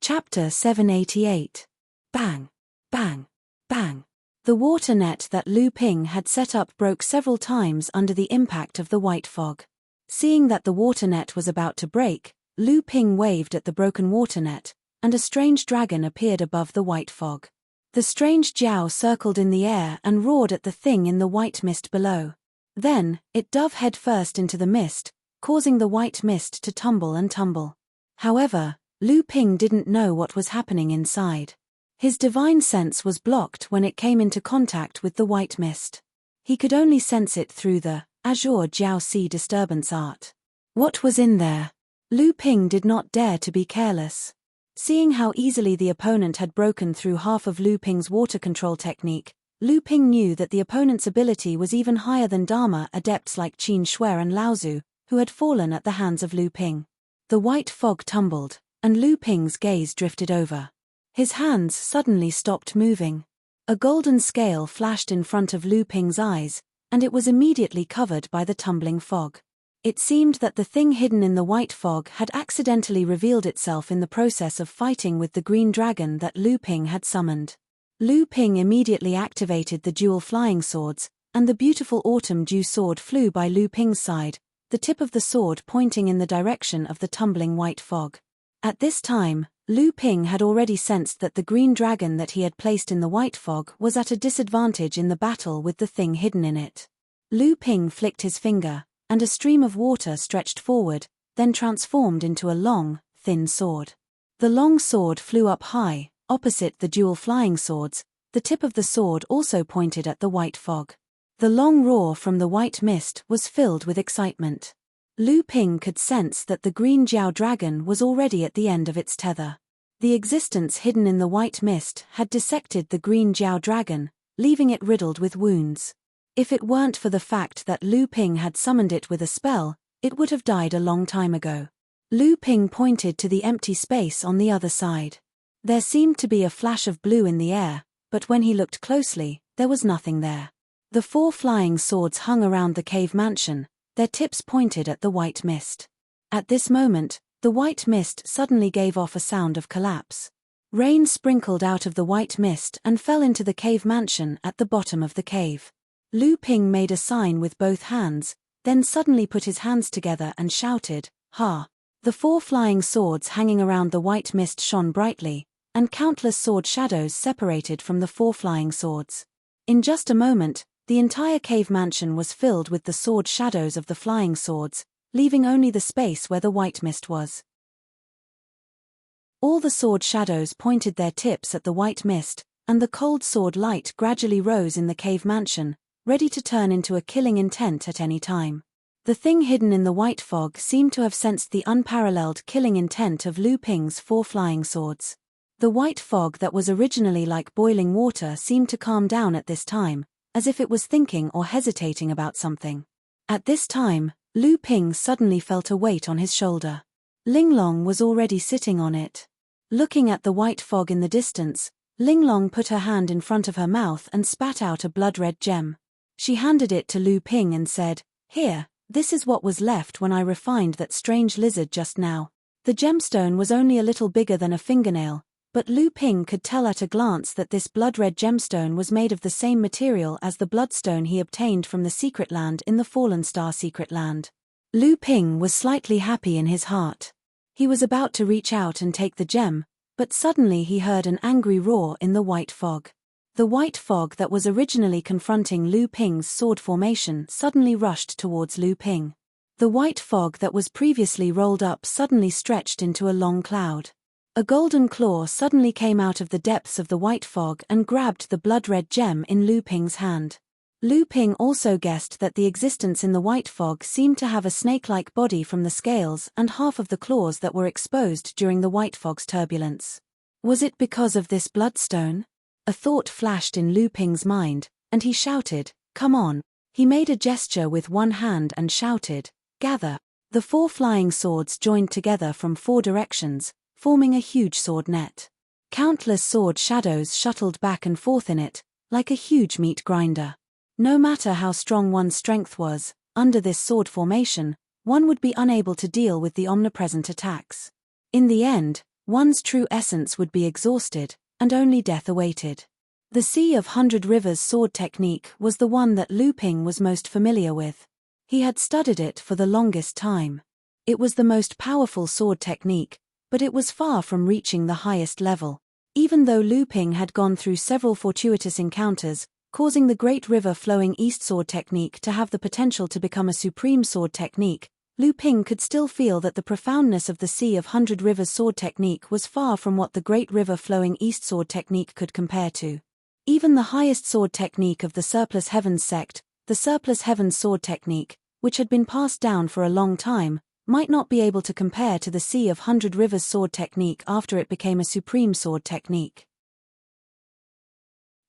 Chapter 788. Bang. Bang. Bang. The water net that Lu Ping had set up broke several times under the impact of the white fog. Seeing that the water net was about to break, Lu Ping waved at the broken water net, and a strange dragon appeared above the white fog. The strange Jiao circled in the air and roared at the thing in the white mist below. Then, it dove headfirst into the mist, causing the white mist to tumble and tumble. However, Lu Ping didn't know what was happening inside. His divine sense was blocked when it came into contact with the white mist. He could only sense it through the azure Jiao Si disturbance art. What was in there? Lu Ping did not dare to be careless. Seeing how easily the opponent had broken through half of Lu Ping's water control technique, Lu Ping knew that the opponent's ability was even higher than Dharma adepts like Qin Shuai and Laozu, who had fallen at the hands of Lu Ping. The white fog tumbled, and Lu Ping's gaze drifted over. His hands suddenly stopped moving. A golden scale flashed in front of Lu Ping's eyes, and it was immediately covered by the tumbling fog. It seemed that the thing hidden in the white fog had accidentally revealed itself in the process of fighting with the green dragon that Lu Ping had summoned. Lu Ping immediately activated the dual flying swords, and the beautiful autumn dew sword flew by Lu Ping's side, the tip of the sword pointing in the direction of the tumbling white fog. At this time, Lu Ping had already sensed that the green dragon that he had placed in the white fog was at a disadvantage in the battle with the thing hidden in it. Lu Ping flicked his finger, and a stream of water stretched forward, then transformed into a long, thin sword. The long sword flew up high, opposite the dual flying swords, the tip of the sword also pointed at the white fog. The long roar from the white mist was filled with excitement. Lu Ping could sense that the green Jiao dragon was already at the end of its tether. The existence hidden in the white mist had dissected the green Jiao dragon, leaving it riddled with wounds. If it weren't for the fact that Lu Ping had summoned it with a spell, it would have died a long time ago. Lu Ping pointed to the empty space on the other side. There seemed to be a flash of blue in the air, but when he looked closely, there was nothing there. The 4 flying swords hung around the cave mansion, their tips pointed at the white mist. At this moment, The white mist suddenly gave off a sound of collapse. Rain sprinkled out of the white mist and fell into the cave mansion at the bottom of the cave. Lu Ping made a sign with both hands, then suddenly put his hands together and shouted, "Ha!" The 4 flying swords hanging around the white mist shone brightly, and countless sword shadows separated from the 4 flying swords. In just a moment, the entire cave mansion was filled with the sword shadows of the flying swords, leaving only the space where the white mist was. All the sword shadows pointed their tips at the white mist, and the cold sword light gradually rose in the cave mansion, ready to turn into a killing intent at any time. The thing hidden in the white fog seemed to have sensed the unparalleled killing intent of Lu Ping's 4 flying swords. The white fog that was originally like boiling water seemed to calm down at this time, as if it was thinking or hesitating about something. At this time, Lu Ping suddenly felt a weight on his shoulder. Linglong was already sitting on it. Looking at the white fog in the distance, Linglong put her hand in front of her mouth and spat out a blood-red gem. She handed it to Lu Ping and said, "Here, this is what was left when I refined that strange lizard just now." The gemstone was only a little bigger than a fingernail, but Lu Ping could tell at a glance that this blood-red gemstone was made of the same material as the bloodstone he obtained from the secret land in the Fallen Star secret land. Lu Ping was slightly happy in his heart. He was about to reach out and take the gem, but suddenly he heard an angry roar in the white fog. The white fog that was originally confronting Lu Ping's sword formation suddenly rushed towards Lu Ping. The white fog that was previously rolled up suddenly stretched into a long cloud. A golden claw suddenly came out of the depths of the white fog and grabbed the blood-red gem in Lu Ping's hand. Lu Ping also guessed that the existence in the white fog seemed to have a snake-like body from the scales and half of the claws that were exposed during the white fog's turbulence. Was it because of this bloodstone? A thought flashed in Lu Ping's mind, and he shouted, "Come on." He made a gesture with one hand and shouted, "Gather." The 4 flying swords joined together from 4 directions, forming a huge sword net. Countless sword shadows shuttled back and forth in it, like a huge meat grinder. No matter how strong one's strength was, under this sword formation, one would be unable to deal with the omnipresent attacks. In the end, one's true essence would be exhausted, and only death awaited. The Sea of 100 Rivers sword technique was the one that Lu Ping was most familiar with. He had studied it for the longest time. It was the most powerful sword technique, but it was far from reaching the highest level. Even though Lu Ping had gone through several fortuitous encounters, causing the Great River Flowing East sword technique to have the potential to become a supreme sword technique, Lu Ping could still feel that the profoundness of the Sea of 100 Rivers sword technique was far from what the Great River Flowing East sword technique could compare to. Even the highest sword technique of the Surplus Heavens sect, the Surplus Heavens sword technique, which had been passed down for a long time, might not be able to compare to the Sea of 100 Rivers sword technique after it became a supreme sword technique.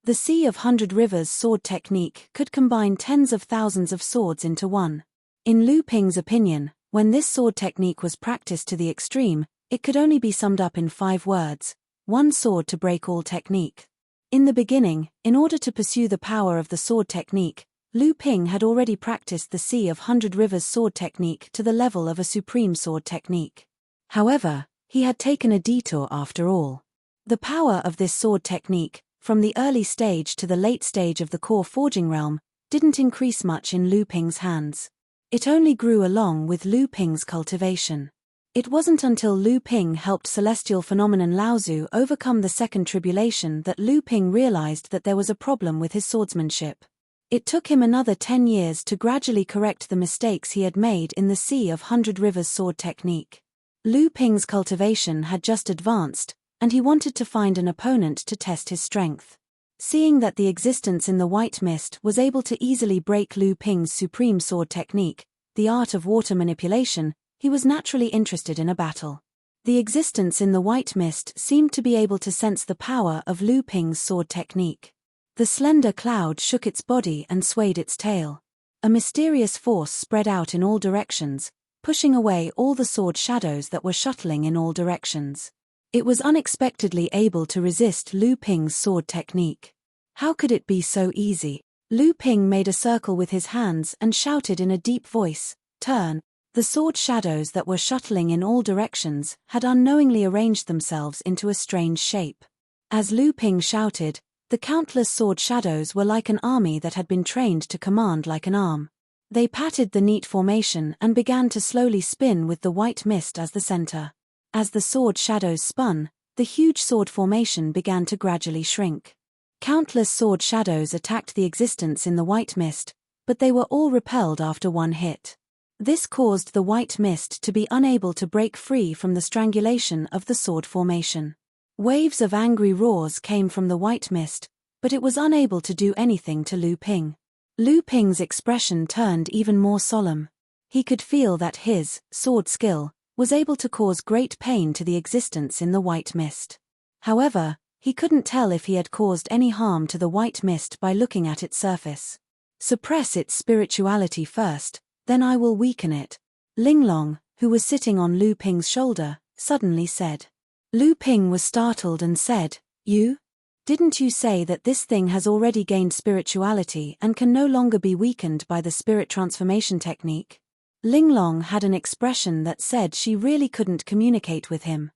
The Sea of 100 Rivers sword technique could combine tens of thousands of swords into one. In Lu Ping's opinion, when this sword technique was practiced to the extreme, it could only be summed up in 5 words: one sword to break all technique. In the beginning, in order to pursue the power of the sword technique, Lu Ping had already practiced the Sea of 100 Rivers sword technique to the level of a supreme sword technique. However, he had taken a detour after all. The power of this sword technique, from the early stage to the late stage of the core forging realm, didn't increase much in Lu Ping's hands. It only grew along with Lu Ping's cultivation. It wasn't until Lu Ping helped celestial phenomenon Laozu overcome the second tribulation that Lu Ping realized that there was a problem with his swordsmanship. It took him another 10 years to gradually correct the mistakes he had made in the Sea of 100 Rivers sword technique. Lu Ping's cultivation had just advanced, and he wanted to find an opponent to test his strength. Seeing that the existence in the white mist was able to easily break Lu Ping's supreme sword technique, the art of water manipulation, he was naturally interested in a battle. The existence in the white mist seemed to be able to sense the power of Lu Ping's sword technique. The slender cloud shook its body and swayed its tail. A mysterious force spread out in all directions, pushing away all the sword shadows that were shuttling in all directions. It was unexpectedly able to resist Lu Ping's sword technique. How could it be so easy? Lu Ping made a circle with his hands and shouted in a deep voice, "Turn." The sword shadows that were shuttling in all directions had unknowingly arranged themselves into a strange shape. As Lu Ping shouted, the countless sword shadows were like an army that had been trained to command like an arm. They patted the neat formation and began to slowly spin with the white mist as the center. As the sword shadows spun, the huge sword formation began to gradually shrink. Countless sword shadows attacked the existence in the white mist, but they were all repelled after one hit. This caused the white mist to be unable to break free from the strangulation of the sword formation. Waves of angry roars came from the white mist, but it was unable to do anything to Lu Ping. Lu Ping's expression turned even more solemn. He could feel that his sword skill was able to cause great pain to the existence in the white mist. However, he couldn't tell if he had caused any harm to the white mist by looking at its surface. Suppress its spirituality first, then I will weaken it, Linglong, who was sitting on Lu Ping's shoulder, suddenly said. Lu Ping was startled and said, "You? Didn't you say that this thing has already gained spirituality and can no longer be weakened by the spirit transformation technique?" Linglong had an expression that said she really couldn't communicate with him.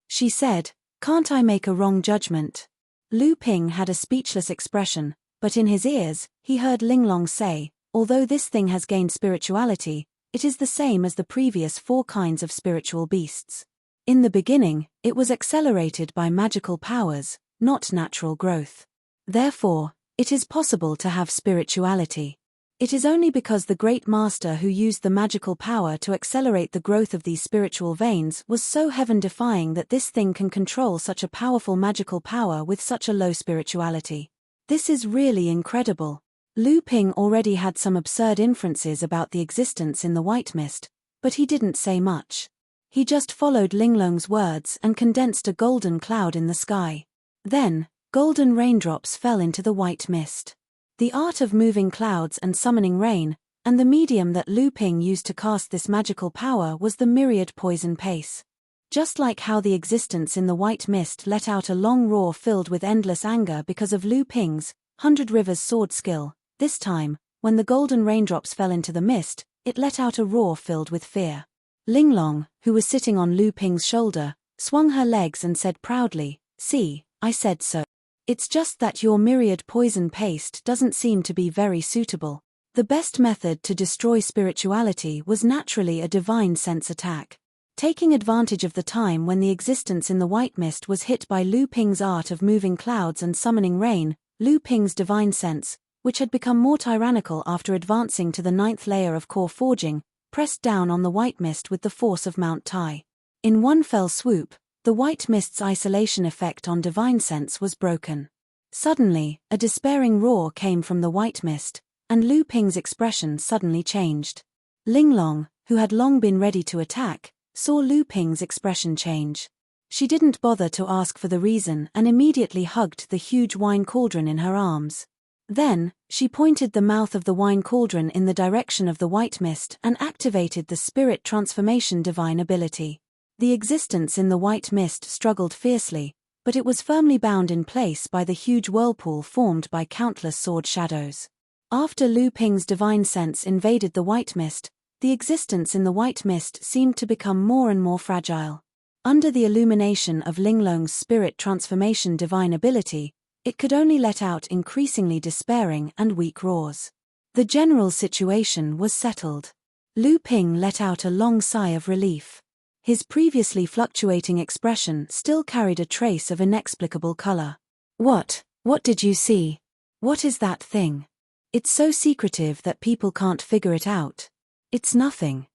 She said, "Can't I make a wrong judgment?" Lu Ping had a speechless expression, but in his ears, he heard Linglong say, "Although this thing has gained spirituality, it is the same as the previous 4 kinds of spiritual beasts. In the beginning, it was accelerated by magical powers, not natural growth. Therefore, it is possible to have spirituality. It is only because the great master who used the magical power to accelerate the growth of these spiritual veins was so heaven-defying that this thing can control such a powerful magical power with such a low spirituality. This is really incredible." Lu Ping already had some absurd inferences about the existence in the white mist, but he didn't say much. He just followed Linglong's words and condensed a golden cloud in the sky. Then, golden raindrops fell into the white mist. The art of moving clouds and summoning rain, and the medium that Lu Ping used to cast this magical power was the myriad poison pace. Just like how the existence in the white mist let out a long roar filled with endless anger because of Lu Ping's 100 Rivers sword skill, this time, when the golden raindrops fell into the mist, it let out a roar filled with fear. Linglong, who was sitting on Lu Ping's shoulder, swung her legs and said proudly, "See, I said so. It's just that your myriad poison paste doesn't seem to be very suitable. The best method to destroy spirituality was naturally a divine sense attack." Taking advantage of the time when the existence in the white mist was hit by Lu Ping's art of moving clouds and summoning rain, Lu Ping's divine sense, which had become more tyrannical after advancing to the 9th layer of core forging, pressed down on the white mist with the force of Mount Tai. In one fell swoop, the white mist's isolation effect on divine sense was broken. Suddenly, a despairing roar came from the white mist, and Lu Ping's expression suddenly changed. Linglong, who had long been ready to attack, saw Lu Ping's expression change. She didn't bother to ask for the reason and immediately hugged the huge wine cauldron in her arms. Then, she pointed the mouth of the wine cauldron in the direction of the white mist and activated the spirit transformation divine ability. The existence in the white mist struggled fiercely, but it was firmly bound in place by the huge whirlpool formed by countless sword shadows. After Lu Ping's divine sense invaded the white mist, the existence in the white mist seemed to become more and more fragile. Under the illumination of Linglong's spirit transformation divine ability, it could only let out increasingly despairing and weak roars. The general situation was settled. Lu Ping let out a long sigh of relief. His previously fluctuating expression still carried a trace of inexplicable color. What did you see? What is that thing? It's so secretive that people can't figure it out." "It's nothing.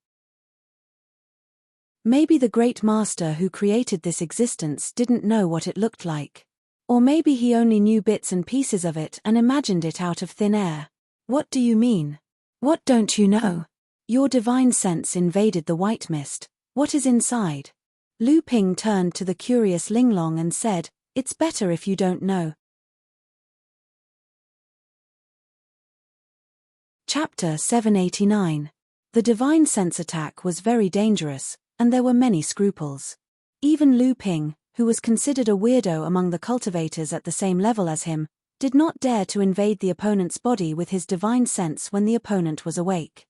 Maybe the great master who created this existence didn't know what it looked like. Or maybe he only knew bits and pieces of it and imagined it out of thin air." "What do you mean? What don't you know? Your divine sense invaded the white mist. What is inside?" Lu Ping turned to the curious Linglong and said, "It's better if you don't know." Chapter 789. The divine sense attack was very dangerous, and there were many scruples. Even Lu Ping, who was considered a weirdo among the cultivators at the same level as him, did not dare to invade the opponent's body with his divine sense when the opponent was awake.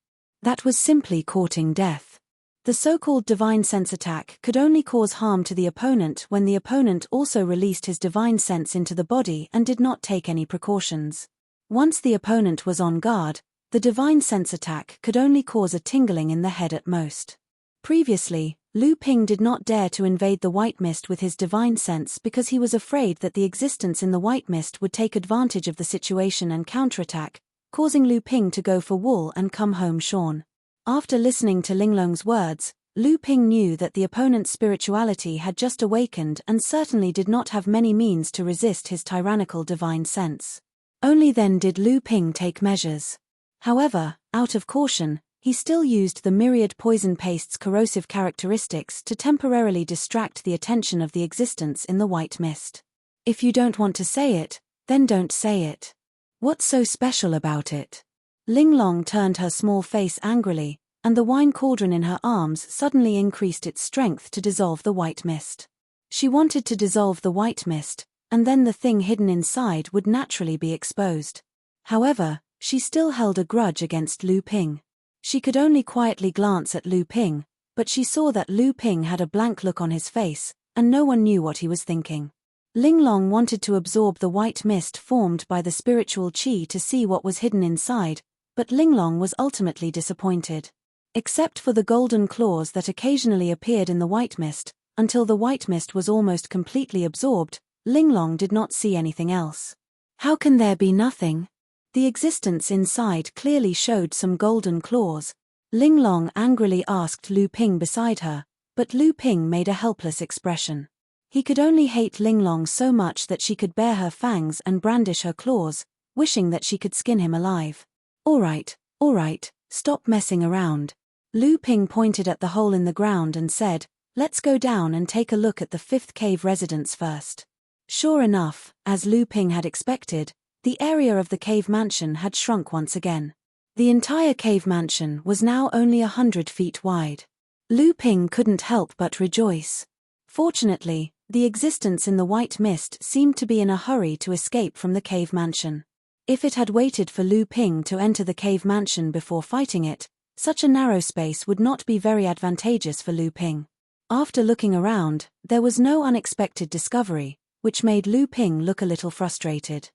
That was simply courting death. The so-called divine sense attack could only cause harm to the opponent when the opponent also released his divine sense into the body and did not take any precautions. Once the opponent was on guard, the divine sense attack could only cause a tingling in the head at most. Previously, Lu Ping did not dare to invade the white mist with his divine sense because he was afraid that the existence in the white mist would take advantage of the situation and counterattack, causing Lu Ping to go for wool and come home shorn. After listening to Linglong's words, Lu Ping knew that the opponent's spirituality had just awakened and certainly did not have many means to resist his tyrannical divine sense. Only then did Lu Ping take measures. However, out of caution, he still used the myriad poison paste's corrosive characteristics to temporarily distract the attention of the existence in the white mist. If you don't want to say it, then don't say it. What's so special about it? Linglong turned her small face angrily, and the wine cauldron in her arms suddenly increased its strength to dissolve the white mist. She wanted to dissolve the white mist, and then the thing hidden inside would naturally be exposed. However, she still held a grudge against Lu Ping. She could only quietly glance at Lu Ping, but she saw that Lu Ping had a blank look on his face, and no one knew what he was thinking. Linglong wanted to absorb the white mist formed by the spiritual qi to see what was hidden inside, but Linglong was ultimately disappointed. Except for the golden claws that occasionally appeared in the white mist, until the white mist was almost completely absorbed, Linglong did not see anything else. How can there be nothing? The existence inside clearly showed some golden claws. Linglong angrily asked Lu Ping beside her, but Lu Ping made a helpless expression. He could only hate Linglong so much that she could bare her fangs and brandish her claws, wishing that she could skin him alive. All right, stop messing around. Lu Ping pointed at the hole in the ground and said, let's go down and take a look at the fifth cave residence first. Sure enough, as Lu Ping had expected, the area of the cave mansion had shrunk once again. The entire cave mansion was now only 100 feet wide. Lu Ping couldn't help but rejoice. Fortunately, the existence in the white mist seemed to be in a hurry to escape from the cave mansion. If it had waited for Lu Ping to enter the cave mansion before fighting it, such a narrow space would not be very advantageous for Lu Ping. After looking around, there was no unexpected discovery, which made Lu Ping look a little frustrated.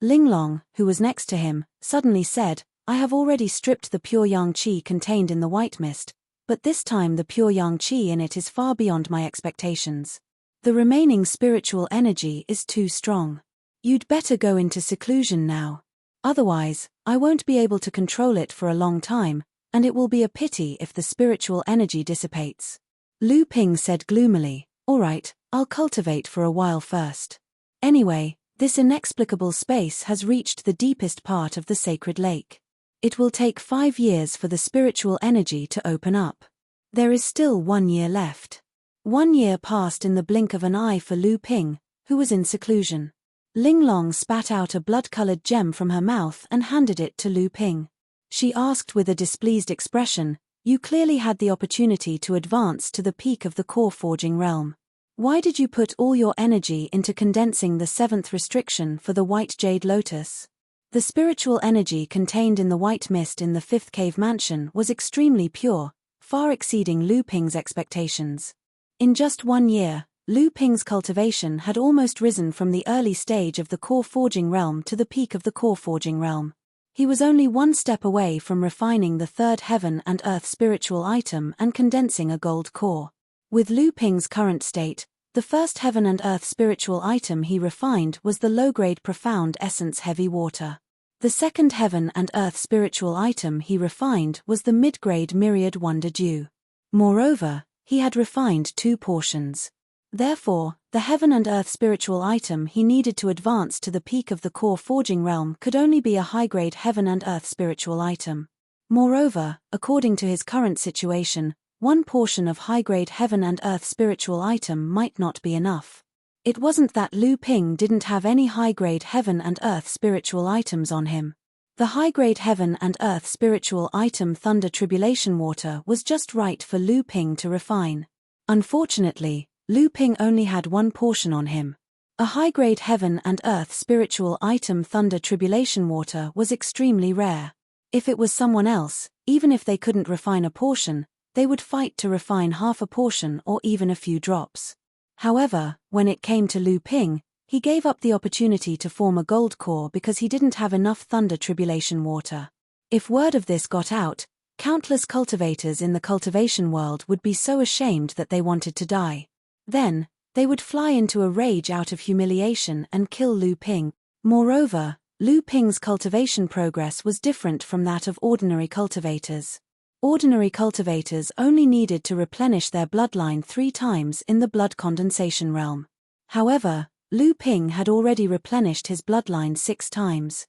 Linglong, who was next to him, suddenly said, I have already stripped the pure yang qi contained in the white mist, but this time the pure yang qi in it is far beyond my expectations. The remaining spiritual energy is too strong. You'd better go into seclusion now. Otherwise, I won't be able to control it for a long time, and it will be a pity if the spiritual energy dissipates. Lu Ping said gloomily, all right, I'll cultivate for a while first. Anyway, this inexplicable space has reached the deepest part of the sacred lake. It will take 5 years for the spiritual energy to open up. There is still 1 year left. 1 year passed in the blink of an eye for Lu Ping, who was in seclusion. Linglong spat out a blood-colored gem from her mouth and handed it to Lu Ping. She asked with a displeased expression, you clearly had the opportunity to advance to the peak of the core forging realm. Why did you put all your energy into condensing the 7th restriction for the white jade lotus? The spiritual energy contained in the white mist in the 5th cave mansion was extremely pure, far exceeding Lu Ping's expectations. In just 1 year, Lu Ping's cultivation had almost risen from the early stage of the core forging realm to the peak of the core forging realm. He was only 1 step away from refining the 3rd heaven and earth spiritual item and condensing a gold core. With Lu Ping's current state, the 1st heaven and earth spiritual item he refined was the low-grade profound essence heavy water. The 2nd heaven and earth spiritual item he refined was the mid-grade myriad wonder dew. Moreover, he had refined 2 portions. Therefore, the heaven and earth spiritual item he needed to advance to the peak of the core forging realm could only be a high-grade heaven and earth spiritual item. Moreover, according to his current situation, 1 portion of high-grade heaven and earth spiritual item might not be enough. It wasn't that Lu Ping didn't have any high-grade heaven and earth spiritual items on him. The high-grade heaven and earth spiritual item Thunder Tribulation Water was just right for Lu Ping to refine. Unfortunately, Lu Ping only had 1 portion on him. A high-grade heaven and earth spiritual item Thunder Tribulation Water was extremely rare. If it was someone else, even if they couldn't refine a portion, they would fight to refine half a portion or even a few drops. However, when it came to Lu Ping, he gave up the opportunity to form a gold core because he didn't have enough thunder tribulation water. If word of this got out, countless cultivators in the cultivation world would be so ashamed that they wanted to die. Then, they would fly into a rage out of humiliation and kill Lu Ping. Moreover, Lu Ping's cultivation progress was different from that of ordinary cultivators. Ordinary cultivators only needed to replenish their bloodline 3 times in the blood condensation realm. However, Lu Ping had already replenished his bloodline 6 times.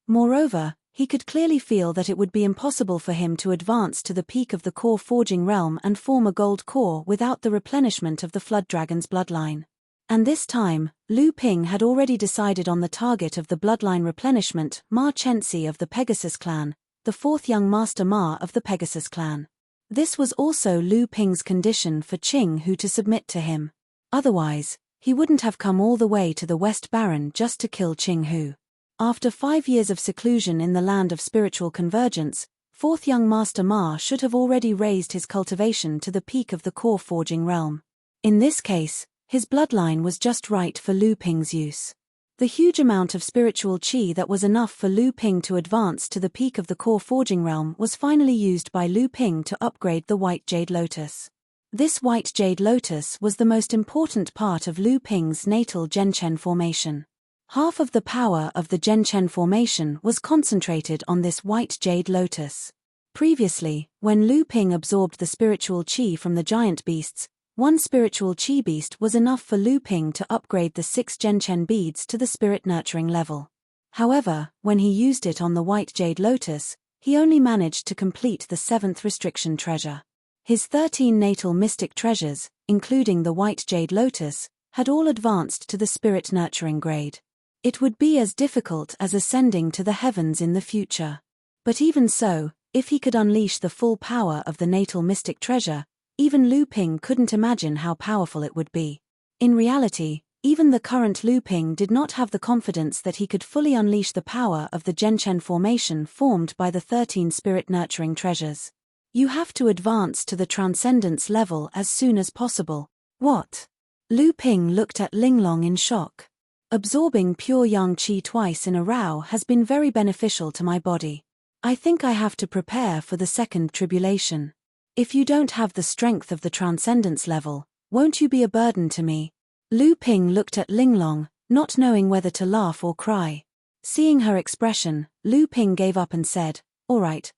Moreover, he could clearly feel that it would be impossible for him to advance to the peak of the core forging realm and form a gold core without the replenishment of the Flood Dragon's bloodline. And this time, Lu Ping had already decided on the target of the bloodline replenishment, Ma Chenxi of the Pegasus clan, the 4th young Master Ma of the Pegasus clan. This was also Lu Ping's condition for Qing Hu to submit to him. Otherwise, he wouldn't have come all the way to the West Baron just to kill Qing Hu. After 5 years of seclusion in the land of spiritual convergence, 4th young Master Ma should have already raised his cultivation to the peak of the core forging realm. In this case, his bloodline was just right for Lu Ping's use. The huge amount of spiritual qi that was enough for Lu Ping to advance to the peak of the core forging realm was finally used by Lu Ping to upgrade the White Jade Lotus. This White Jade Lotus was the most important part of Lu Ping's natal Zhenchen formation. Half of the power of the Zhenchen formation was concentrated on this White Jade Lotus. Previously, when Lu Ping absorbed the spiritual qi from the giant beasts, 1 spiritual qi beast was enough for Lu Ping to upgrade the 6 Zhenchen beads to the spirit nurturing level. However, when he used it on the White Jade Lotus, he only managed to complete the 7th restriction treasure. His 13 natal mystic treasures, including the White Jade Lotus, had all advanced to the spirit nurturing grade. It would be as difficult as ascending to the heavens in the future. But even so, if he could unleash the full power of the natal mystic treasure, even Lu Ping couldn't imagine how powerful it would be. In reality, even the current Lu Ping did not have the confidence that he could fully unleash the power of the Zhenchen formation formed by the 13 spirit-nurturing treasures. You have to advance to the transcendence level as soon as possible. What? Lu Ping looked at Linglong in shock. Absorbing pure yang qi twice in a row has been very beneficial to my body. I think I have to prepare for the second tribulation. If you don't have the strength of the transcendence level, won't you be a burden to me? Lu Ping looked at Linglong, not knowing whether to laugh or cry. Seeing her expression, Lu Ping gave up and said, all right,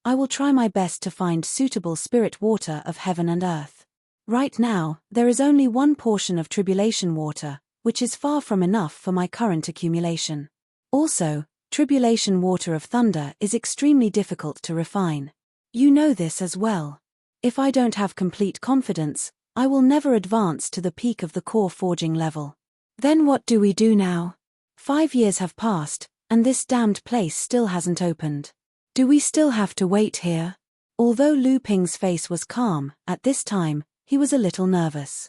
I will try my best to find suitable spirit water of heaven and earth. Right now, there is only 1 portion of tribulation water, which is far from enough for my current accumulation. Also, tribulation water of thunder is extremely difficult to refine. You know this as well. If I don't have complete confidence, I will never advance to the peak of the core forging level. Then what do we do now? 5 years have passed, and this damned place still hasn't opened. Do we still have to wait here? Although Lu Ping's face was calm, at this time, he was a little nervous.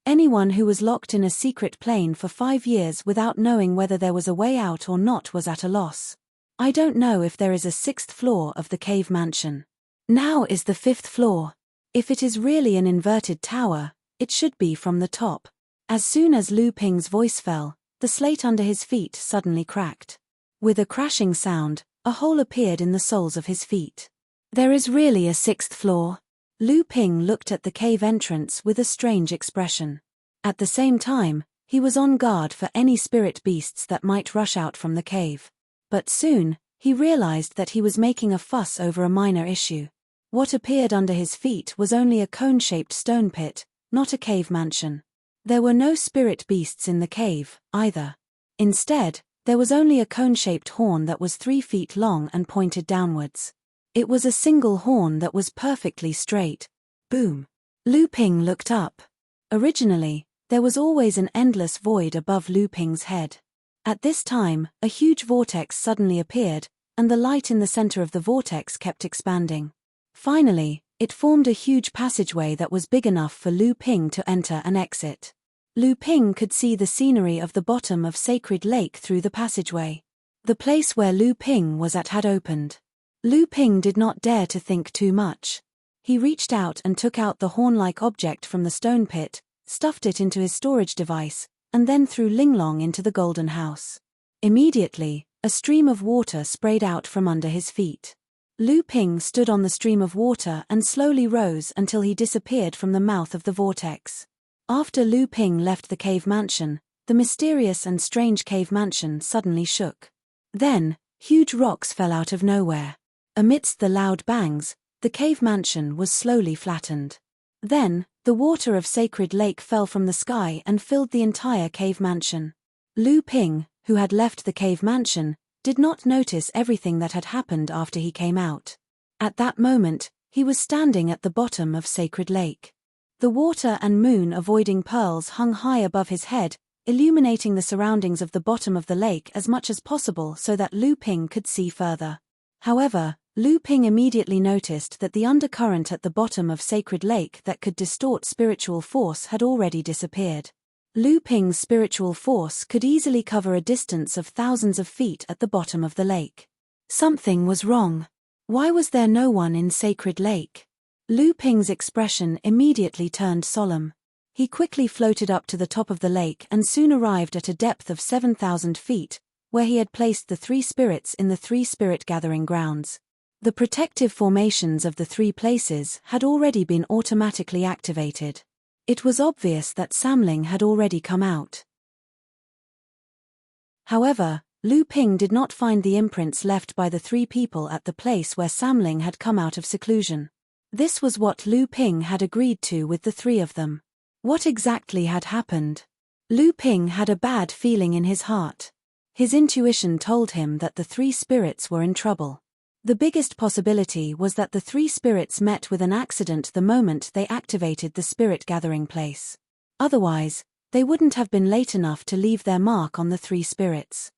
Anyone who was locked in a secret plane for 5 years without knowing whether there was a way out or not was at a loss. I don't know if there is a 6th floor of the cave mansion. Now is the 5th floor. If it is really an inverted tower, it should be from the top. As soon as Lu Ping's voice fell, the slate under his feet suddenly cracked. With a crashing sound, a hole appeared in the soles of his feet. There is really a 6th floor. Lu Ping looked at the cave entrance with a strange expression. At the same time, he was on guard for any spirit beasts that might rush out from the cave. But soon, he realized that he was making a fuss over a minor issue. What appeared under his feet was only a cone-shaped stone pit, not a cave mansion. There were no spirit beasts in the cave, either. Instead, there was only a cone-shaped horn that was 3 feet long and pointed downwards. It was a single horn that was perfectly straight. Boom. Lu Ping looked up. Originally, there was always an endless void above Lu Ping's head. At this time, a huge vortex suddenly appeared, and the light in the center of the vortex kept expanding. Finally, it formed a huge passageway that was big enough for Lu Ping to enter and exit. Lu Ping could see the scenery of the bottom of Sacred Lake through the passageway. The place where Lu Ping was at had opened. Lu Ping did not dare to think too much. He reached out and took out the horn-like object from the stone pit, stuffed it into his storage device, and then threw Linglong into the golden house. Immediately, a stream of water sprayed out from under his feet. Lu Ping stood on the stream of water and slowly rose until he disappeared from the mouth of the vortex. After Lu Ping left the cave mansion, the mysterious and strange cave mansion suddenly shook. Then, huge rocks fell out of nowhere. Amidst the loud bangs, the cave mansion was slowly flattened. Then, the water of Sacred Lake fell from the sky and filled the entire cave mansion. Lu Ping, who had left the cave mansion, did not notice everything that had happened after he came out. At that moment, he was standing at the bottom of Sacred Lake. The water and moon-avoiding pearls hung high above his head, illuminating the surroundings of the bottom of the lake as much as possible so that Lu Ping could see further. However, Lu Ping immediately noticed that the undercurrent at the bottom of Sacred Lake that could distort spiritual force had already disappeared. Lu Ping's spiritual force could easily cover a distance of thousands of feet at the bottom of the lake. Something was wrong. Why was there no one in Sacred Lake? Lu Ping's expression immediately turned solemn. He quickly floated up to the top of the lake and soon arrived at a depth of 7,000 feet, where he had placed the three spirits in the three spirit gathering grounds. The protective formations of the three places had already been automatically activated. It was obvious that Samling had already come out. However, Lu Ping did not find the imprints left by the three people at the place where Samling had come out of seclusion. This was what Lu Ping had agreed to with the three of them. What exactly had happened? Lu Ping had a bad feeling in his heart. His intuition told him that the three spirits were in trouble. The biggest possibility was that the three spirits met with an accident the moment they activated the spirit gathering place. Otherwise, they wouldn't have been late enough to leave their mark on the three spirits.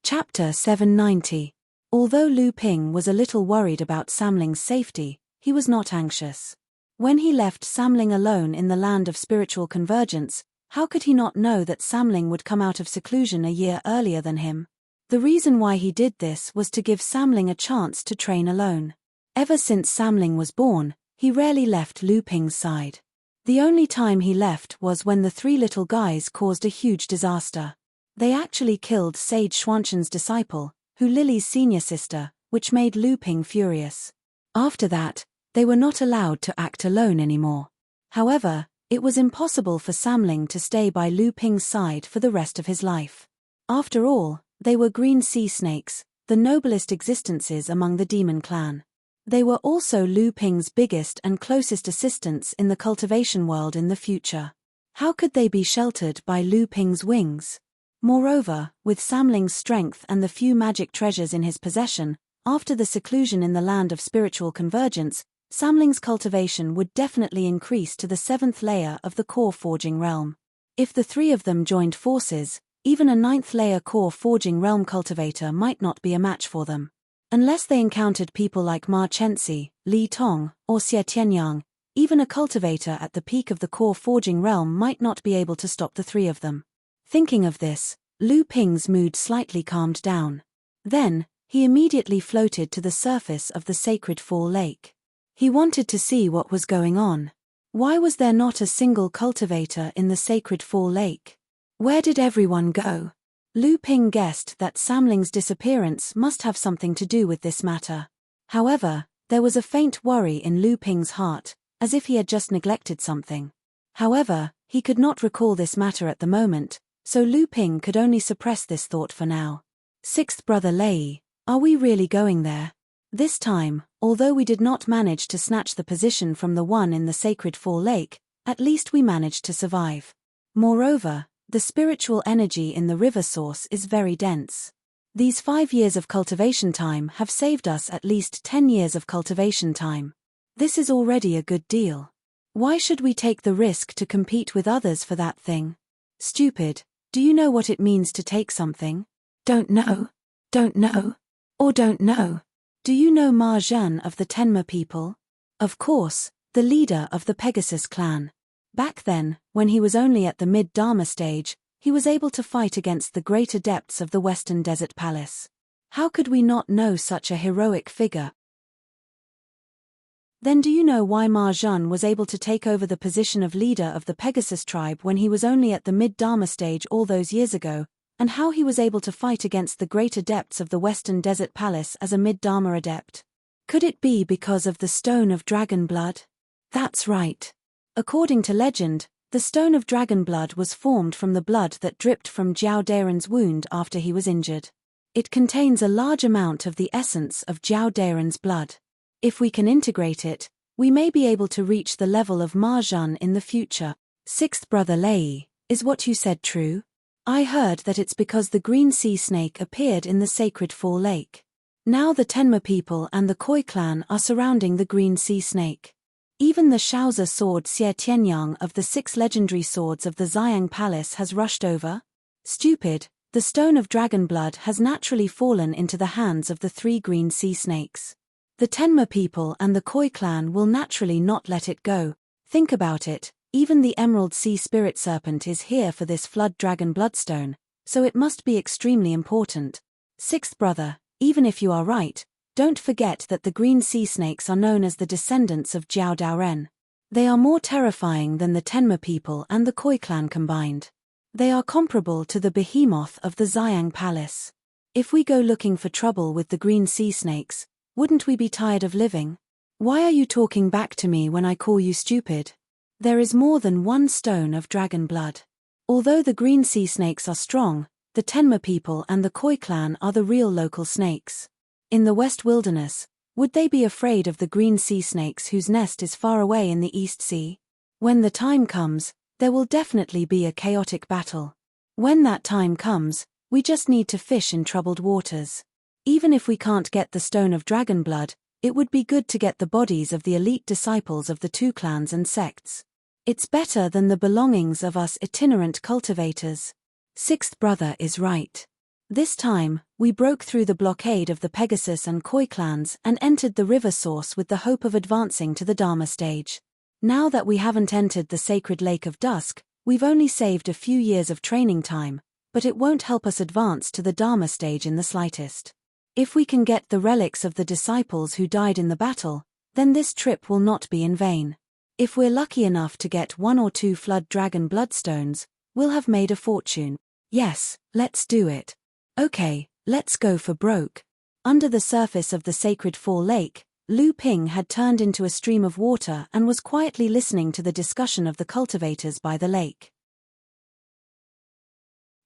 Chapter 790. Although Lu Ping was a little worried about Samling's safety, he was not anxious. When he left Samling alone in the land of spiritual convergence, how could he not know that Samling would come out of seclusion a year earlier than him? The reason why he did this was to give Samling a chance to train alone. Ever since Samling was born, he rarely left Lu Ping's side. The only time he left was when the three little guys caused a huge disaster. They actually killed Sage Xuanshan's disciple, Hu Lily's senior sister, which made Lu Ping furious. After that, they were not allowed to act alone anymore. However, it was impossible for Samling to stay by Lu Ping's side for the rest of his life. After all, they were green sea snakes, the noblest existences among the demon clan. They were also Lu Ping's biggest and closest assistants in the cultivation world in the future. How could they be sheltered by Lu Ping's wings? Moreover, with Samling's strength and the few magic treasures in his possession, after the seclusion in the land of spiritual convergence, Samling's cultivation would definitely increase to the 7th layer of the core forging realm. If the three of them joined forces, even a 9th layer core forging realm cultivator might not be a match for them. Unless they encountered people like Ma Chenxi, Li Tong, or Xie Tianyang, even a cultivator at the peak of the core forging realm might not be able to stop the three of them. Thinking of this, Lu Ping's mood slightly calmed down. Then, he immediately floated to the surface of the Sacred Fall Lake. He wanted to see what was going on. Why was there not a single cultivator in the Sacred Fall Lake? Where did everyone go? Lu Ping guessed that Samling's disappearance must have something to do with this matter. However, there was a faint worry in Lu Ping's heart, as if he had just neglected something. However, he could not recall this matter at the moment, so Lu Ping could only suppress this thought for now. Sixth brother Lei, are we really going there? This time, although we did not manage to snatch the position from the one in the Sacred Fall Lake, at least we managed to survive. Moreover, the spiritual energy in the river source is very dense. These 5 years of cultivation time have saved us at least 10 years of cultivation time. This is already a good deal. Why should we take the risk to compete with others for that thing? Stupid, do you know what it means to take something? Don't know. Don't know. Or don't know. Do you know Ma Zhen of the Tenma people? Of course, the leader of the Pegasus clan. Back then, when he was only at the mid-Dharma stage, he was able to fight against the great adepts of the Western Desert Palace. How could we not know such a heroic figure? Then do you know why Ma Jun was able to take over the position of leader of the Pegasus tribe when he was only at the mid-Dharma stage all those years ago, and how he was able to fight against the great adepts of the Western Desert Palace as a mid-Dharma adept? Could it be because of the Stone of Dragon Blood? That's right. According to legend, the Stone of Dragon Blood was formed from the blood that dripped from Jiao Daren's wound after he was injured. It contains a large amount of the essence of Jiao Daren's blood. If we can integrate it, we may be able to reach the level of Ma Jun in the future. Sixth brother Lei, is what you said true? I heard that it's because the green sea snake appeared in the sacred Fall Lake. Now the Tenma people and the Khoi clan are surrounding the green sea snake. Even the Shaozi sword Xie Tianyang of the 6 legendary swords of the Xiang Palace has rushed over. Stupid, the Stone of Dragon Blood has naturally fallen into the hands of the 3 green sea snakes. The Tenma people and the Khoi clan will naturally not let it go. Think about it, even the Emerald Sea Spirit Serpent is here for this Flood Dragon Bloodstone, so it must be extremely important. Sixth brother, even if you are right, don't forget that the green sea snakes are known as the descendants of Jiao Daoren. They are more terrifying than the Tenma people and the Khoi clan combined. They are comparable to the behemoth of the Xiang Palace. If we go looking for trouble with the green sea snakes, wouldn't we be tired of living? Why are you talking back to me when I call you stupid? There is more than one stone of dragon blood. Although the green sea snakes are strong, the Tenma people and the Khoi clan are the real local snakes. In the West Wilderness, would they be afraid of the green sea snakes whose nest is far away in the East Sea? When the time comes, there will definitely be a chaotic battle. When that time comes, we just need to fish in troubled waters. Even if we can't get the Stone of Dragon Blood, it would be good to get the bodies of the elite disciples of the 2 clans and sects. It's better than the belongings of us itinerant cultivators. Sixth brother is right. This time, we broke through the blockade of the Pegasus and Khoi clans and entered the river source with the hope of advancing to the Dharma stage. Now that we haven't entered the sacred Lake of Dusk, we've only saved a few years of training time, but it won't help us advance to the Dharma stage in the slightest. If we can get the relics of the disciples who died in the battle, then this trip will not be in vain. If we're lucky enough to get 1 or 2 Flood Dragon Bloodstones, we'll have made a fortune. Yes, let's do it. Okay, let's go for broke. Under the surface of the sacred Fall Lake, Lu Ping had turned into a stream of water and was quietly listening to the discussion of the cultivators by the lake.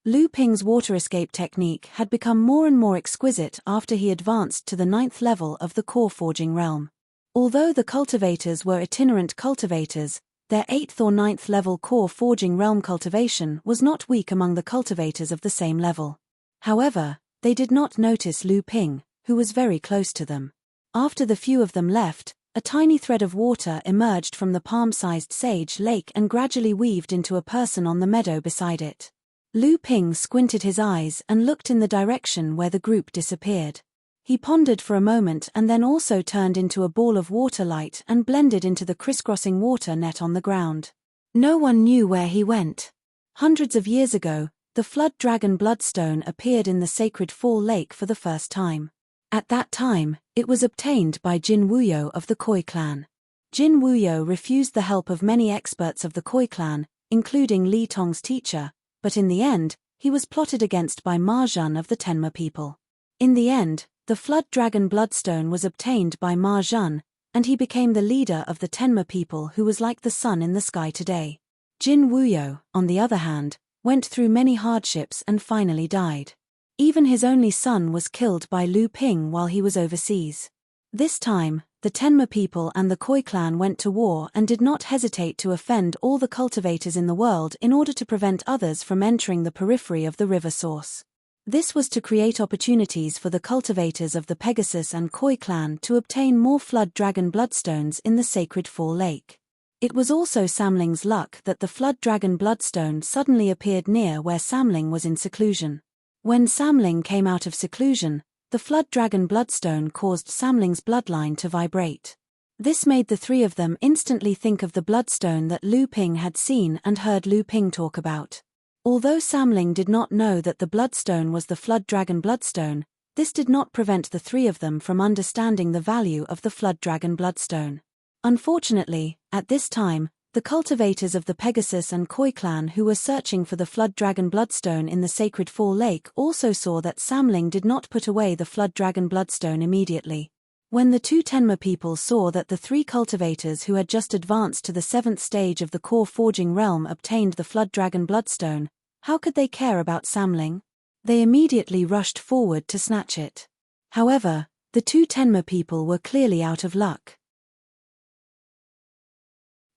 Lu Ping's water escape technique had become more and more exquisite after he advanced to the 9th level of the core forging realm. Although the cultivators were itinerant cultivators, their 8th or 9th level core forging realm cultivation was not weak among the cultivators of the same level. However, they did not notice Lu Ping, who was very close to them. After the few of them left, a tiny thread of water emerged from the palm-sized sage lake and gradually weaved into a person on the meadow beside it. Lu Ping squinted his eyes and looked in the direction where the group disappeared. He pondered for a moment and then also turned into a ball of water light and blended into the crisscrossing water net on the ground. No one knew where he went. Hundreds of years ago, the Flood Dragon Bloodstone appeared in the sacred Fall Lake for the first time. At that time, it was obtained by Jin Wuyo of the Khoi clan. Jin Wuyo refused the help of many experts of the Khoi clan, including Li Tong's teacher, but in the end, he was plotted against by Ma Jun of the Tenma people. In the end, the Flood Dragon Bloodstone was obtained by Ma Jun, and he became the leader of the Tenma people who was like the sun in the sky today. Jin Wuyo, on the other hand, went through many hardships and finally died. Even his only son was killed by Lu Ping while he was overseas. This time, the Tenma people and the Khoi clan went to war and did not hesitate to offend all the cultivators in the world in order to prevent others from entering the periphery of the river source. This was to create opportunities for the cultivators of the Pegasus and Khoi clan to obtain more Flood Dragon Bloodstones in the sacred Fall Lake. It was also Samling's luck that the Flood Dragon Bloodstone suddenly appeared near where Samling was in seclusion. When Samling came out of seclusion, the Flood Dragon Bloodstone caused Samling's bloodline to vibrate. This made the three of them instantly think of the bloodstone that Lu Ping had seen and heard Lu Ping talk about. Although Samling did not know that the bloodstone was the Flood Dragon bloodstone, this did not prevent the three of them from understanding the value of the Flood Dragon bloodstone. Unfortunately, at this time, the cultivators of the Pegasus and Koi clan who were searching for the Flood Dragon bloodstone in the Sacred Fall Lake also saw that Samling did not put away the Flood Dragon bloodstone immediately. When the two Tenma people saw that the three cultivators who had just advanced to the 7th stage of the core forging realm obtained the Flood Dragon bloodstone, how could they care about Samling? They immediately rushed forward to snatch it. However, the two Tenma people were clearly out of luck.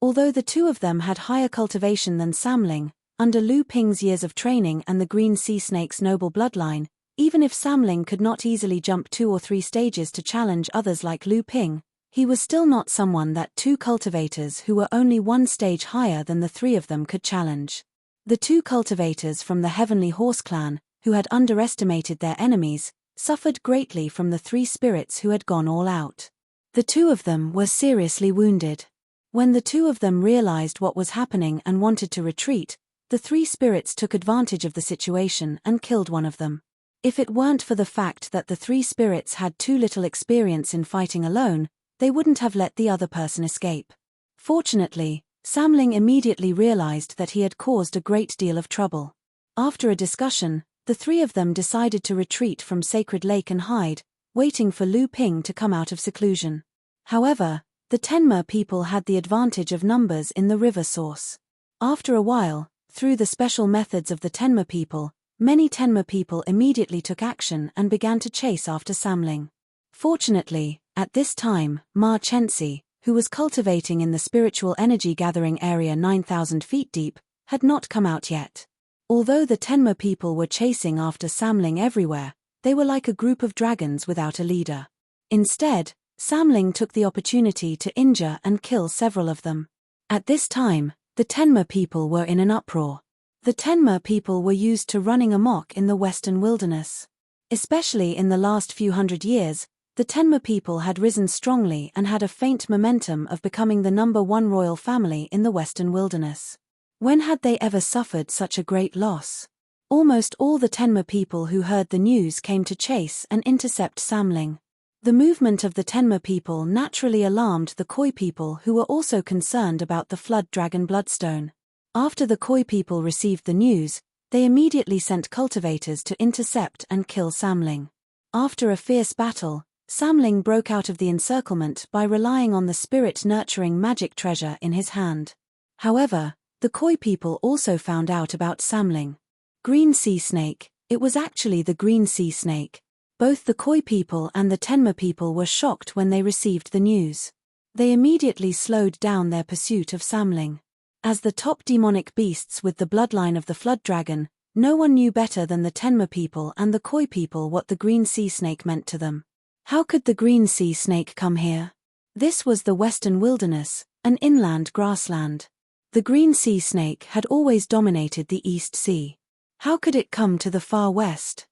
Although the two of them had higher cultivation than Samling, under Lu Ping's years of training and the Green Sea Snake's noble bloodline, even if Samling could not easily jump 2 or 3 stages to challenge others like Lu Ping, he was still not someone that two cultivators who were only 1 stage higher than the three of them could challenge. The two cultivators from the Heavenly Horse clan, who had underestimated their enemies, suffered greatly from the 3 spirits who had gone all out. The two of them were seriously wounded. When the two of them realized what was happening and wanted to retreat, the 3 spirits took advantage of the situation and killed one of them. If it weren't for the fact that the 3 spirits had too little experience in fighting alone, they wouldn't have let the other person escape. Fortunately, Samling immediately realized that he had caused a great deal of trouble. After a discussion, the 3 of them decided to retreat from Sacred Lake and hide, waiting for Lu Ping to come out of seclusion. However, the Tenma people had the advantage of numbers in the river source. After a while, through the special methods of the Tenma people, many Tenma people immediately took action and began to chase after Samling. Fortunately, at this time, Ma Chensi, who was cultivating in the spiritual energy gathering area 9,000 feet deep, had not come out yet. Although the Tenma people were chasing after Samling everywhere, they were like a group of dragons without a leader. Instead, Samling took the opportunity to injure and kill several of them. At this time, the Tenma people were in an uproar. The Tenma people were used to running amok in the western wilderness. Especially in the last few hundred years, the Tenma people had risen strongly and had a faint momentum of becoming the #1 royal family in the western wilderness. When had they ever suffered such a great loss? Almost all the Tenma people who heard the news came to chase and intercept Samling. The movement of the Tenma people naturally alarmed the Koi people who were also concerned about the Flood Dragon bloodstone. After the Koi people received the news, they immediately sent cultivators to intercept and kill Samling. After a fierce battle, Samling broke out of the encirclement by relying on the spirit-nurturing magic treasure in his hand. However, the Koi people also found out about Samling. Green Sea Snake, it was actually the Green Sea Snake. Both the Koi people and the Tenma people were shocked when they received the news. They immediately slowed down their pursuit of Samling. As the top demonic beasts with the bloodline of the Flood Dragon, no one knew better than the Tenma people and the Koi people what the Green Sea Snake meant to them. How could the Green Sea Snake come here? This was the Western Wilderness, an inland grassland. The Green Sea Snake had always dominated the East Sea. How could it come to the far west?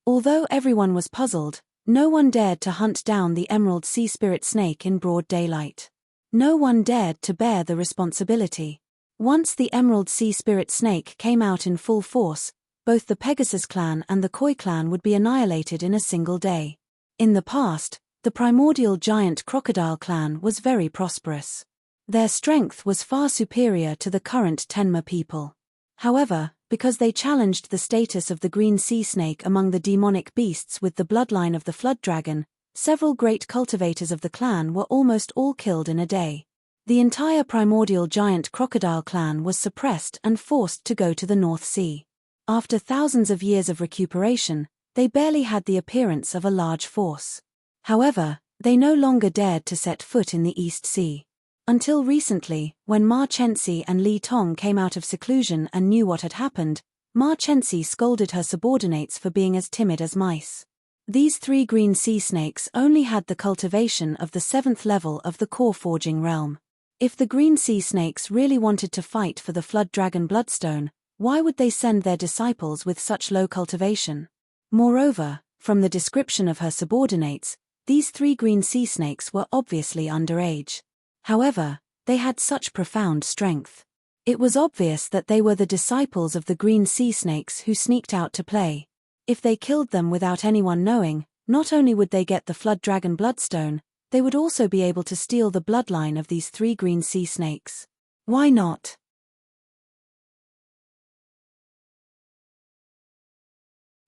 Although everyone was puzzled, no one dared to hunt down the Emerald Sea Spirit Snake in broad daylight. No one dared to bear the responsibility. Once the Emerald Sea Spirit Snake came out in full force, both the Pegasus clan and the Koi clan would be annihilated in a single day. In the past, the primordial giant crocodile clan was very prosperous. Their strength was far superior to the current Tenma people. However, because they challenged the status of the Green Sea Snake among the demonic beasts with the bloodline of the Flood Dragon, several great cultivators of the clan were almost all killed in a day. The entire primordial giant crocodile clan was suppressed and forced to go to the North Sea. After thousands of years of recuperation, they barely had the appearance of a large force. However, they no longer dared to set foot in the East Sea. Until recently, when Ma Chensi and Li Tong came out of seclusion and knew what had happened, Ma Chensi scolded her subordinates for being as timid as mice. These 3 green sea snakes only had the cultivation of the 7th level of the core forging realm. If the green sea snakes really wanted to fight for the Flood Dragon bloodstone, why would they send their disciples with such low cultivation? Moreover, from the description of her subordinates, These 3 green sea snakes were obviously underage. However, they had such profound strength. It was obvious that they were the disciples of the green sea snakes who sneaked out to play. If they killed them without anyone knowing, not only would they get the Flood Dragon Bloodstone, they would also be able to steal the bloodline of these 3 green sea snakes. Why not?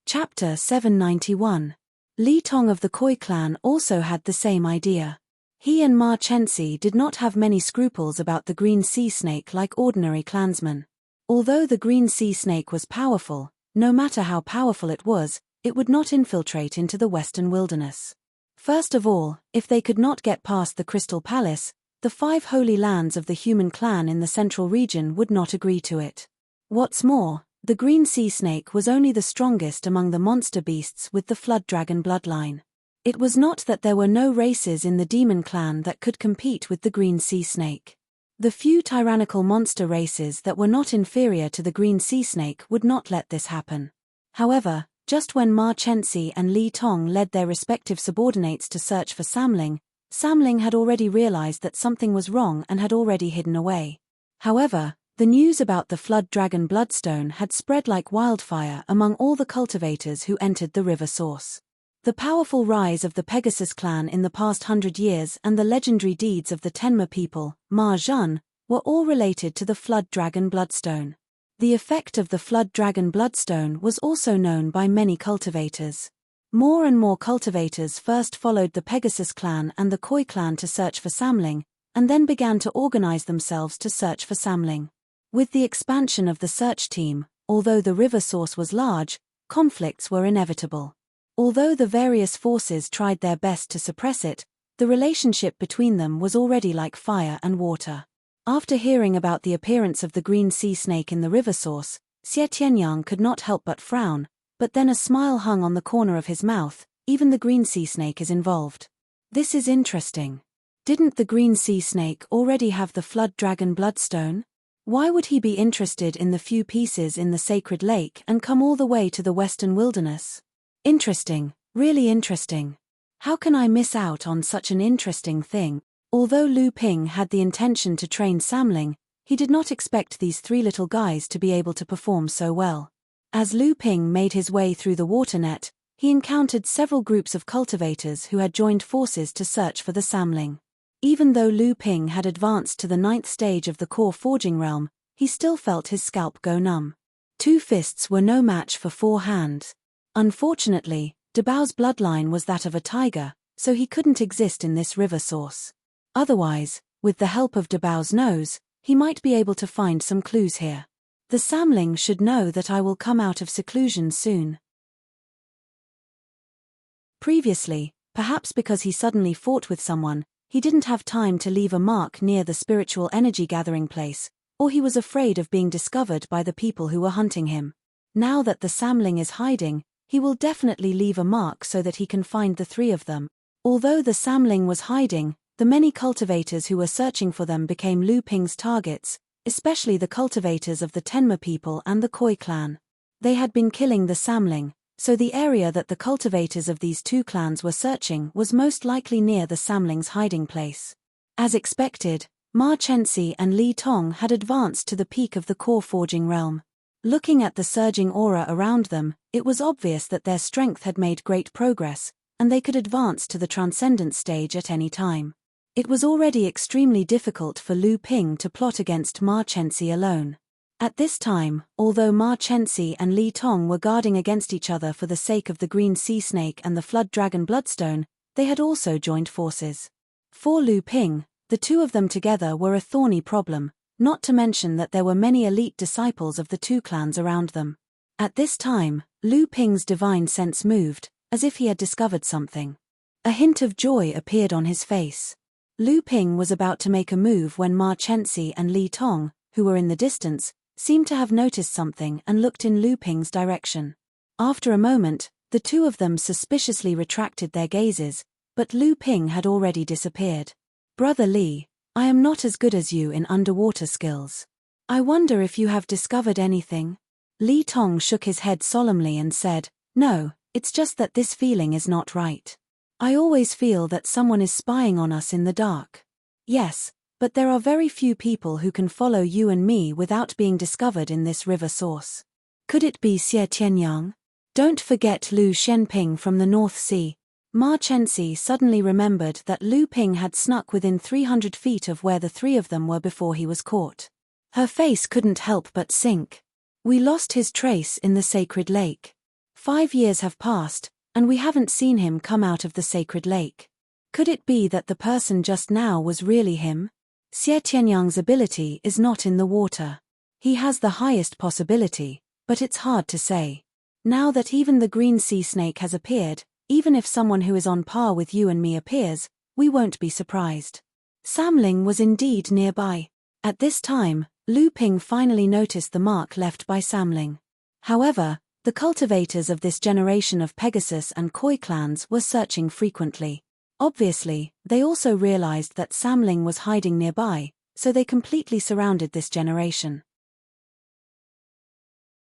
Chapter 791. Li Tong of the Koi clan also had the same idea. He and Ma Chensi did not have many scruples about the green sea snake like ordinary clansmen. Although the green sea snake was powerful, no matter how powerful it would not infiltrate into the western wilderness. First of all, if they could not get past the Crystal Palace, the 5 holy lands of the human clan in the central region would not agree to it. What's more, the green sea snake was only the strongest among the monster beasts with the Flood Dragon bloodline. It was not that there were no races in the demon clan that could compete with the green sea snake. The few tyrannical monster races that were not inferior to the green sea snake would not let this happen. However, just when Ma Chensi and Li Tong led their respective subordinates to search for Samling, Samling had already realized that something was wrong and had already hidden away. However, the news about the Flood Dragon Bloodstone had spread like wildfire among all the cultivators who entered the river source. The powerful rise of the Pegasus clan in the past 100 years and the legendary deeds of the Tenma people, Ma Zhen, were all related to the Flood Dragon Bloodstone. The effect of the Flood Dragon Bloodstone was also known by many cultivators. More and more cultivators first followed the Pegasus clan and the Koi clan to search for Samling, and then began to organize themselves to search for Samling. With the expansion of the search team, although the river source was large, conflicts were inevitable. Although the various forces tried their best to suppress it, the relationship between them was already like fire and water. After hearing about the appearance of the green sea snake in the river source, Xie Tianyang could not help but frown, but then a smile hung on the corner of his mouth. Even the green sea snake is involved. This is interesting. Didn't the green sea snake already have the Flood Dragon Bloodstone? Why would he be interested in the few pieces in the sacred lake and come all the way to the western wilderness? Interesting, really interesting. How can I miss out on such an interesting thing? Although Lu Ping had the intention to train Samling, he did not expect these 3 little guys to be able to perform so well. As Lu Ping made his way through the water net, he encountered several groups of cultivators who had joined forces to search for the Samling. Even though Lu Ping had advanced to the 9th stage of the core forging realm, he still felt his scalp go numb. 2 fists were no match for 4 hands. Unfortunately, Dabao's bloodline was that of a tiger, so he couldn't exist in this river source. Otherwise, with the help of Dabao's nose, he might be able to find some clues here. The Samling should know that I will come out of seclusion soon. Previously, perhaps because he suddenly fought with someone, he didn't have time to leave a mark near the spiritual energy gathering place, or he was afraid of being discovered by the people who were hunting him. Now that the Samling is hiding, he will definitely leave a mark so that he can find the 3 of them. Although the Samling was hiding, the many cultivators who were searching for them became Lu Ping's targets, especially the cultivators of the Tenma people and the Koi clan. They had been killing the Samling, so the area that the cultivators of these 2 clans were searching was most likely near the Samling's hiding place. As expected, Ma Chensi and Li Tong had advanced to the peak of the core forging realm. Looking at the surging aura around them, it was obvious that their strength had made great progress, and they could advance to the transcendent stage at any time. It was already extremely difficult for Lu Ping to plot against Ma Chensi alone. At this time, although Ma Chensi and Li Tong were guarding against each other for the sake of the green sea snake and the Flood Dragon Bloodstone, they had also joined forces. For Lu Ping, the 2 of them together were a thorny problem, not to mention that there were many elite disciples of the 2 clans around them. At this time, Lu Ping's divine sense moved, as if he had discovered something. A hint of joy appeared on his face. Lu Ping was about to make a move when Ma Chensi and Li Tong, who were in the distance, seemed to have noticed something and looked in Lu Ping's direction. After a moment, the 2 of them suspiciously retracted their gazes, but Lu Ping had already disappeared. Brother Li, I am not as good as you in underwater skills. I wonder if you have discovered anything? Li Tong shook his head solemnly and said, No, it's just that this feeling is not right. I always feel that someone is spying on us in the dark. Yes, but there are very few people who can follow you and me without being discovered in this river source. Could it be Xie Tianyang? Don't forget Lu Shenping from the North Sea. Ma Chenxi suddenly remembered that Lu Ping had snuck within 300 feet of where the three of them were before he was caught. Her face couldn't help but sink. We lost his trace in the sacred lake. 5 years have passed, and we haven't seen him come out of the sacred lake. Could it be that the person just now was really him? Xie Tianyang's ability is not in the water. He has the highest possibility, but it's hard to say. Now that even the green sea snake has appeared, even if someone who is on par with you and me appears, we won't be surprised. Samling was indeed nearby. At this time, Lu Ping finally noticed the mark left by Samling. However, the cultivators of this generation of Pegasus and Koi clans were searching frequently. Obviously, they also realized that Samling was hiding nearby, so they completely surrounded this generation.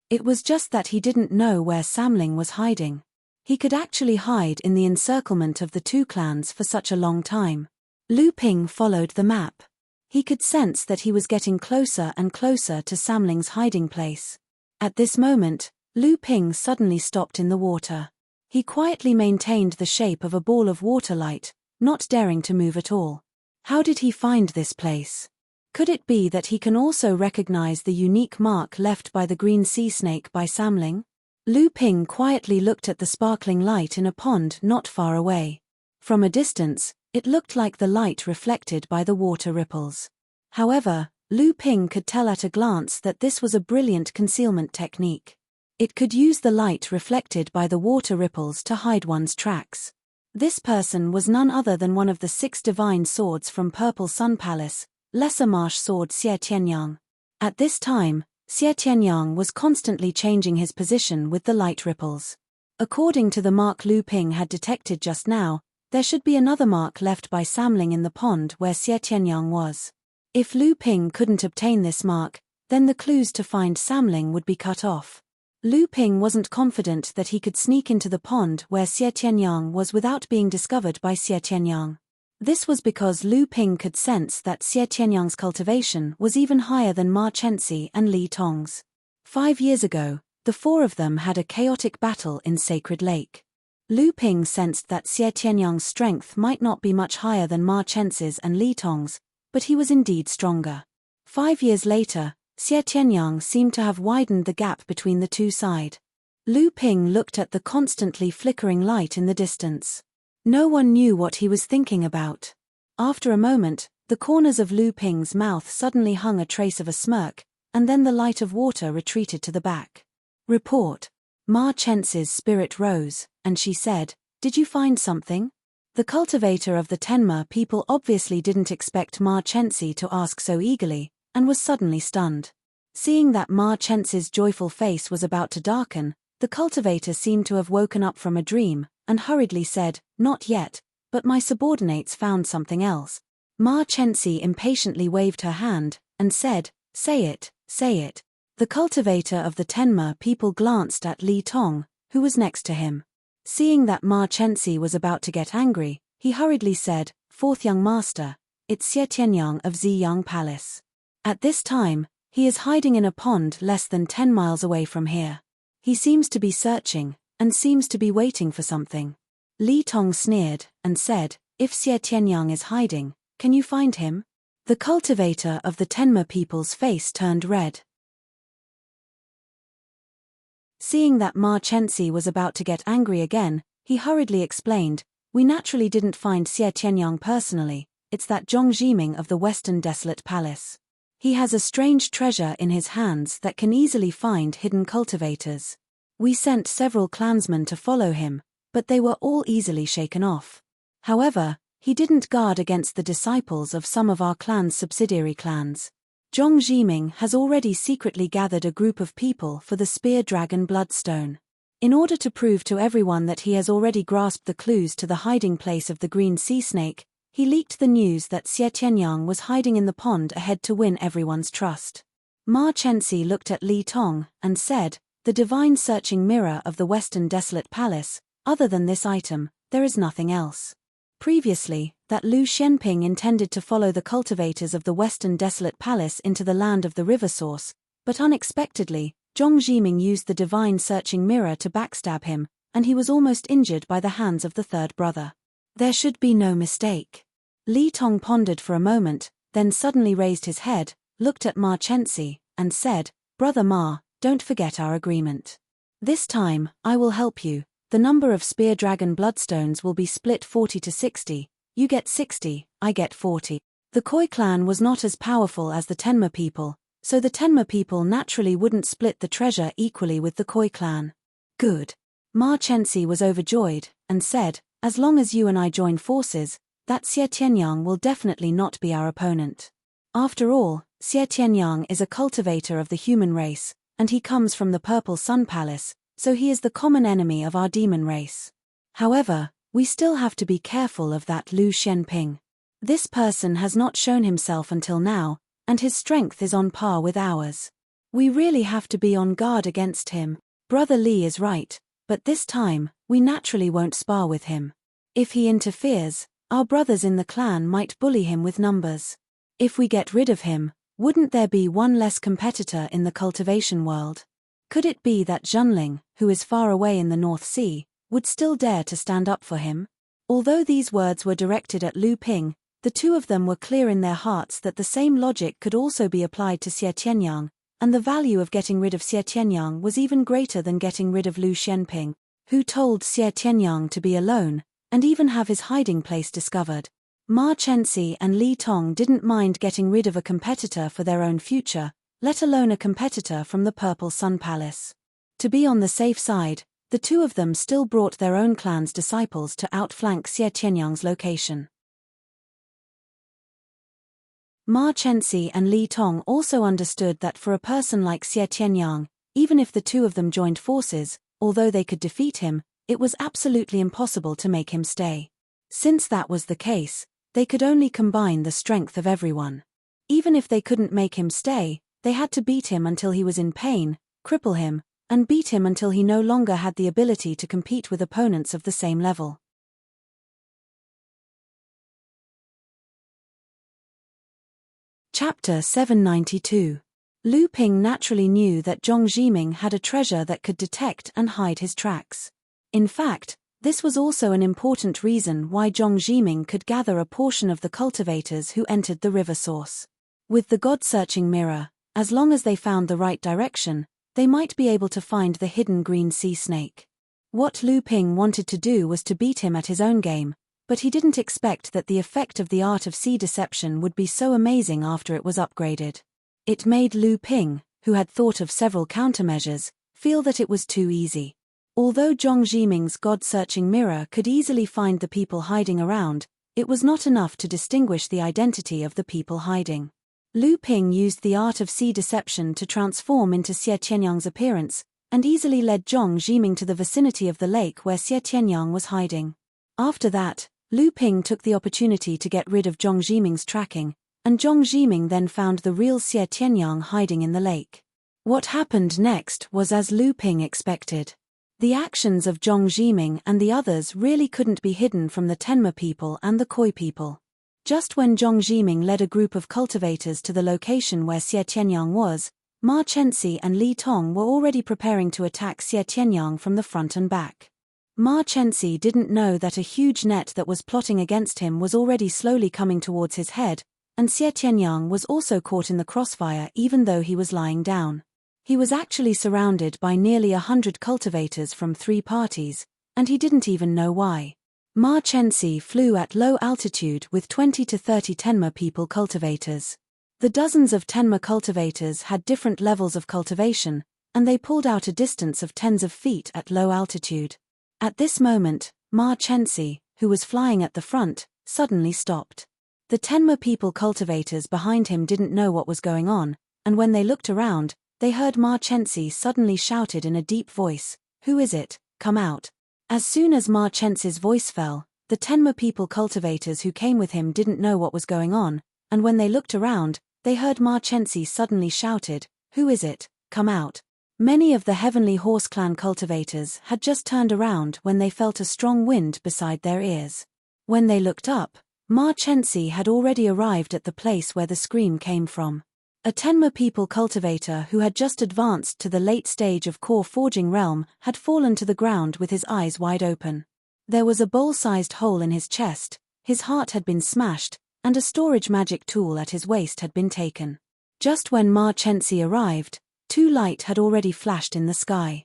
It was just that he didn't know where Samling was hiding. He could actually hide in the encirclement of the two clans for such a long time. Lu Ping followed the map. He could sense that he was getting closer and closer to Samling's hiding place. At this moment, Lu Ping suddenly stopped in the water. He quietly maintained the shape of a ball of water light, not daring to move at all. How did he find this place? Could it be that he can also recognize the unique mark left by the green sea snake by Samling? Lu Ping quietly looked at the sparkling light in a pond not far away. From a distance, it looked like the light reflected by the water ripples. However, Lu Ping could tell at a glance that this was a brilliant concealment technique. It could use the light reflected by the water ripples to hide one's tracks. This person was none other than one of the 6 divine swords from Purple Sun Palace, Lesser Marsh Sword Xie Tianyang. At this time, Xie Tianyang was constantly changing his position with the light ripples. According to the mark Lu Ping had detected just now, there should be another mark left by Samling in the pond where Xie Tianyang was. If Lu Ping couldn't obtain this mark, then the clues to find Samling would be cut off. Lu Ping wasn't confident that he could sneak into the pond where Xie Tianyang was without being discovered by Xie Tianyang. This was because Lu Ping could sense that Xie Tianyang's cultivation was even higher than Ma Chenxi and Li Tong's. 5 years ago, the 4 of them had a chaotic battle in Sacred Lake. Lu Ping sensed that Xie Tianyang's strength might not be much higher than Ma Chenxi's and Li Tong's, but he was indeed stronger. 5 years later, Xie Tianyang seemed to have widened the gap between the two sides. Lu Ping looked at the constantly flickering light in the distance. No one knew what he was thinking about. After a moment, the corners of Lu Ping's mouth suddenly hung a trace of a smirk, and then the light of water retreated to the back. Report. Ma Chenxi's spirit rose, and she said, "Did you find something?" The cultivator of the Tenma people obviously didn't expect Ma Chenxi to ask so eagerly, and was suddenly stunned. Seeing that Ma Chenxi's joyful face was about to darken, the cultivator seemed to have woken up from a dream, and hurriedly said, "Not yet, but my subordinates found something else." Ma Chenxi impatiently waved her hand, and said, "Say it, say it." The cultivator of the Tenma people glanced at Li Tong, who was next to him. Seeing that Ma Chenxi was about to get angry, he hurriedly said, "Fourth young master, it's Xie Tianyang of Ziyang Palace. At this time, he is hiding in a pond less than 10 miles away from here. He seems to be searching, and seems to be waiting for something." Li Tong sneered, and said, "If Xie Tianyang is hiding, can you find him?" The cultivator of the Tenma people's face turned red. Seeing that Ma Chenxi was about to get angry again, he hurriedly explained, "We naturally didn't find Xie Tianyang personally, it's that Zhong Jiming of the Western Desolate Palace. He has a strange treasure in his hands that can easily find hidden cultivators. We sent several clansmen to follow him, but they were all easily shaken off. However, he didn't guard against the disciples of some of our clan's subsidiary clans. Zhong Jiming has already secretly gathered a group of people for the Spear Dragon Bloodstone. In order to prove to everyone that he has already grasped the clues to the hiding place of the green sea snake, he leaked the news that Xie Tianyang was hiding in the pond ahead to win everyone's trust." Ma Chenxi looked at Li Tong, and said, "The divine searching mirror of the Western Desolate Palace, other than this item, there is nothing else. Previously, that Lu Xianping intended to follow the cultivators of the Western Desolate Palace into the land of the river source, but unexpectedly, Zhong Zhiming used the divine searching mirror to backstab him, and he was almost injured by the hands of the third brother. There should be no mistake. Li Tong pondered for a moment, then suddenly raised his head, looked at Ma Chenxi, and said, "Brother Ma, don't forget our agreement. This time, I will help you. The number of spear dragon bloodstones will be split 40 to 60, you get 60, I get 40. The Koi clan was not as powerful as the Tenma people, so the Tenma people naturally wouldn't split the treasure equally with the Koi clan." Good. Ma Chenxi was overjoyed, and said, "As long as you and I join forces, that Xie Tianyang will definitely not be our opponent. After all, Xie Tianyang is a cultivator of the human race, and he comes from the Purple Sun Palace, so he is the common enemy of our demon race. However, we still have to be careful of that Lu Xianping. This person has not shown himself until now, and his strength is on par with ours. We really have to be on guard against him. Brother Li is right, but this time, we naturally won't spar with him. If he interferes, our brothers in the clan might bully him with numbers. If we get rid of him, wouldn't there be one less competitor in the cultivation world? Could it be that Zhenling, who is far away in the North Sea, would still dare to stand up for him?" Although these words were directed at Lu Ping, the two of them were clear in their hearts that the same logic could also be applied to Xie Tianyang, and the value of getting rid of Xie Tianyang was even greater than getting rid of Lu Xianping, who told Xie Tianyang to be alone, and even have his hiding place discovered. Ma Chenxi and Li Tong didn't mind getting rid of a competitor for their own future, let alone a competitor from the Purple Sun Palace. To be on the safe side, the two of them still brought their own clan's disciples to outflank Xie Tianyang's location. Ma Chenxi and Li Tong also understood that for a person like Xie Tianyang, even if the two of them joined forces, although they could defeat him, it was absolutely impossible to make him stay. Since that was the case, they could only combine the strength of everyone. Even if they couldn't make him stay, they had to beat him until he was in pain, cripple him, and beat him until he no longer had the ability to compete with opponents of the same level. Chapter 792. Lu Ping naturally knew that Zhong Zhiming had a treasure that could detect and hide his tracks. In fact, this was also an important reason why Zhong Zhiming could gather a portion of the cultivators who entered the river source. With the God-searching mirror, as long as they found the right direction, they might be able to find the hidden green sea snake. What Lu Ping wanted to do was to beat him at his own game, but he didn't expect that the effect of the art of sea deception would be so amazing after it was upgraded. It made Lu Ping, who had thought of several countermeasures, feel that it was too easy. Although Zhong Zhiming's God-searching mirror could easily find the people hiding around, it was not enough to distinguish the identity of the people hiding. Lu Ping used the art of sea deception to transform into Xie Tianyang's appearance, and easily led Zhong Zhiming to the vicinity of the lake where Xie Tianyang was hiding. After that, Lu Ping took the opportunity to get rid of Zhong Zhiming's tracking, and Zhong Zhiming then found the real Xie Tianyang hiding in the lake. What happened next was as Lu Ping expected. The actions of Zhong Zhiming and the others really couldn't be hidden from the Tenma people and the Koi people. Just when Zhong Zhiming led a group of cultivators to the location where Xie Tianyang was, Ma Chenxi and Li Tong were already preparing to attack Xie Tianyang from the front and back. Ma Chenxi didn't know that a huge net that was plotting against him was already slowly coming towards his head, and Xie Tianyang was also caught in the crossfire even though he was lying down. He was actually surrounded by nearly 100 cultivators from 3 parties, and he didn't even know why. Ma Chenxi flew at low altitude with 20 to 30 Tenma people cultivators. The dozens of Tenma cultivators had different levels of cultivation, and they pulled out a distance of tens of feet at low altitude. At this moment, Ma Chenxi, who was flying at the front, suddenly stopped. The Tenma people cultivators behind him didn't know what was going on, and when they looked around, they heard Ma Chenxi suddenly shouted in a deep voice, "Who is it? Come out." As soon as Ma Chenxi's voice fell, the Tenma people cultivators who came with him didn't know what was going on, and when they looked around, they heard Ma Chenxi suddenly shouted, "Who is it? Come out." Many of the Heavenly Horse Clan cultivators had just turned around when they felt a strong wind beside their ears. When they looked up, Ma Chensi had already arrived at the place where the scream came from. A Tenma people cultivator who had just advanced to the late stage of core forging realm had fallen to the ground with his eyes wide open. There was a bowl-sized hole in his chest, his heart had been smashed, and a storage magic tool at his waist had been taken. Just when Ma Chensi arrived, 2 light had already flashed in the sky.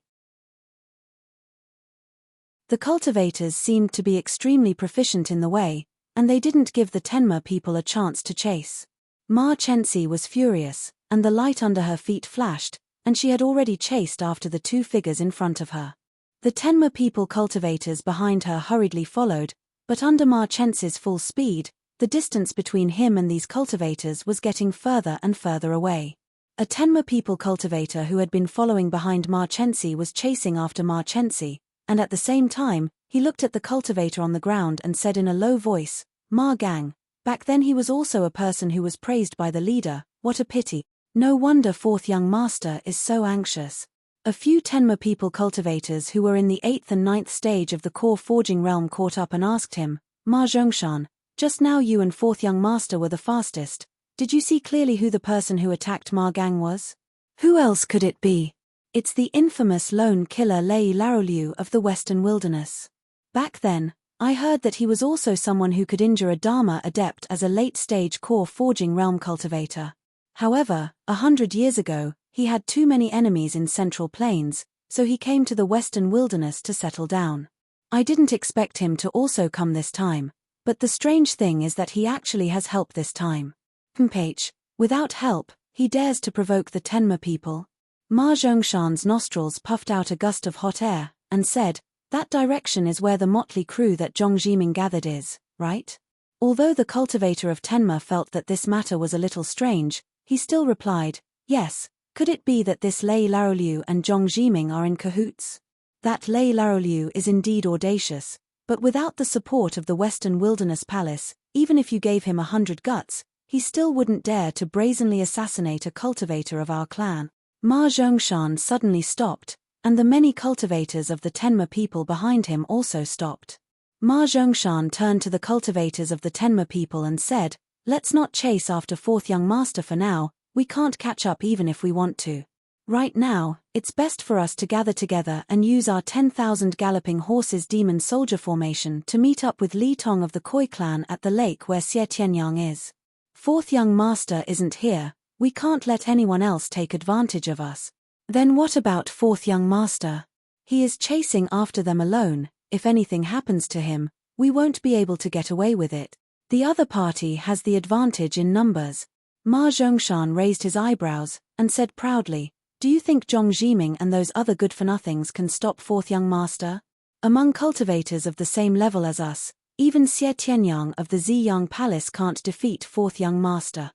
The cultivators seemed to be extremely proficient in the way, and they didn't give the Tenma people a chance to chase. Ma Chensi was furious, and the light under her feet flashed, and she had already chased after the 2 figures in front of her. The Tenma people cultivators behind her hurriedly followed, but under Ma Chensi's full speed, the distance between him and these cultivators was getting further and further away. A Tenma people cultivator who had been following behind Ma Chensi was chasing after Ma Chensi, and at the same time, he looked at the cultivator on the ground and said in a low voice, "Ma Gang." Back then he was also a person who was praised by the leader. What a pity. No wonder 4th young master is so anxious. A few Tenma people cultivators who were in the 8th and 9th stage of the core forging realm caught up and asked him, "Ma Zhongshan, just now you and 4th young master were the fastest. Did you see clearly who the person who attacked Ma Gang was?" "Who else could it be? It's the infamous lone killer Lei Laroliu of the Western Wilderness. Back then, I heard that he was also someone who could injure a Dharma adept as a late-stage core forging realm cultivator. However, 100 years ago, he had too many enemies in Central Plains, so he came to the Western Wilderness to settle down. I didn't expect him to also come this time, but the strange thing is that he actually has help this time. Without help, he dares to provoke the Tenma people." Ma Zhongshan's nostrils puffed out a gust of hot air, and said, "That direction is where the motley crew that Zhong Jiming gathered is, right?" Although the cultivator of Tenma felt that this matter was a little strange, he still replied, "Yes, could it be that this Lei Laroliu and Zhong Jiming are in cahoots? That Lei Laroliu is indeed audacious, but without the support of the Western Wilderness Palace, even if you gave him 100 guts, he still wouldn't dare to brazenly assassinate a cultivator of our clan." Ma Zhongshan suddenly stopped, and the many cultivators of the Tenma people behind him also stopped. Ma Zhongshan turned to the cultivators of the Tenma people and said, "Let's not chase after 4th young master for now, we can't catch up even if we want to. Right now, it's best for us to gather together and use our 10,000 galloping horses demon soldier formation to meet up with Li Tong of the Koi clan at the lake where Xie Tianyang is. 4th young master isn't here, we can't let anyone else take advantage of us." "Then what about 4th young master? He is chasing after them alone. If anything happens to him, we won't be able to get away with it. The other party has the advantage in numbers." Ma Zhongshan raised his eyebrows, and said proudly, "Do you think Zhong Jiming and those other good-for-nothings can stop 4th young master? Among cultivators of the same level as us, even Xie Tianyang of the Ziyang Palace can't defeat 4th young master."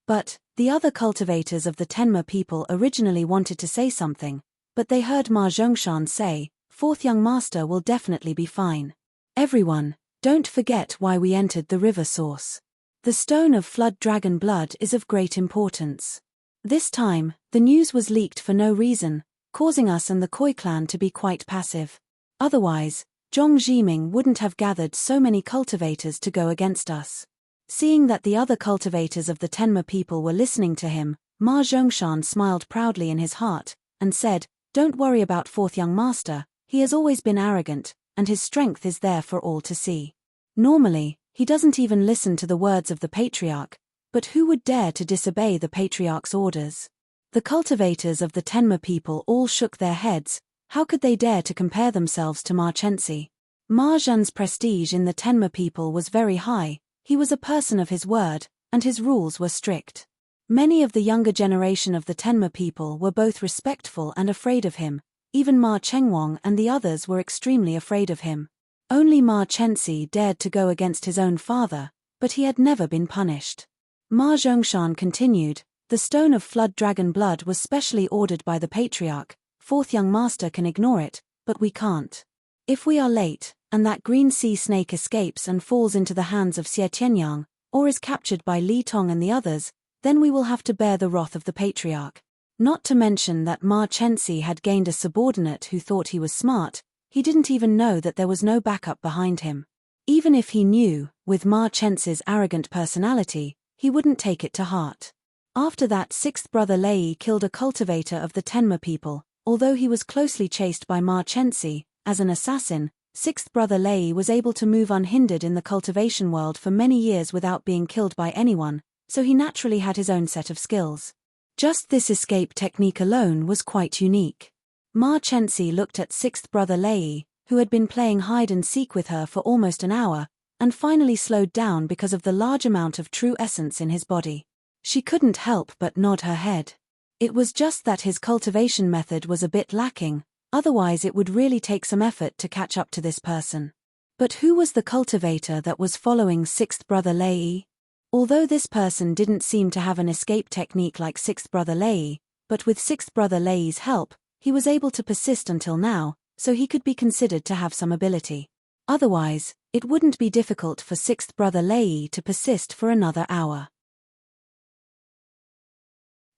But the other cultivators of the Tenma people originally wanted to say something, but they heard Ma Zhongshan say, "4th young master will definitely be fine. Everyone, don't forget why we entered the river source. The stone of flood dragon blood is of great importance." This time, the news was leaked for no reason, causing us and the Koi clan to be quite passive. Otherwise, Zhong Jiming wouldn't have gathered so many cultivators to go against us. Seeing that the other cultivators of the Tenma people were listening to him, Ma Zhongshan smiled proudly in his heart, and said, "Don't worry about 4th young master, he has always been arrogant, and his strength is there for all to see. Normally, he doesn't even listen to the words of the patriarch, but who would dare to disobey the patriarch's orders?" The cultivators of the Tenma people all shook their heads. How could they dare to compare themselves to Ma Chensi? Ma Zhan's prestige in the Tenma people was very high. He was a person of his word, and his rules were strict. Many of the younger generation of the Tenma people were both respectful and afraid of him. Even Ma Chengwang and the others were extremely afraid of him. Only Ma Chensi dared to go against his own father, but he had never been punished. Ma Zhongshan continued, "The stone of flood dragon blood was specially ordered by the patriarch. 4th young master can ignore it, but we can't. If we are late, and that green sea snake escapes and falls into the hands of Xie Tianyang, or is captured by Li Tong and the others, then we will have to bear the wrath of the patriarch. Not to mention that Ma Chensi had gained a subordinate who thought he was smart. He didn't even know that there was no backup behind him. Even if he knew, with Ma Chensi's arrogant personality, he wouldn't take it to heart. After that, sixth brother Lei killed a cultivator of the Tenma people. Although he was closely chased by Ma Chensi, as an assassin, sixth brother Lei was able to move unhindered in the cultivation world for many years without being killed by anyone, so he naturally had his own set of skills. Just this escape technique alone was quite unique. Ma Chensi looked at sixth brother Lei, who had been playing hide and seek with her for almost an hour, and finally slowed down because of the large amount of true essence in his body. She couldn't help but nod her head. It was just that his cultivation method was a bit lacking, otherwise it would really take some effort to catch up to this person. But who was the cultivator that was following sixth brother Lei? Although this person didn't seem to have an escape technique like sixth brother Lei, but with sixth brother Lei's help, he was able to persist until now, so he could be considered to have some ability. Otherwise, it wouldn't be difficult for sixth brother Lei to persist for another hour.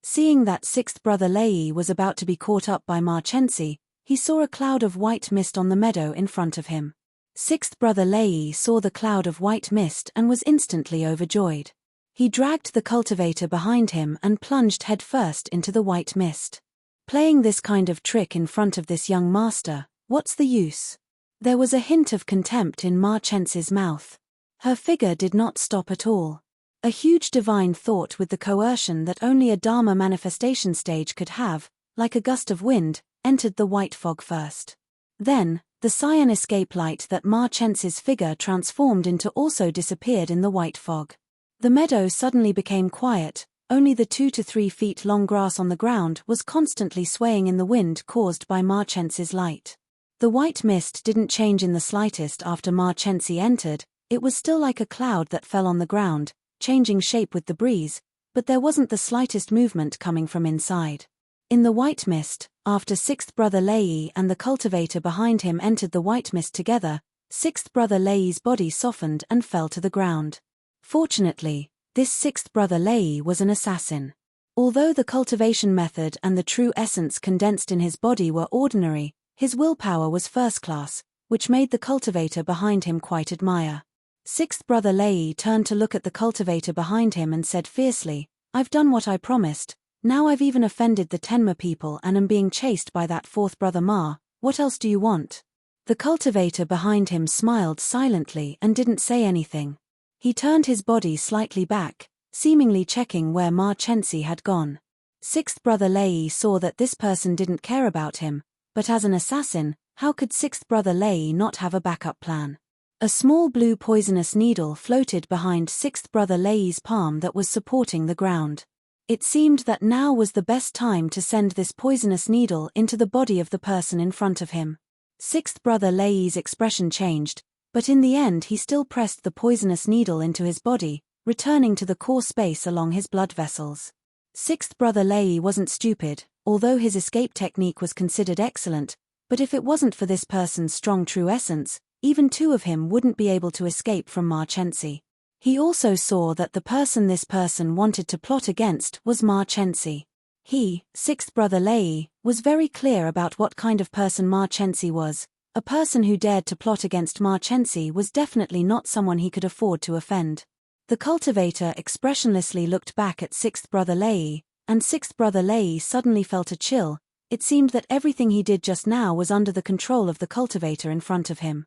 Seeing that sixth brother Lei was about to be caught up by Ma Chensi, he saw a cloud of white mist on the meadow in front of him. Sixth brother Lei saw the cloud of white mist and was instantly overjoyed. He dragged the cultivator behind him and plunged headfirst into the white mist. Playing this kind of trick in front of this young master, what's the use? There was a hint of contempt in Ma Chensi's mouth. Her figure did not stop at all. A huge divine thought with the coercion that only a Dharma manifestation stage could have, like a gust of wind, entered the white fog first. Then, the cyan escape light that Ma Chensi's figure transformed into also disappeared in the white fog. The meadow suddenly became quiet, only the 2 to 3 feet long grass on the ground was constantly swaying in the wind caused by Ma Chensi's light. The white mist didn't change in the slightest after Ma Chensi entered. It was still like a cloud that fell on the ground, changing shape with the breeze, but there wasn't the slightest movement coming from inside. In the white mist, after sixth brother Lei and the cultivator behind him entered the white mist together, sixth brother Lei's body softened and fell to the ground. Fortunately, this sixth brother Lei was an assassin. Although the cultivation method and the true essence condensed in his body were ordinary, his willpower was first class, which made the cultivator behind him quite admire. Sixth brother Lei turned to look at the cultivator behind him and said fiercely, "I've done what I promised. Now I've even offended the Tenma people and am being chased by that fourth brother Ma. What else do you want?" The cultivator behind him smiled silently and didn't say anything. He turned his body slightly back, seemingly checking where Ma Chensi had gone. Sixth brother Lei saw that this person didn't care about him, but as an assassin, how could sixth brother Lei not have a backup plan? A small blue poisonous needle floated behind sixth brother Lei's palm that was supporting the ground. It seemed that now was the best time to send this poisonous needle into the body of the person in front of him. Sixth brother Lei's expression changed, but in the end he still pressed the poisonous needle into his body, returning to the core space along his blood vessels. Sixth brother Lei wasn't stupid, although his escape technique was considered excellent, but if it wasn't for this person's strong true essence, even two of him wouldn't be able to escape from Ma Chensi. He also saw that the person this person wanted to plot against was Ma Chensi. He, sixth brother Lei, was very clear about what kind of person Ma Chensi was. A person who dared to plot against Ma Chensi was definitely not someone he could afford to offend. The cultivator expressionlessly looked back at sixth brother Lei, and sixth brother Lei suddenly felt a chill. It seemed that everything he did just now was under the control of the cultivator in front of him.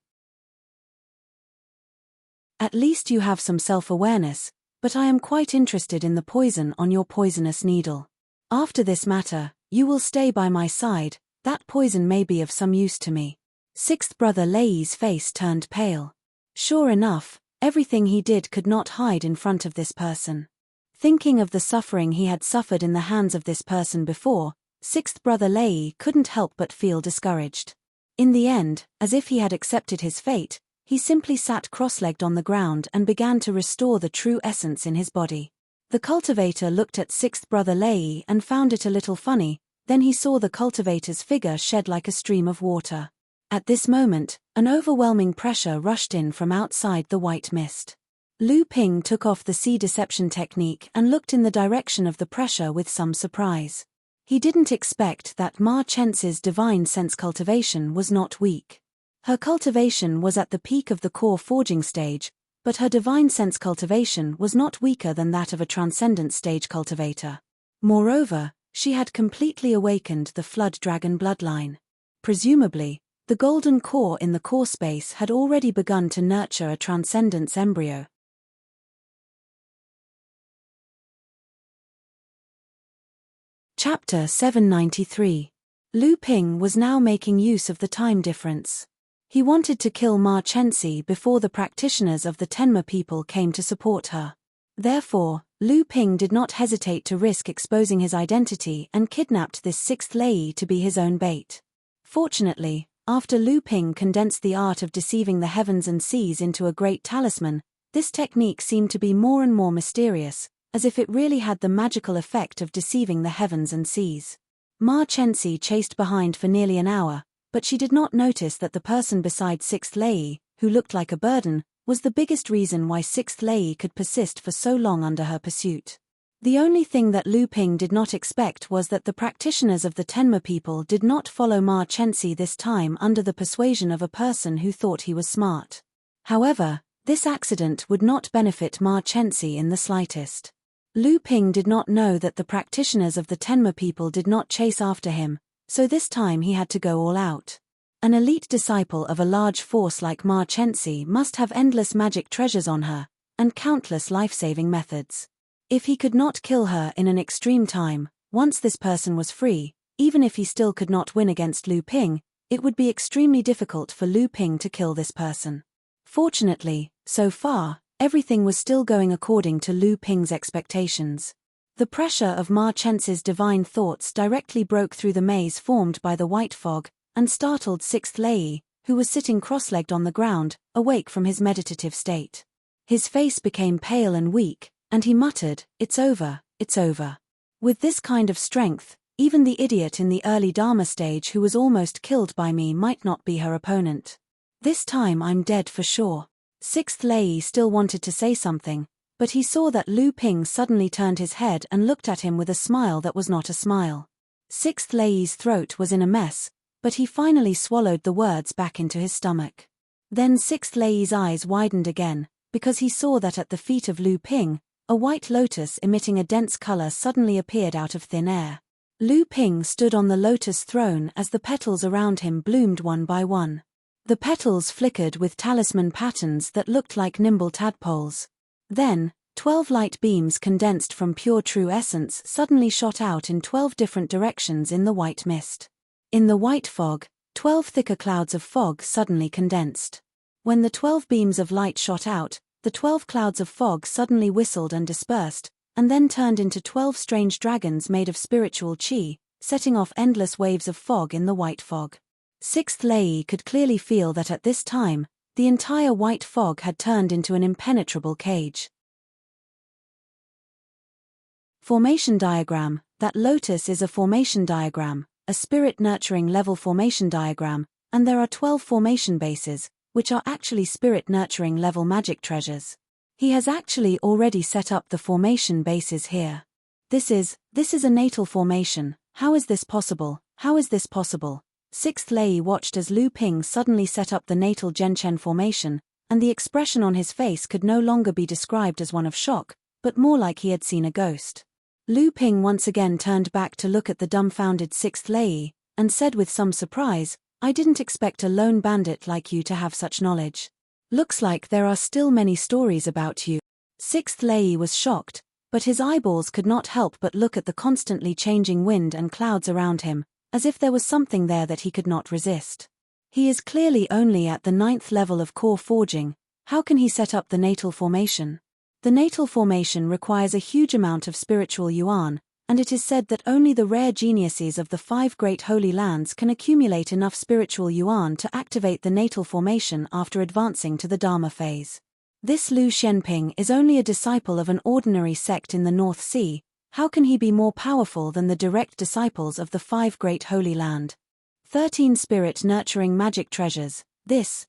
At least you have some self-awareness, but I am quite interested in the poison on your poisonous needle. After this matter, you will stay by my side. That poison may be of some use to me. Sixth brother Lei's face turned pale. Sure enough, everything he did could not hide in front of this person. Thinking of the suffering he had suffered in the hands of this person before, sixth brother Lei couldn't help but feel discouraged. In the end, as if he had accepted his fate, he simply sat cross-legged on the ground and began to restore the true essence in his body. The cultivator looked at sixth brother Lei and found it a little funny, then he saw the cultivator's figure shed like a stream of water. At this moment, an overwhelming pressure rushed in from outside the white mist. Lu Ping took off the sea deception technique and looked in the direction of the pressure with some surprise. He didn't expect that Ma Chen's divine sense cultivation was not weak. Her cultivation was at the peak of the core forging stage, but her divine sense cultivation was not weaker than that of a transcendent stage cultivator. Moreover, she had completely awakened the flood dragon bloodline. Presumably, the golden core in the core space had already begun to nurture a transcendence embryo. Chapter 793. Lu Ping was now making use of the time difference. He wanted to kill Ma Chenxi before the practitioners of the Tenma people came to support her. Therefore, Lu Ping did not hesitate to risk exposing his identity and kidnapped this sixth Lei to be his own bait. Fortunately, after Lu Ping condensed the art of deceiving the heavens and seas into a great talisman, this technique seemed to be more and more mysterious, as if it really had the magical effect of deceiving the heavens and seas. Ma Chenxi chased behind for nearly an hour, but she did not notice that the person beside Sixth Lei, who looked like a burden, was the biggest reason why Sixth Lei could persist for so long under her pursuit. The only thing that Lu Ping did not expect was that the practitioners of the Tenma people did not follow Ma Chenxi this time under the persuasion of a person who thought he was smart. However, this accident would not benefit Ma Chenxi in the slightest. Lu Ping did not know that the practitioners of the Tenma people did not chase after him, so this time he had to go all out. An elite disciple of a large force like Ma Chenxi must have endless magic treasures on her, and countless life-saving methods. If he could not kill her in an extreme time, once this person was free, even if he still could not win against Lu Ping, it would be extremely difficult for Lu Ping to kill this person. Fortunately, so far, everything was still going according to Lu Ping's expectations. The pressure of Ma Chen's divine thoughts directly broke through the maze formed by the white fog, and startled Sixth Lei, who was sitting cross-legged on the ground, awake from his meditative state. His face became pale and weak, and he muttered, "It's over, it's over." With this kind of strength, even the idiot in the early Dharma stage who was almost killed by me might not be her opponent. This time I'm dead for sure. Sixth Lei still wanted to say something, but he saw that Lu Ping suddenly turned his head and looked at him with a smile that was not a smile. Sixth Lei's throat was in a mess, but he finally swallowed the words back into his stomach. Then Sixth Lei's eyes widened again, because he saw that at the feet of Lu Ping, a white lotus emitting a dense color suddenly appeared out of thin air. Lu Ping stood on the lotus throne as the petals around him bloomed one by one. The petals flickered with talisman patterns that looked like nimble tadpoles. Then, 12 light beams condensed from pure true essence suddenly shot out in 12 different directions in the white mist. In the white fog, 12 thicker clouds of fog suddenly condensed. When the 12 beams of light shot out, the 12 clouds of fog suddenly whistled and dispersed, and then turned into 12 strange dragons made of spiritual qi, setting off endless waves of fog in the white fog. Sixth Lei could clearly feel that at this time, the entire white fog had turned into an impenetrable cage. Formation diagram. That lotus is a formation diagram, a spirit-nurturing level formation diagram, and there are 12 formation bases, which are actually spirit-nurturing level magic treasures. He has actually already set up the formation bases here. This is a natal formation. How is this possible? How is this possible? Sixth Lei watched as Lu Ping suddenly set up the natal Zhenchen formation, and the expression on his face could no longer be described as one of shock, but more like he had seen a ghost. Lu Ping once again turned back to look at the dumbfounded Sixth Lei, and said with some surprise, "I didn't expect a lone bandit like you to have such knowledge. Looks like there are still many stories about you." Sixth Lei was shocked, but his eyeballs could not help but look at the constantly changing wind and clouds around him, as if there was something there that he could not resist. He is clearly only at the 9th level of core forging. How can he set up the natal formation? The natal formation requires a huge amount of spiritual yuan, and it is said that only the rare geniuses of the 5 great holy lands can accumulate enough spiritual yuan to activate the natal formation after advancing to the Dharma phase. This Lu Xianping is only a disciple of an ordinary sect in the North Sea. How can he be more powerful than the direct disciples of the 5 great holy land? 13 spirit-nurturing magic treasures. This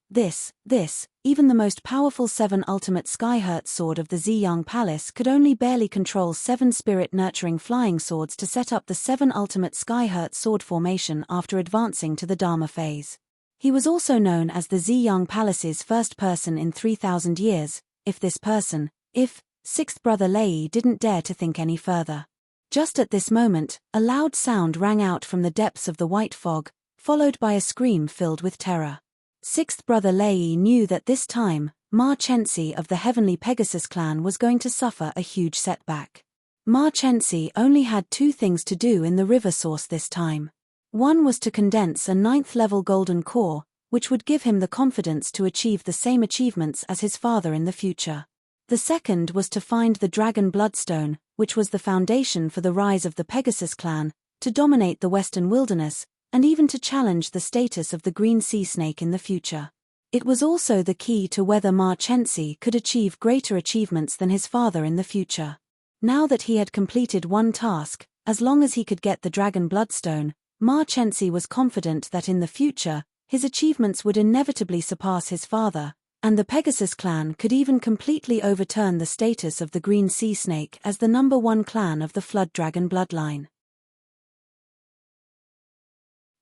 even the most powerful 7 ultimate Skyheart sword of the Ziyang Palace could only barely control 7 spirit-nurturing flying swords to set up the 7 ultimate Skyheart sword formation after advancing to the Dharma phase. He was also known as the Ziyang Palace's first person in 3,000 years, if 6th brother Lei didn't dare to think any further. Just at this moment, a loud sound rang out from the depths of the white fog, followed by a scream filled with terror. 6th brother Lei knew that this time, Ma Chensi of the Heavenly Pegasus clan was going to suffer a huge setback. Ma Chensi only had 2 things to do in the river source this time. One was to condense a 9th-level golden core, which would give him the confidence to achieve the same achievements as his father in the future. The second was to find the Dragon Bloodstone, which was the foundation for the rise of the Pegasus clan, to dominate the Western Wilderness, and even to challenge the status of the Green Sea Snake in the future. It was also the key to whether Ma Chensi could achieve greater achievements than his father in the future. Now that he had completed one task, as long as he could get the Dragon Bloodstone, Ma Chensi was confident that in the future, his achievements would inevitably surpass his father, and the Pegasus clan could even completely overturn the status of the Green Sea Snake as the #1 clan of the Flood Dragon bloodline.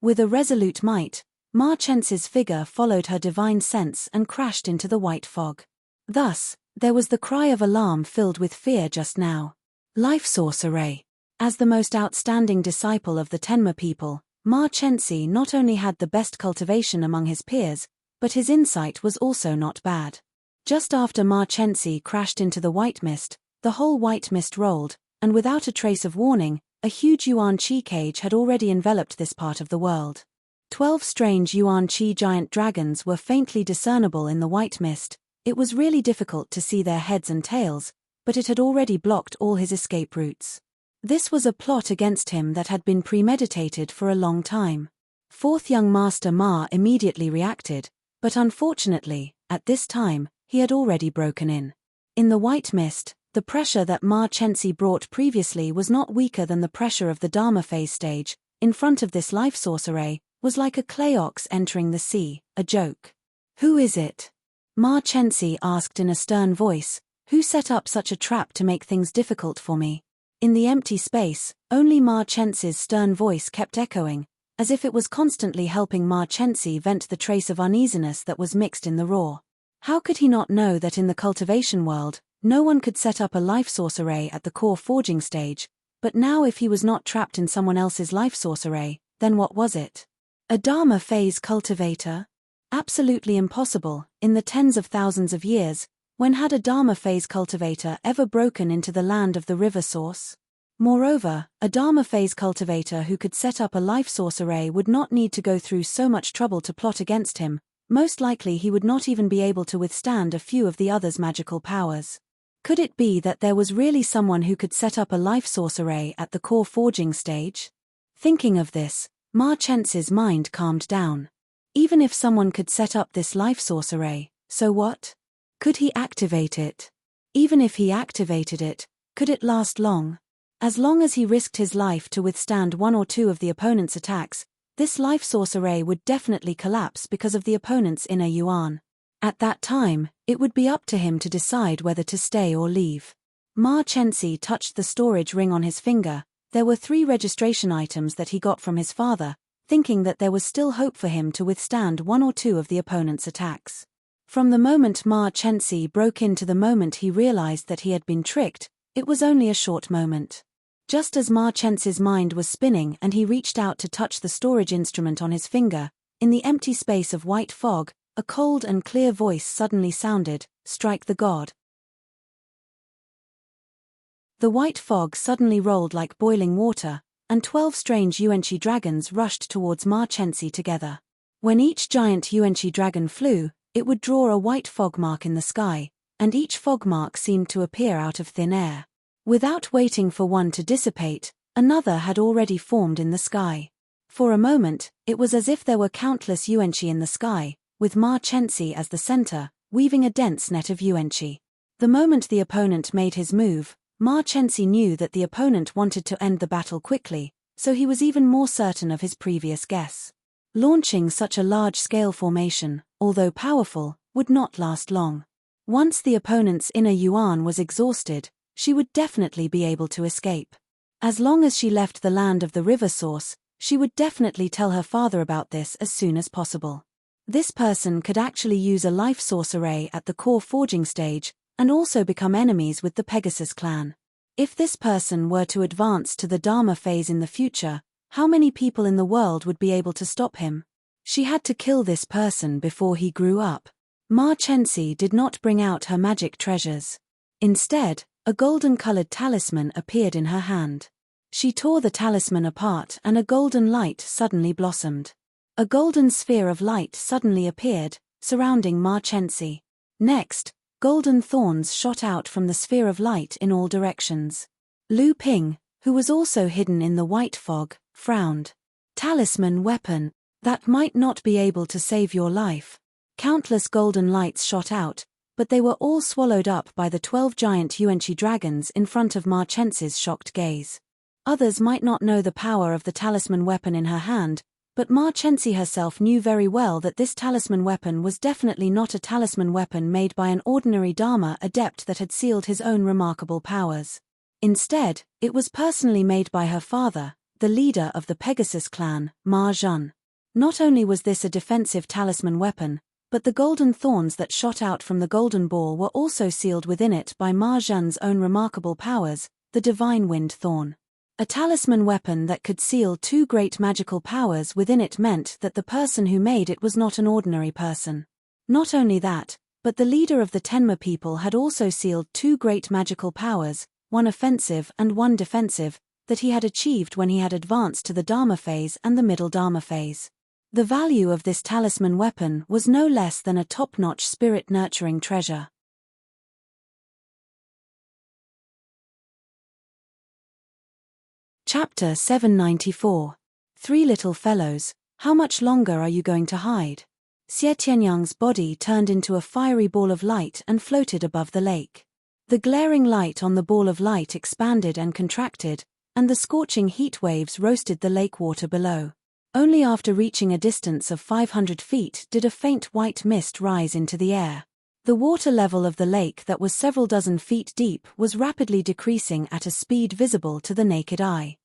With a resolute might, Ma Chensi's figure followed her divine sense and crashed into the white fog. Thus, there was the cry of alarm filled with fear just now. Life Source Array. As the most outstanding disciple of the Tenma people, Ma Chensi not only had the best cultivation among his peers, but his insight was also not bad. Just after Ma Chensi crashed into the white mist, the whole white mist rolled, and without a trace of warning, a huge Yuan Qi cage had already enveloped this part of the world. 12 strange Yuan Qi giant dragons were faintly discernible in the white mist. It was really difficult to see their heads and tails, but it had already blocked all his escape routes. This was a plot against him that had been premeditated for a long time. 4th young Master Ma immediately reacted, but unfortunately, at this time, he had already broken in. In the white mist, the pressure that Ma Chensi brought previously was not weaker than the pressure of the Dharma phase stage. In front of this life source array, was like a clay ox entering the sea, a joke. Who is it? Ma Chensi asked in a stern voice. Who set up such a trap to make things difficult for me? In the empty space, only Ma Chensi's stern voice kept echoing, as if it was constantly helping Ma Chensi vent the trace of uneasiness that was mixed in the roar. How could he not know that in the cultivation world, no one could set up a life source array at the core forging stage, but now if he was not trapped in someone else's life source array, then what was it? A Dharma phase cultivator? Absolutely impossible. In the tens of thousands of years, when had a Dharma phase cultivator ever broken into the land of the river source? Moreover, a Dharma phase cultivator who could set up a life source array would not need to go through so much trouble to plot against him. Most likely he would not even be able to withstand a few of the other's magical powers. Could it be that there was really someone who could set up a life source array at the core forging stage? Thinking of this, Ma Chensi's mind calmed down. Even if someone could set up this life source array, so what? Could he activate it? Even if he activated it, could it last long? As long as he risked his life to withstand 1 or 2 of the opponent's attacks, this life source array would definitely collapse because of the opponent's inner yuan. At that time, it would be up to him to decide whether to stay or leave. Ma Chensi touched the storage ring on his finger. There were 3 registration items that he got from his father, thinking that there was still hope for him to withstand 1 or 2 of the opponent's attacks. From the moment Ma Chensi broke in to the moment he realized that he had been tricked, it was only a short moment. Just as Ma Chensi's mind was spinning and he reached out to touch the storage instrument on his finger, in the empty space of white fog, a cold and clear voice suddenly sounded, "Strike the god." The white fog suddenly rolled like boiling water, and 12 strange Yuan-Chi dragons rushed towards Ma Chensi together. When each giant Yuan-Chi dragon flew, it would draw a white fog mark in the sky, and each fog mark seemed to appear out of thin air. Without waiting for one to dissipate, another had already formed in the sky. For a moment, it was as if there were countless Yuan-Chi in the sky, with Ma Chensi as the center, weaving a dense net of Yuan-Chi. The moment the opponent made his move, Ma Chensi knew that the opponent wanted to end the battle quickly, so he was even more certain of his previous guess. Launching such a large-scale formation, although powerful, would not last long. Once the opponent's inner yuan was exhausted, she would definitely be able to escape. As long as she left the land of the river source, she would definitely tell her father about this as soon as possible. This person could actually use a life source array at the core forging stage, and also become enemies with the Pegasus clan. If this person were to advance to the Dharma phase in the future, how many people in the world would be able to stop him? She had to kill this person before he grew up. Ma Chensi did not bring out her magic treasures. Instead, a golden-colored talisman appeared in her hand. She tore the talisman apart and a golden light suddenly blossomed. A golden sphere of light suddenly appeared, surrounding Ma Chensi. Next, golden thorns shot out from the sphere of light in all directions. Lu Ping, who was also hidden in the white fog, frowned. Talisman weapon, that might not be able to save your life. Countless golden lights shot out, but they were all swallowed up by the 12 giant Yuanqi dragons in front of Ma Chensi's shocked gaze. Others might not know the power of the talisman weapon in her hand, but Ma Chensi herself knew very well that this talisman weapon was definitely not a talisman weapon made by an ordinary Dharma adept that had sealed his own remarkable powers. Instead, it was personally made by her father, the leader of the Pegasus clan, Ma Zhen. Not only was this a defensive talisman weapon, but the golden thorns that shot out from the golden ball were also sealed within it by Ma Zhen's own remarkable powers, the divine wind thorn. A talisman weapon that could seal two great magical powers within it meant that the person who made it was not an ordinary person. Not only that, but the leader of the Tenma people had also sealed two great magical powers, one offensive and one defensive, that he had achieved when he had advanced to the Dharma phase and the middle Dharma phase. The value of this talisman weapon was no less than a top-notch spirit-nurturing treasure. Chapter 794. Three Little Fellows, How Much Longer Are You Going to Hide? Xie Tianyang's body turned into a fiery ball of light and floated above the lake. The glaring light on the ball of light expanded and contracted, and the scorching heat waves roasted the lake water below. Only after reaching a distance of 500 feet did a faint white mist rise into the air. The water level of the lake that was several dozen feet deep was rapidly decreasing at a speed visible to the naked eye.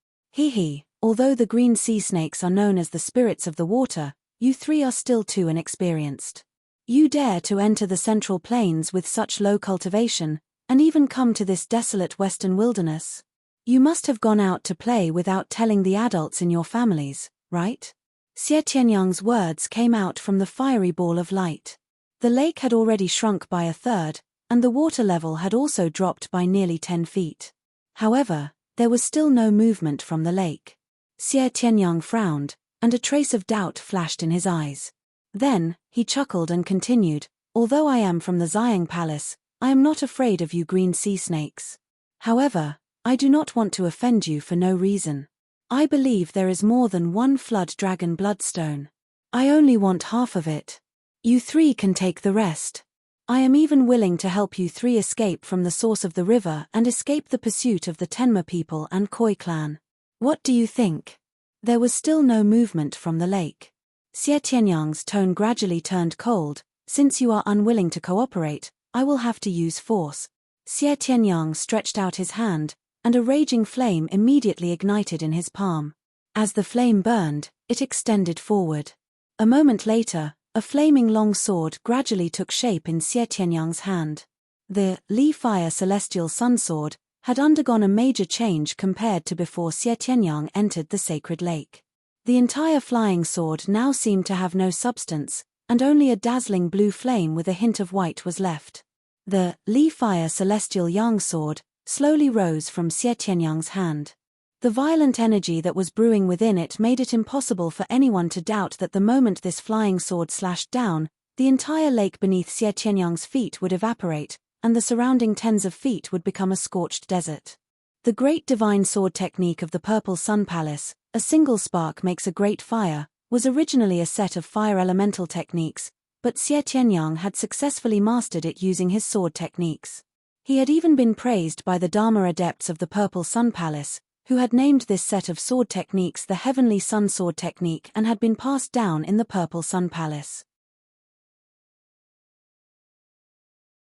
Although the green sea snakes are known as the spirits of the water, you three are still too inexperienced. You dare to enter the central plains with such low cultivation, and even come to this desolate western wilderness? You must have gone out to play without telling the adults in your families, right? Xie Tianyang's words came out from the fiery ball of light. The lake had already shrunk by a third, and the water level had also dropped by nearly 10 feet. However, there was still no movement from the lake. Xie Tianyang frowned, and a trace of doubt flashed in his eyes. Then, he chuckled and continued, "Although I am from the Xiang Palace, I am not afraid of you green sea snakes. However, I do not want to offend you for no reason. I believe there is more than one flood dragon bloodstone. I only want half of it. You three can take the rest. I am even willing to help you three escape from the source of the river and escape the pursuit of the Tenma people and Koi clan. What do you think?" There was still no movement from the lake. Xie Tianyang's tone gradually turned cold. "Since you are unwilling to cooperate, I will have to use force." Xie Tianyang stretched out his hand, and a raging flame immediately ignited in his palm. As the flame burned, it extended forward. A moment later, a flaming long sword gradually took shape in Xie Tianyang's hand. The Li Fire Celestial Sun Sword had undergone a major change compared to before Xie Tianyang entered the sacred lake. The entire flying sword now seemed to have no substance, and only a dazzling blue flame with a hint of white was left. The Li Fire Celestial Yang Sword slowly rose from Xie Tianyang's hand. The violent energy that was brewing within it made it impossible for anyone to doubt that the moment this flying sword slashed down, the entire lake beneath Xie Tianyang's feet would evaporate, and the surrounding tens of feet would become a scorched desert. The great divine sword technique of the Purple Sun Palace, a single spark makes a great fire, was originally a set of fire elemental techniques, but Xie Tianyang had successfully mastered it using his sword techniques. He had even been praised by the Dharma adepts of the Purple Sun Palace, who had named this set of sword techniques the Heavenly Sun Sword Technique and had been passed down in the Purple Sun Palace.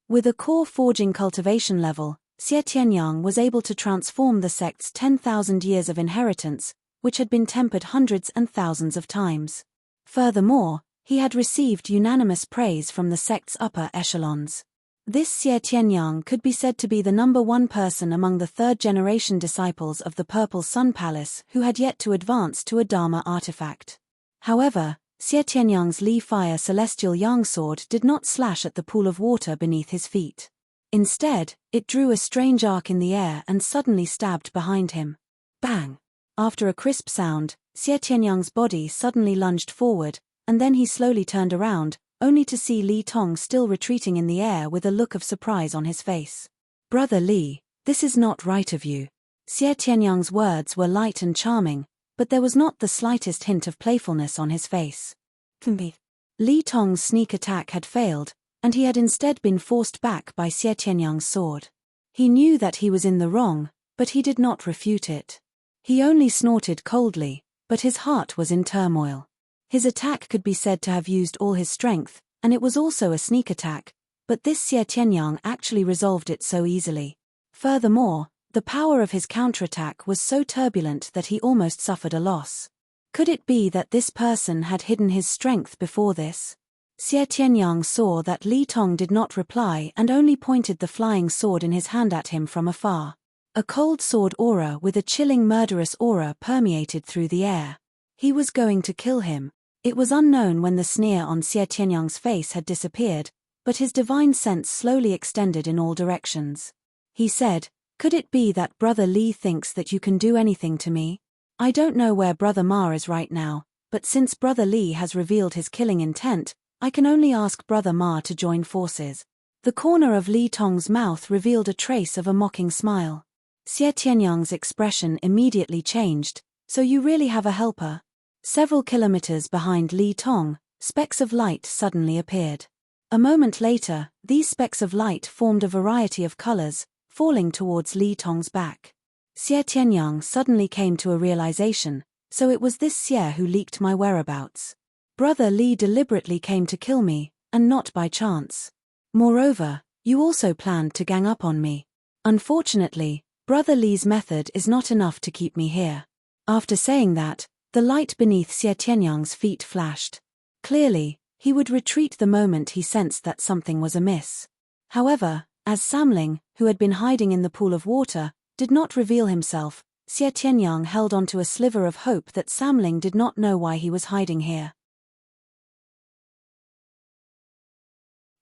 With a core forging cultivation level, Xie Tianyang was able to transform the sect's 10,000 years of inheritance, which had been tempered hundreds and thousands of times. Furthermore, he had received unanimous praise from the sect's upper echelons. This Xie Tianyang could be said to be the number one person among the third-generation disciples of the Purple Sun Palace who had yet to advance to a Dharma artifact. However, Xie Tianyang's Li Fire Celestial Yang Sword did not slash at the pool of water beneath his feet. Instead, it drew a strange arc in the air and suddenly stabbed behind him. Bang! After a crisp sound, Xie Tianyang's body suddenly lunged forward, and then he slowly turned around, only to see Li Tong still retreating in the air with a look of surprise on his face. "Brother Li, this is not right of you." Xie Tianyang's words were light and charming, but there was not the slightest hint of playfulness on his face. Li Tong's sneak attack had failed, and he had instead been forced back by Xie Tianyang's sword. He knew that he was in the wrong, but he did not refute it. He only snorted coldly, but his heart was in turmoil. His attack could be said to have used all his strength, and it was also a sneak attack, but this Xie Tianyang actually resolved it so easily. Furthermore, the power of his counterattack was so turbulent that he almost suffered a loss. Could it be that this person had hidden his strength before this? Xie Tianyang saw that Li Tong did not reply and only pointed the flying sword in his hand at him from afar. A cold sword aura with a chilling murderous aura permeated through the air. He was going to kill him. It was unknown when the sneer on Xie Tianyang's face had disappeared, but his divine sense slowly extended in all directions. He said, "Could it be that Brother Li thinks that you can do anything to me? I don't know where Brother Ma is right now, but since Brother Li has revealed his killing intent, I can only ask Brother Ma to join forces." The corner of Li Tong's mouth revealed a trace of a mocking smile. Xie Tianyang's expression immediately changed. "So you really have a helper?" Several kilometers behind Li Tong, specks of light suddenly appeared. A moment later, these specks of light formed a variety of colors, falling towards Li Tong's back. Xie Tianyang suddenly came to a realization, so it was this Xie who leaked my whereabouts. Brother Li deliberately came to kill me, and not by chance. Moreover, you also planned to gang up on me. Unfortunately, Brother Li's method is not enough to keep me here. After saying that, the light beneath Xie Tianyang's feet flashed. Clearly, he would retreat the moment he sensed that something was amiss. However, as Samling, who had been hiding in the pool of water, did not reveal himself, Xie Tianyang held onto a sliver of hope that Samling did not know why he was hiding here.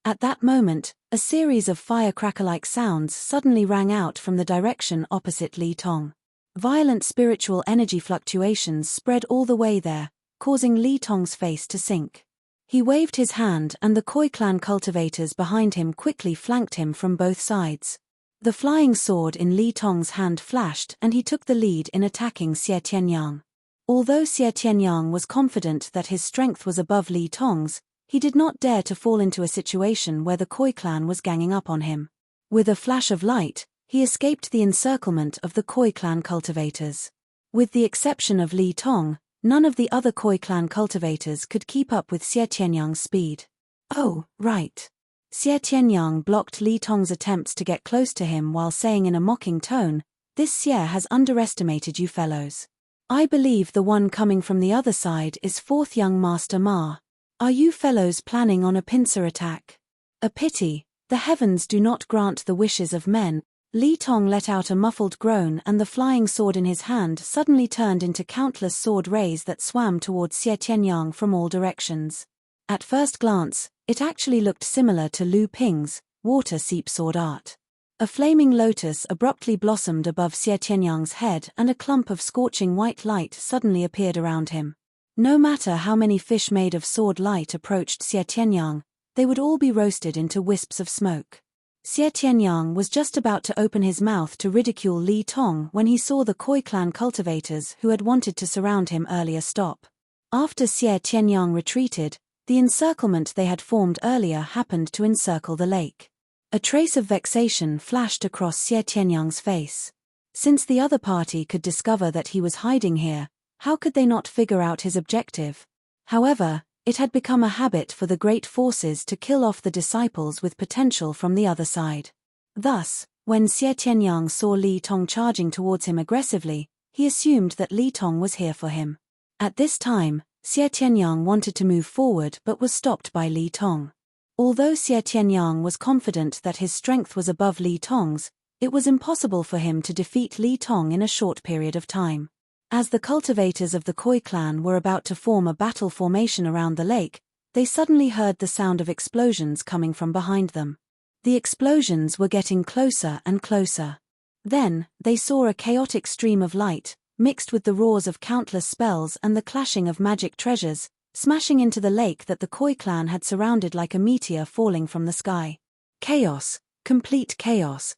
At that moment, a series of firecracker-like sounds suddenly rang out from the direction opposite Li Tong. Violent spiritual energy fluctuations spread all the way there, causing Li Tong's face to sink. He waved his hand and the Koi clan cultivators behind him quickly flanked him from both sides. The flying sword in Li Tong's hand flashed and he took the lead in attacking Xie Tianyang. Although Xie Tianyang was confident that his strength was above Li Tong's, he did not dare to fall into a situation where the Koi clan was ganging up on him. With a flash of light, he escaped the encirclement of the Koi clan cultivators. With the exception of Li Tong, none of the other Koi clan cultivators could keep up with Xie Tianyang's speed. "Oh, right." Xie Tianyang blocked Li Tong's attempts to get close to him while saying in a mocking tone, "This Xie has underestimated you fellows. I believe the one coming from the other side is fourth young Master Ma. Are you fellows planning on a pincer attack? A pity, the heavens do not grant the wishes of men." Li Tong let out a muffled groan and the flying sword in his hand suddenly turned into countless sword rays that swam towards Xie Tianyang from all directions. At first glance, it actually looked similar to Lu Ping's water seep sword art. A flaming lotus abruptly blossomed above Xie Tianyang's head and a clump of scorching white light suddenly appeared around him. No matter how many fish made of sword light approached Xie Tianyang, they would all be roasted into wisps of smoke. Xie Tianyang was just about to open his mouth to ridicule Li Tong when he saw the Koi clan cultivators who had wanted to surround him earlier stop. After Xie Tianyang retreated, the encirclement they had formed earlier happened to encircle the lake. A trace of vexation flashed across Xie Tianyang's face. Since the other party could discover that he was hiding here, how could they not figure out his objective? However, It had become a habit for the great forces to kill off the disciples with potential from the other side. Thus, when Xie Tianyang saw Li Tong charging towards him aggressively, he assumed that Li Tong was here for him. At this time, Xie Tianyang wanted to move forward but was stopped by Li Tong. Although Xie Tianyang was confident that his strength was above Li Tong's, it was impossible for him to defeat Li Tong in a short period of time. As the cultivators of the Koi clan were about to form a battle formation around the lake, they suddenly heard the sound of explosions coming from behind them. The explosions were getting closer and closer. Then, they saw a chaotic stream of light, mixed with the roars of countless spells and the clashing of magic treasures, smashing into the lake that the Koi clan had surrounded like a meteor falling from the sky. Chaos, complete chaos.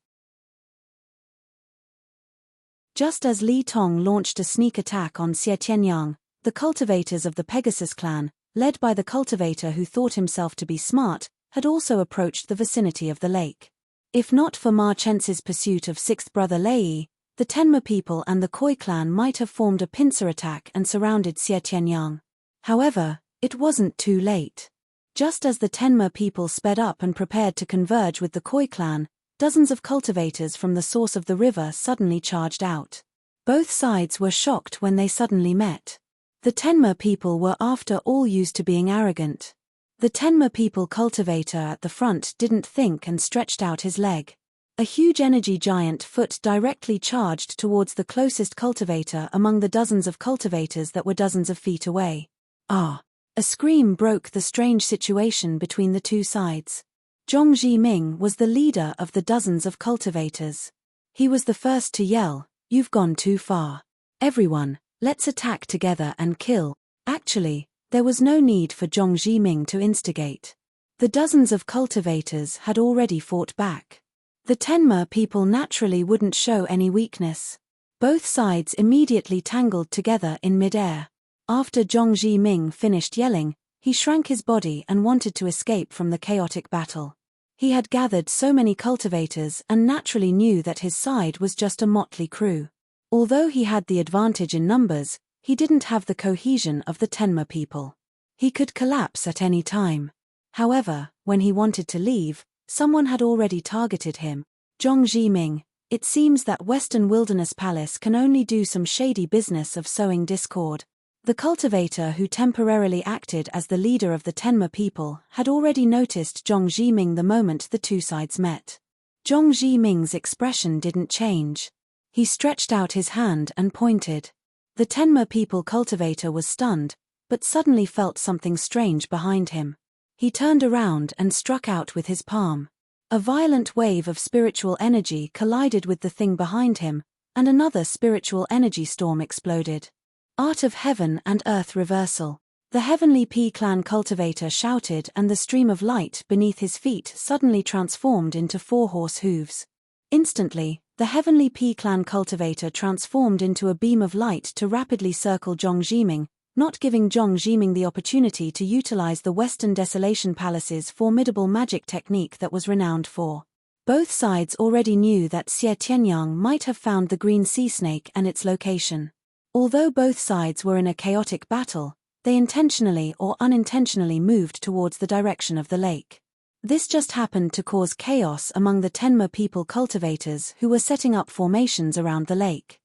Just as Li Tong launched a sneak attack on Xie Tianyang, the cultivators of the Pegasus clan, led by the cultivator who thought himself to be smart, had also approached the vicinity of the lake. If not for Ma Chen's pursuit of sixth brother Lei, the Tenma people and the Koi clan might have formed a pincer attack and surrounded Xie Tianyang. However, it wasn't too late. Just as the Tenma people sped up and prepared to converge with the Koi clan, dozens of cultivators from the source of the river suddenly charged out. Both sides were shocked when they suddenly met. The Tenma people were after all used to being arrogant. The Tenma people cultivator at the front didn't think and stretched out his leg. A huge energy giant foot directly charged towards the closest cultivator among the dozens of cultivators that were dozens of feet away. Ah! A scream broke the strange situation between the two sides. Zhong Zhiming was the leader of the dozens of cultivators. He was the first to yell, "You've gone too far. Everyone, let's attack together and kill." Actually, there was no need for Zhong Zhiming to instigate. The dozens of cultivators had already fought back. The Tenma people naturally wouldn't show any weakness. Both sides immediately tangled together in mid-air. After Zhong Zhiming finished yelling, he shrank his body and wanted to escape from the chaotic battle. He had gathered so many cultivators and naturally knew that his side was just a motley crew. Although he had the advantage in numbers, he didn't have the cohesion of the Tenma people. He could collapse at any time. However, when he wanted to leave, someone had already targeted him. Zhong Zhiming, it seems that Western Wilderness Palace can only do some shady business of sowing discord. The cultivator who temporarily acted as the leader of the Tenma people had already noticed Zhong Zhiming the moment the two sides met. Zhong Zhiming's expression didn't change. He stretched out his hand and pointed. The Tenma people cultivator was stunned, but suddenly felt something strange behind him. He turned around and struck out with his palm. A violent wave of spiritual energy collided with the thing behind him, and another spiritual energy storm exploded. Art of Heaven and Earth Reversal. The Heavenly P clan cultivator shouted, and the stream of light beneath his feet suddenly transformed into 4 horse hooves. Instantly, the Heavenly P clan cultivator transformed into a beam of light to rapidly circle Zhong Zhiming, not giving Zhong Zhiming the opportunity to utilize the Western Desolation Palace's formidable magic technique that was renowned for. Both sides already knew that Xie Tianyang might have found the green sea snake and its location. Although both sides were in a chaotic battle, they intentionally or unintentionally moved towards the direction of the lake. This just happened to cause chaos among the Tenma people cultivators who were setting up formations around the lake.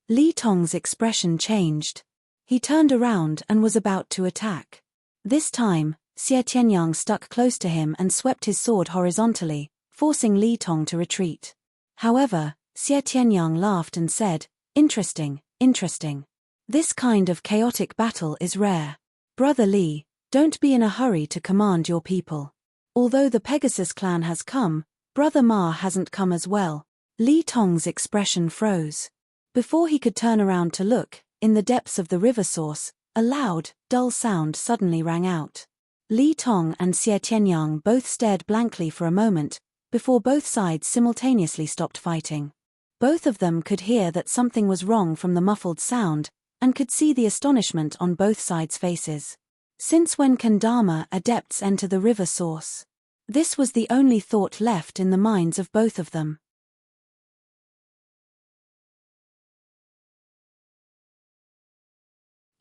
Li Tong's expression changed. He turned around and was about to attack. This time, Xie Tianyang stuck close to him and swept his sword horizontally, forcing Li Tong to retreat. However, Xie Tianyang laughed and said, "Interesting, interesting. This kind of chaotic battle is rare. Brother Li, don't be in a hurry to command your people. Although the Pegasus clan has come, Brother Ma hasn't come as well." Li Tong's expression froze. Before he could turn around to look, in the depths of the river source, a loud, dull sound suddenly rang out. Li Tong and Xie Tianyang both stared blankly for a moment, before both sides simultaneously stopped fighting. Both of them could hear that something was wrong from the muffled sound, and could see the astonishment on both sides' faces. Since when can Dharma adepts enter the river source? This was the only thought left in the minds of both of them.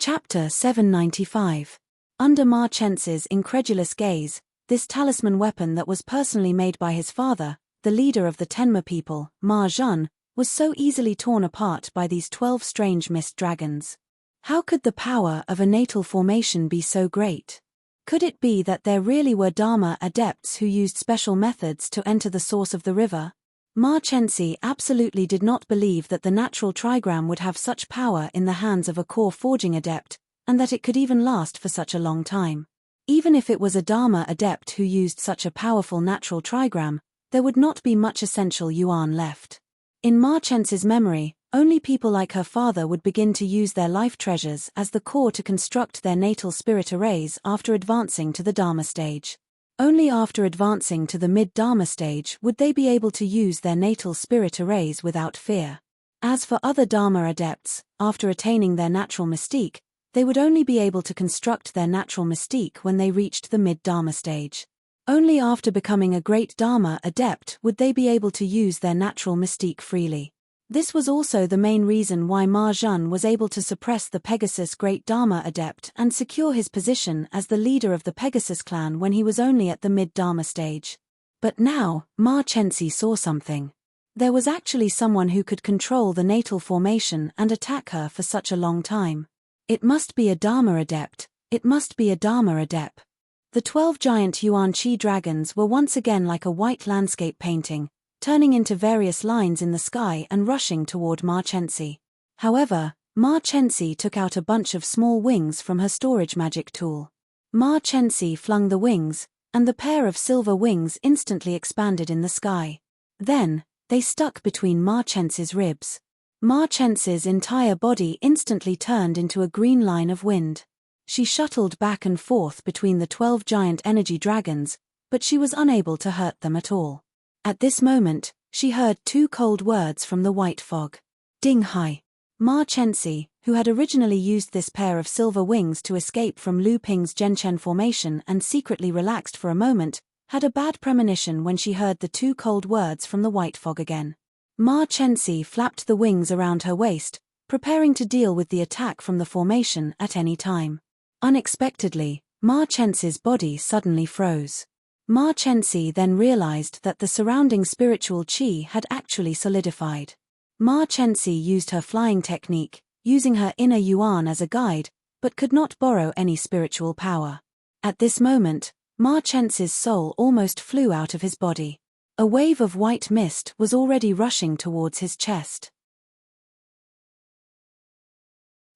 Chapter 795. Under Ma Chensi's incredulous gaze, this talisman weapon that was personally made by his father, the leader of the Tenma people, Ma Jun, was so easily torn apart by these 12 strange mist dragons. How could the power of a natal formation be so great? Could it be that there really were Dharma adepts who used special methods to enter the source of the river? Ma Chensi absolutely did not believe that the natural trigram would have such power in the hands of a core forging adept, and that it could even last for such a long time. Even if it was a Dharma adept who used such a powerful natural trigram, there would not be much essential yuan left. In Ma Chensi's memory, only people like her father would begin to use their life treasures as the core to construct their natal spirit arrays after advancing to the Dharma stage. Only after advancing to the mid-Dharma stage would they be able to use their natal spirit arrays without fear. As for other Dharma adepts, after attaining their natural mystique, they would only be able to construct their natural mystique when they reached the mid-Dharma stage. Only after becoming a great Dharma adept would they be able to use their natural mystique freely. This was also the main reason why Ma Jun was able to suppress the Pegasus Great Dharma Adept and secure his position as the leader of the Pegasus clan when he was only at the mid-Dharma stage. But now, Ma Chensi saw something. There was actually someone who could control the natal formation and attack her for such a long time. It must be a Dharma Adept, it must be a Dharma Adept. The 12 giant Yuan Qi dragons were once again like a white landscape painting, turning into various lines in the sky and rushing toward Ma Chensi. However, Ma Chensi took out a bunch of small wings from her storage magic tool. Ma Chensi flung the wings, and the pair of silver wings instantly expanded in the sky. Then, they stuck between Ma Chensi's ribs. Ma Chensi's entire body instantly turned into a green line of wind. She shuttled back and forth between the 12 giant energy dragons, but she was unable to hurt them at all. At this moment, she heard 2 cold words from the white fog. Ding hai. Ma Chensi, who had originally used this pair of silver wings to escape from Lu Ping's Zhenchen formation and secretly relaxed for a moment, had a bad premonition when she heard the 2 cold words from the white fog again. Ma Chensi flapped the wings around her waist, preparing to deal with the attack from the formation at any time. Unexpectedly, Ma Chensi's body suddenly froze. Ma Chensi then realized that the surrounding spiritual qi had actually solidified. Ma Chensi used her flying technique, using her inner yuan as a guide, but could not borrow any spiritual power. At this moment, Ma Chensi's soul almost flew out of his body. A wave of white mist was already rushing towards his chest.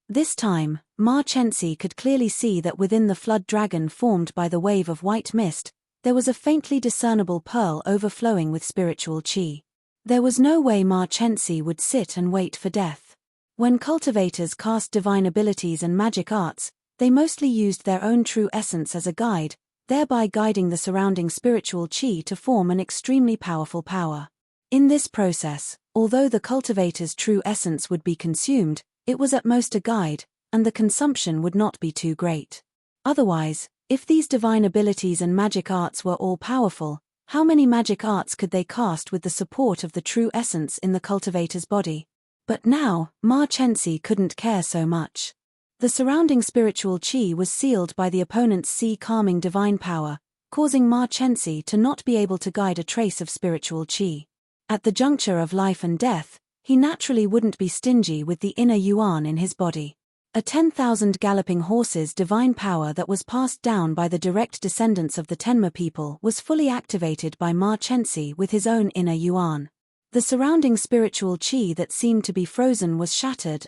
This time, Ma Chensi could clearly see that within the flood dragon formed by the wave of white mist, there was a faintly discernible pearl overflowing with spiritual qi. There was no way Ma Chensi would sit and wait for death. When cultivators cast divine abilities and magic arts, they mostly used their own true essence as a guide, thereby guiding the surrounding spiritual qi to form an extremely powerful power. In this process, although the cultivator's true essence would be consumed, it was at most a guide, and the consumption would not be too great. Otherwise, if these divine abilities and magic arts were all powerful, how many magic arts could they cast with the support of the true essence in the cultivator's body? But now, Ma Chensi couldn't care so much. The surrounding spiritual qi was sealed by the opponent's calming divine power, causing Ma Chensi to not be able to guide a trace of spiritual qi. At the juncture of life and death, he naturally wouldn't be stingy with the inner yuan in his body. A 10,000 galloping horses divine power that was passed down by the direct descendants of the Tenma people was fully activated by Ma Chensi with his own inner yuan. The surrounding spiritual qi that seemed to be frozen was shattered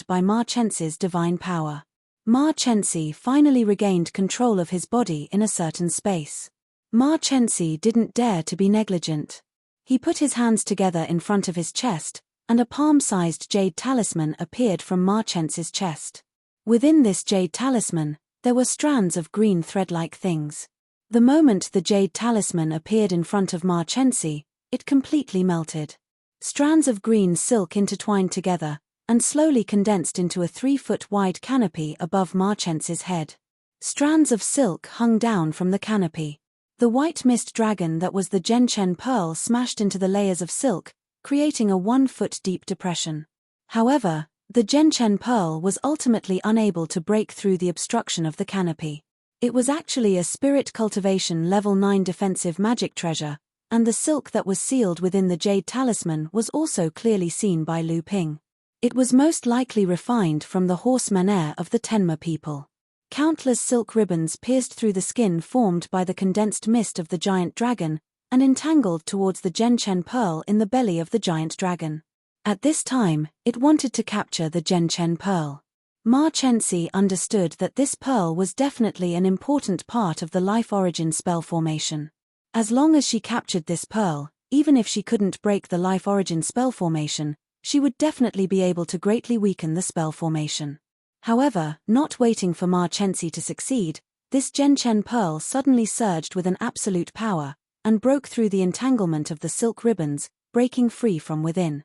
by Ma Chensi's divine power. Ma Chensi finally regained control of his body in a certain space. Ma Chensi didn't dare to be negligent. He put his hands together in front of his chest, and a palm-sized jade talisman appeared from Ma Chensi's chest. Within this jade talisman, there were strands of green thread-like things. The moment the jade talisman appeared in front of Ma Chensi, it completely melted. Strands of green silk intertwined together, and slowly condensed into a 3-foot-wide canopy above Ma Chensi's head. Strands of silk hung down from the canopy. The white mist dragon that was the Zhenchen pearl smashed into the layers of silk, creating a 1-foot-deep depression. However, The Gentian pearl was ultimately unable to break through the obstruction of the canopy. It was actually a spirit cultivation level 9 defensive magic treasure, and the silk that was sealed within the jade talisman was also clearly seen by Lu Ping. It was most likely refined from the horse manner of the Tenma people. Countless silk ribbons pierced through the skin formed by the condensed mist of the giant dragon, and entangled towards the Gentian pearl in the belly of the giant dragon. At this time, it wanted to capture the Gentian pearl. Ma Chenxi understood that this pearl was definitely an important part of the life origin spell formation. As long as she captured this pearl, even if she couldn't break the life origin spell formation, she would definitely be able to greatly weaken the spell formation. However, not waiting for Ma Chenxi to succeed, this Gentian pearl suddenly surged with an absolute power, and broke through the entanglement of the silk ribbons, breaking free from within.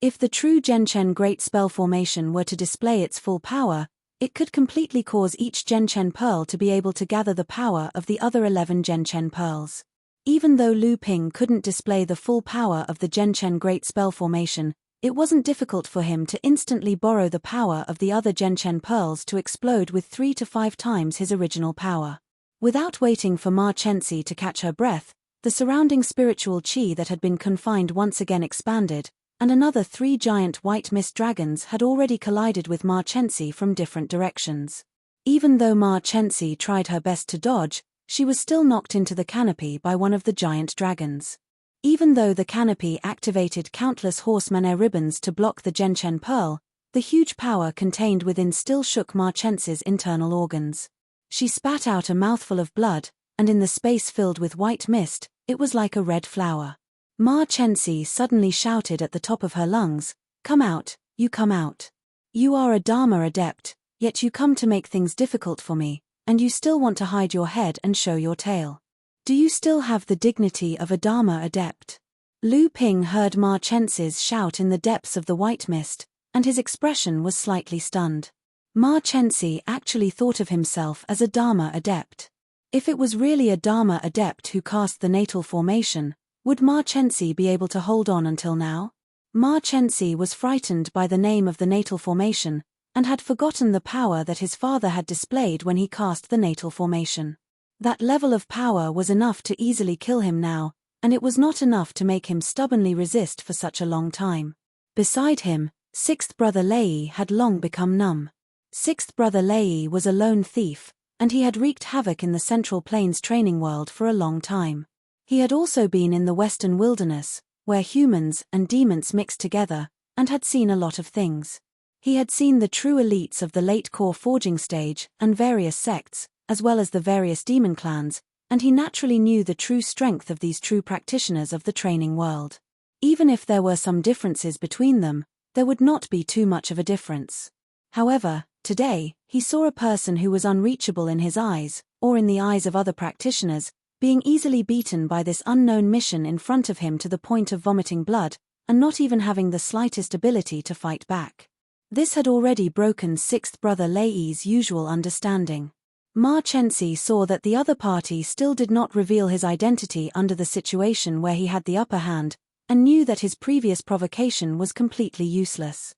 If the true Gentian Great Spell Formation were to display its full power, it could completely cause each Gentian pearl to be able to gather the power of the other 11 Gentian pearls. Even though Lu Ping couldn't display the full power of the Gentian Great Spell Formation, it wasn't difficult for him to instantly borrow the power of the other Gentian pearls to explode with 3 to 5 times his original power. Without waiting for Ma Chenxi to catch her breath, the surrounding spiritual qi that had been confined once again expanded, and another 3 giant white mist dragons had already collided with Ma Chenxi from different directions. Even though Ma Chenxi tried her best to dodge, she was still knocked into the canopy by one of the giant dragons. Even though the canopy activated countless horsemanner ribbons to block the Gentian pearl, the huge power contained within still shook Ma Chenxi's internal organs. She spat out a mouthful of blood, and in the space filled with white mist, it was like a red flower. Ma Chenxi suddenly shouted at the top of her lungs, "Come out, you come out. You are a Dharma adept, yet you come to make things difficult for me, and you still want to hide your head and show your tail. Do you still have the dignity of a Dharma adept?" Lu Ping heard Ma Chenxi's shout in the depths of the white mist, and his expression was slightly stunned. Ma Chenxi actually thought of himself as a Dharma adept. If it was really a Dharma adept who cast the natal formation, would Ma Chenxi be able to hold on until now? Ma Chenxi was frightened by the name of the natal formation, and had forgotten the power that his father had displayed when he cast the natal formation. That level of power was enough to easily kill him now, and it was not enough to make him stubbornly resist for such a long time. Beside him, sixth brother Lei had long become numb. Sixth brother Lei was a lone thief, and he had wreaked havoc in the Central Plains training world for a long time. He had also been in the Western Wilderness, where humans and demons mixed together, and had seen a lot of things. He had seen the true elites of the late core forging stage and various sects, as well as the various demon clans, and he naturally knew the true strength of these true practitioners of the training world. Even if there were some differences between them, there would not be too much of a difference. However, today, he saw a person who was unreachable in his eyes, or in the eyes of other practitioners, being easily beaten by this unknown mission in front of him to the point of vomiting blood, and not even having the slightest ability to fight back. This had already broken sixth brother Lei's usual understanding. Ma Chenxi saw that the other party still did not reveal his identity under the situation where he had the upper hand, and knew that his previous provocation was completely useless.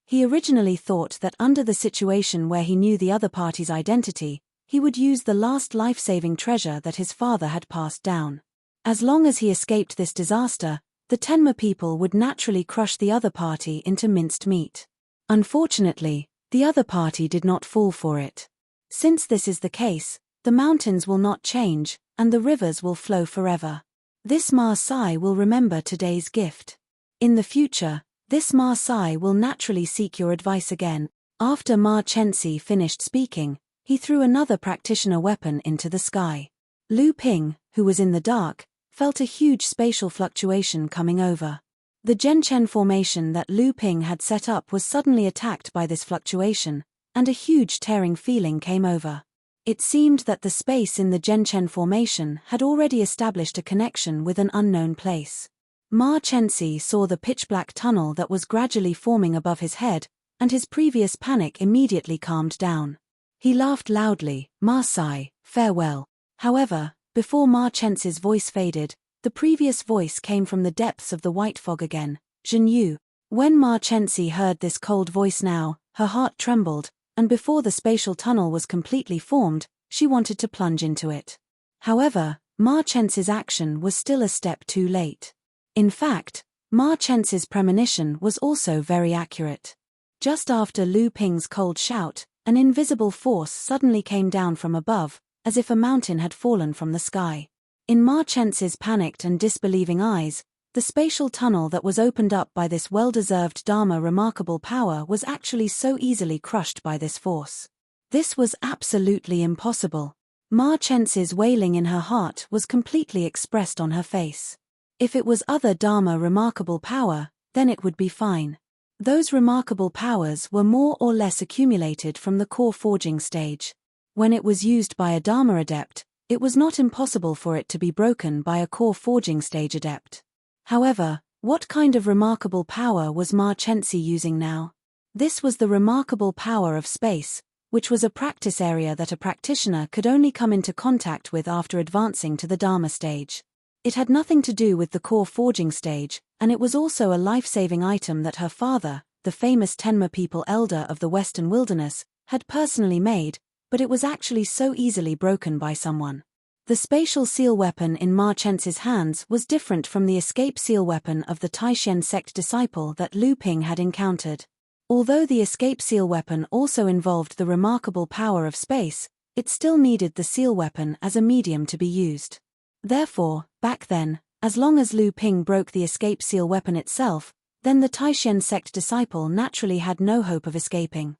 He originally thought that under the situation where he knew the other party's identity, he would use the last life-saving treasure that his father had passed down. As long as he escaped this disaster, the Tenma people would naturally crush the other party into minced meat. Unfortunately, the other party did not fall for it. Since this is the case, the mountains will not change, and the rivers will flow forever. This Ma Sai will remember today's gift. In the future, this Ma Sai will naturally seek your advice again. After Ma Chenxi finished speaking, he threw another practitioner weapon into the sky. Lu Ping, who was in the dark, felt a huge spatial fluctuation coming over. The Gentian formation that Lu Ping had set up was suddenly attacked by this fluctuation, and a huge tearing feeling came over. It seemed that the space in the Gentian formation had already established a connection with an unknown place. Ma Chenxi saw the pitch-black tunnel that was gradually forming above his head, and his previous panic immediately calmed down. He laughed loudly, "Ma Sai, farewell." However, before Ma Chenxi's voice faded, The previous voice came from the depths of the white fog again. Jinyu. When Ma Chenxi heard this cold voice now, her heart trembled, and before the spatial tunnel was completely formed, she wanted to plunge into it. However, Ma Chenxi's action was still a step too late. In fact, Ma Chenxi's premonition was also very accurate. Just after Lu Ping's cold shout, an invisible force suddenly came down from above, as if a mountain had fallen from the sky. In Ma Chenxi's panicked and disbelieving eyes, the spatial tunnel that was opened up by this well-deserved Dharma remarkable power was actually so easily crushed by this force. This was absolutely impossible. Ma Chenxi's wailing in her heart was completely expressed on her face. If it was other Dharma remarkable power, then it would be fine. Those remarkable powers were more or less accumulated from the core forging stage. When it was used by a Dharma adept, it was not impossible for it to be broken by a core forging stage adept. However, what kind of remarkable power was Ma Chenxi using now? This was the remarkable power of space, which was a practice area that a practitioner could only come into contact with after advancing to the Dharma stage. It had nothing to do with the core forging stage, and it was also a life-saving item that her father, the famous Tenma people elder of the Western Wilderness, had personally made, but it was actually so easily broken by someone. The spatial seal weapon in Ma Chenxi's hands was different from the escape seal weapon of the Taishen sect disciple that Lu Ping had encountered. Although the escape seal weapon also involved the remarkable power of space, it still needed the seal weapon as a medium to be used. Therefore, back then, as long as Lu Ping broke the escape seal weapon itself, then the Taishen sect disciple naturally had no hope of escaping.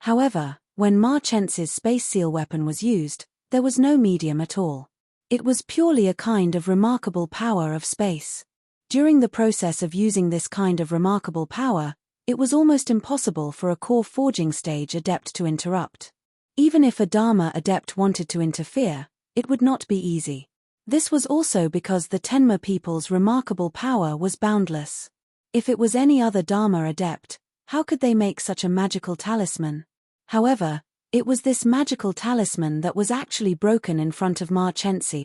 However, when Ma Chenxi's space seal weapon was used, there was no medium at all. It was purely a kind of remarkable power of space. During the process of using this kind of remarkable power, it was almost impossible for a core forging stage adept to interrupt. Even if a Dharma adept wanted to interfere, it would not be easy. This was also because the Tenma people's remarkable power was boundless. If it was any other Dharma adept, how could they make such a magical talisman? However, it was this magical talisman that was actually broken in front of Ma Chenxi.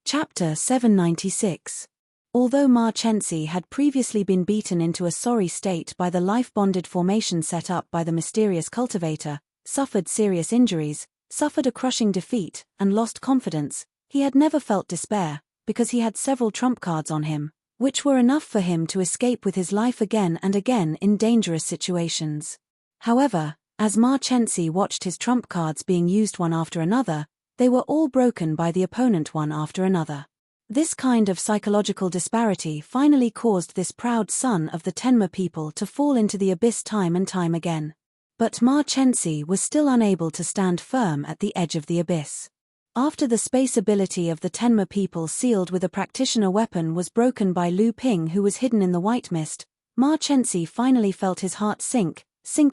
Chapter 796. Although Ma Chenxi had previously been beaten into a sorry state by the life-bonded formation set up by the mysterious cultivator, suffered serious injuries, suffered a crushing defeat, and lost confidence, he had never felt despair, because he had several trump cards on him, which were enough for him to escape with his life again and again in dangerous situations. However, as Ma Chenxi watched his trump cards being used one after another, they were all broken by the opponent one after another. This kind of psychological disparity finally caused this proud son of the Tenma people to fall into the abyss time and time again. But Ma Chenxi was still unable to stand firm at the edge of the abyss. After the space ability of the Tenma people sealed with a practitioner weapon was broken by Lu Ping, who was hidden in the white mist, Ma Chenxi finally felt his heart sink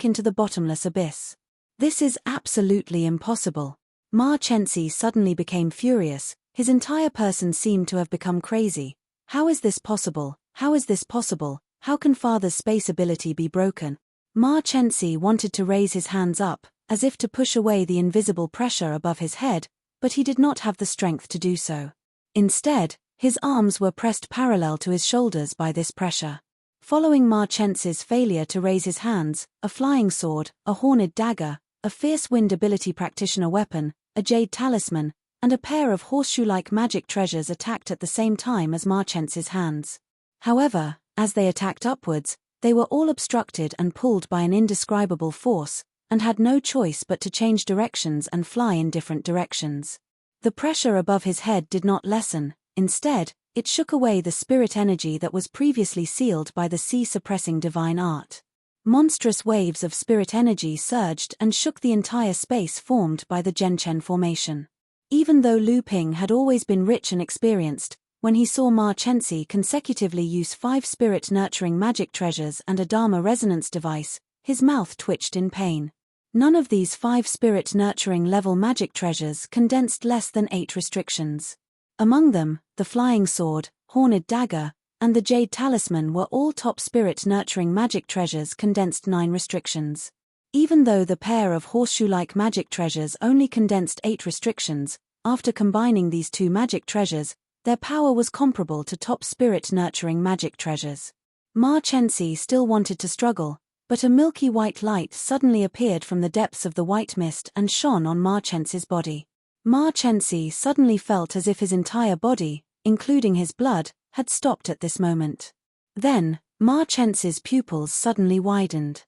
into the bottomless abyss. This is absolutely impossible. Ma Chenxi suddenly became furious. His entire person seemed to have become crazy. How is this possible? How is this possible? How can father's space ability be broken? Ma Chenxi wanted to raise his hands up, as if to push away the invisible pressure above his head, but he did not have the strength to do so. Instead, his arms were pressed parallel to his shoulders by this pressure. Following Ma Chenxi's failure to raise his hands, a flying sword, a horned dagger, a fierce wind ability practitioner weapon, a jade talisman, and a pair of horseshoe-like magic treasures attacked at the same time as Ma Chenxi's hands. However, as they attacked upwards, they were all obstructed and pulled by an indescribable force, and had no choice but to change directions and fly in different directions. The pressure above his head did not lessen, instead, it shook away the spirit energy that was previously sealed by the sea-suppressing divine art. Monstrous waves of spirit energy surged and shook the entire space formed by the Genshen formation. Even though Lu Ping had always been rich and experienced, when he saw Ma Chenxi consecutively use 5 spirit-nurturing magic treasures and a Dharma resonance device, his mouth twitched in pain. None of these 5 spirit-nurturing level magic treasures condensed less than 8 restrictions. Among them, the flying sword, horned dagger, and the Jade Talisman were all top spirit-nurturing magic treasures condensed 9 restrictions. Even though the pair of horseshoe-like magic treasures only condensed 8 restrictions, after combining these 2 magic treasures, their power was comparable to top spirit-nurturing magic treasures. Ma Chensi still wanted to struggle, but a milky white light suddenly appeared from the depths of the white mist and shone on Ma Chensi's body. Ma Chensi suddenly felt as if his entire body, including his blood, had stopped at this moment. Then, Ma Chensi's pupils suddenly widened.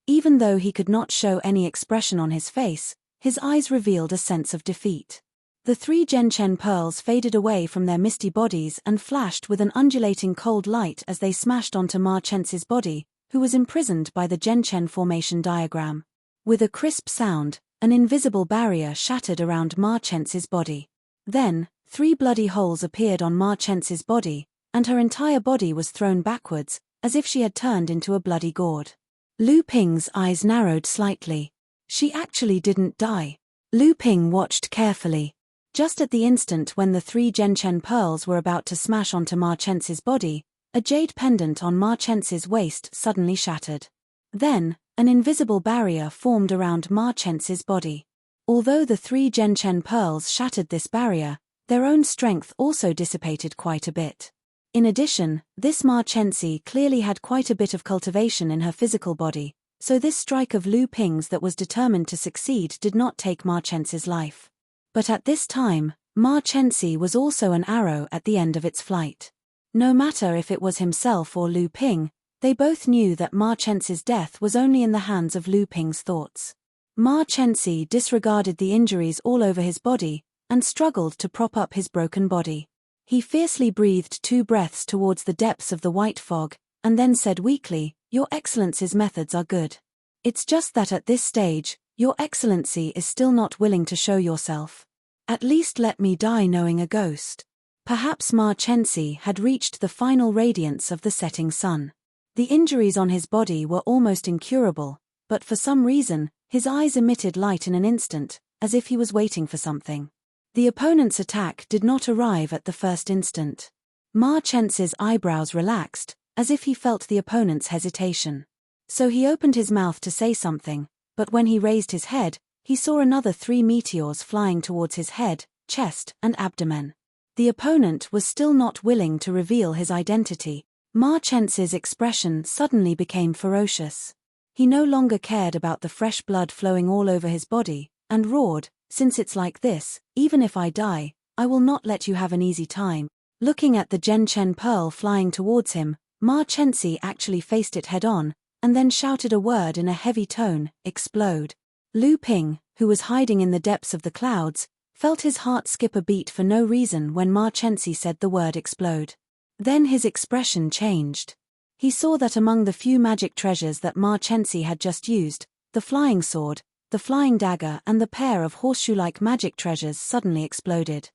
Even though he could not show any expression on his face, his eyes revealed a sense of defeat. The 3 Genshen pearls faded away from their misty bodies and flashed with an undulating cold light as they smashed onto Ma Chensi's body, who was imprisoned by the Genshen formation diagram. With a crisp sound, an invisible barrier shattered around Ma Chensi's body. Then, 3 bloody holes appeared on Ma Chensi's body, and her entire body was thrown backwards, as if she had turned into a bloody gourd. Lu Ping's eyes narrowed slightly. She actually didn't die. Lu Ping watched carefully. Just at the instant when the 3 Genshen pearls were about to smash onto Ma Chensi's body, a jade pendant on Ma Chensi's waist suddenly shattered. Then, an invisible barrier formed around Ma Chensi's body. Although the 3 Genshen pearls shattered this barrier, their own strength also dissipated quite a bit. In addition, this Ma Chensi clearly had quite a bit of cultivation in her physical body, so this strike of Lu Ping's that was determined to succeed did not take Ma Chensi's life. But at this time, Ma Chensi was also an arrow at the end of its flight. No matter if it was himself or Lu Ping, they both knew that Ma Chensi's death was only in the hands of Lu Ping's thoughts. Ma Chensi disregarded the injuries all over his body, and struggled to prop up his broken body. He fiercely breathed 2 breaths towards the depths of the white fog, and then said weakly, "Your Excellency's methods are good. It's just that at this stage, Your Excellency is still not willing to show yourself. At least let me die knowing a ghost." Perhaps Ma Chensi had reached the final radiance of the setting sun. The injuries on his body were almost incurable, but for some reason, his eyes emitted light in an instant, as if he was waiting for something. The opponent's attack did not arrive at the first instant. Ma Chensi's eyebrows relaxed, as if he felt the opponent's hesitation. So he opened his mouth to say something, but when he raised his head, he saw another 3 meteors flying towards his head, chest, and abdomen. The opponent was still not willing to reveal his identity. Ma Chensi's expression suddenly became ferocious. He no longer cared about the fresh blood flowing all over his body, and roared, "Since it's like this, even if I die, I will not let you have an easy time." Looking at the Genshen pearl flying towards him, Ma Chensi actually faced it head-on, and then shouted a word in a heavy tone, "Explode." Lu Ping, who was hiding in the depths of the clouds, felt his heart skip a beat for no reason when Ma Chensi said the word explode. Then his expression changed. He saw that among the few magic treasures that Ma Chensi had just used, the flying sword, the flying dagger and the pair of horseshoe-like magic treasures suddenly exploded.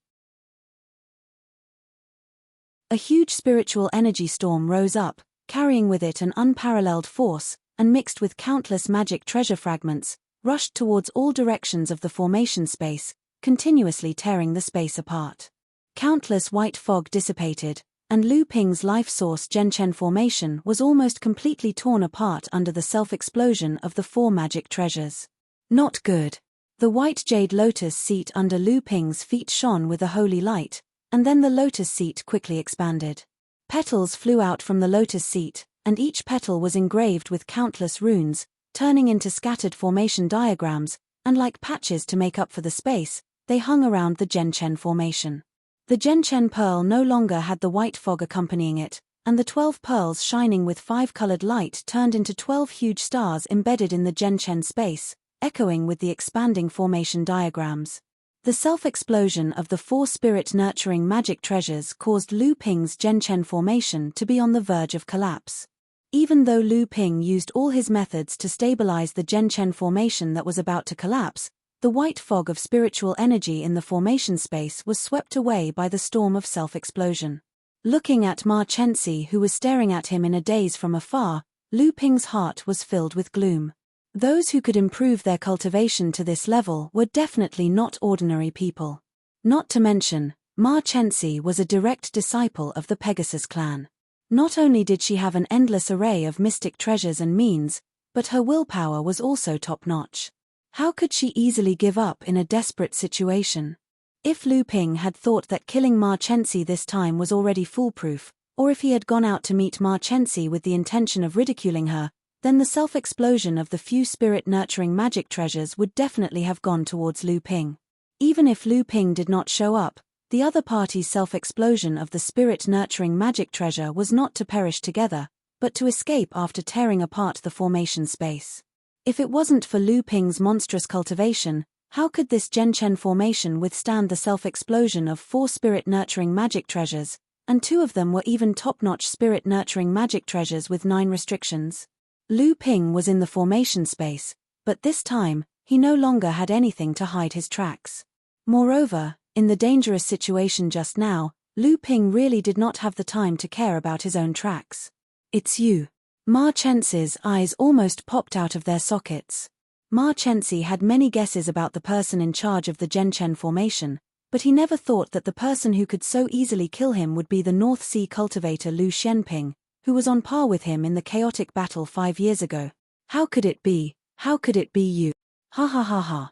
A huge spiritual energy storm rose up, carrying with it an unparalleled force, and mixed with countless magic treasure fragments, rushed towards all directions of the formation space, continuously tearing the space apart. Countless white fog dissipated, and Lu Ping's life source Genshen formation was almost completely torn apart under the self-explosion of the 4 magic treasures. Not good. The white jade lotus seat under Lu Ping's feet shone with a holy light, and then the lotus seat quickly expanded. Petals flew out from the lotus seat, and each petal was engraved with countless runes, turning into scattered formation diagrams, and like patches to make up for the space, they hung around the Genshen formation. The Genshen pearl no longer had the white fog accompanying it, and the 12 pearls shining with 5-colored light turned into 12 huge stars embedded in the Genshen space, echoing with the expanding formation diagrams. The self-explosion of the 4 spirit-nurturing magic treasures caused Lu Ping's Genshen formation to be on the verge of collapse. Even though Lu Ping used all his methods to stabilize the Genshen formation that was about to collapse, the white fog of spiritual energy in the formation space was swept away by the storm of self-explosion. Looking at Ma Chensi, who was staring at him in a daze from afar, Lu Ping's heart was filled with gloom. Those who could improve their cultivation to this level were definitely not ordinary people. Not to mention, Ma Chensi was a direct disciple of the Pegasus clan. Not only did she have an endless array of mystic treasures and means, but her willpower was also top-notch. How could she easily give up in a desperate situation? If Lu Ping had thought that killing Ma Chensi this time was already foolproof, or if he had gone out to meet Ma Chensi with the intention of ridiculing her, then the self-explosion of the few spirit-nurturing magic treasures would definitely have gone towards Lu Ping. Even if Lu Ping did not show up, the other party's self-explosion of the spirit-nurturing magic treasure was not to perish together, but to escape after tearing apart the formation space. If it wasn't for Lu Ping's monstrous cultivation, how could this Genshen formation withstand the self-explosion of 4 spirit-nurturing magic treasures, and 2 of them were even top-notch spirit-nurturing magic treasures with 9 restrictions? Lu Ping was in the formation space, but this time, he no longer had anything to hide his tracks. Moreover, in the dangerous situation just now, Lu Ping really did not have the time to care about his own tracks. "It's you." Ma Chensi's eyes almost popped out of their sockets. Ma Chensi had many guesses about the person in charge of the Genshen formation, but he never thought that the person who could so easily kill him would be the North Sea cultivator Lu Xianping, who was on par with him in the chaotic battle 5 years ago. How could it be? How could it be you? Ha ha ha ha.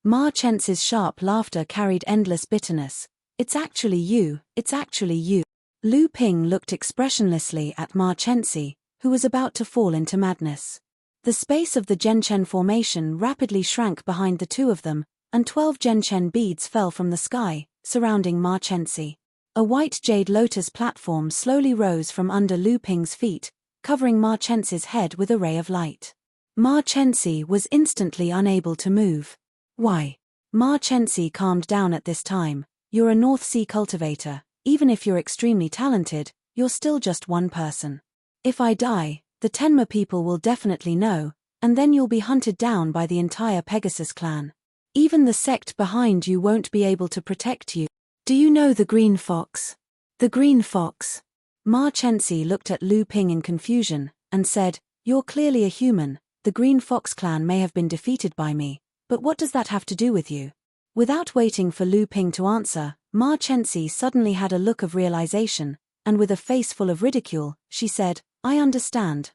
Ma Chensi's sharp laughter carried endless bitterness. "It's actually you, it's actually you." Lu Ping looked expressionlessly at Ma Chensi, who was about to fall into madness. The space of the Genshen formation rapidly shrank behind the 2 of them, and 12 Genshen beads fell from the sky, surrounding Ma Chensi. A white jade lotus platform slowly rose from under Lu Ping's feet, covering Ma Chensi's head with a ray of light. Ma Chensi was instantly unable to move. "Why?" Ma Chensi calmed down at this time. "You're a North Sea cultivator. Even if you're extremely talented, you're still just one person. If I die, the Tenma people will definitely know, and then you'll be hunted down by the entire Pegasus clan. Even the sect behind you won't be able to protect you. Do you know the Green Fox?" "The Green Fox?" Ma Chensi looked at Lu Ping in confusion, and said, "You're clearly a human. The Green Fox clan may have been defeated by me, but what does that have to do with you?" Without waiting for Lu Ping to answer, Ma Chensi suddenly had a look of realization, and with a face full of ridicule, she said, I understand.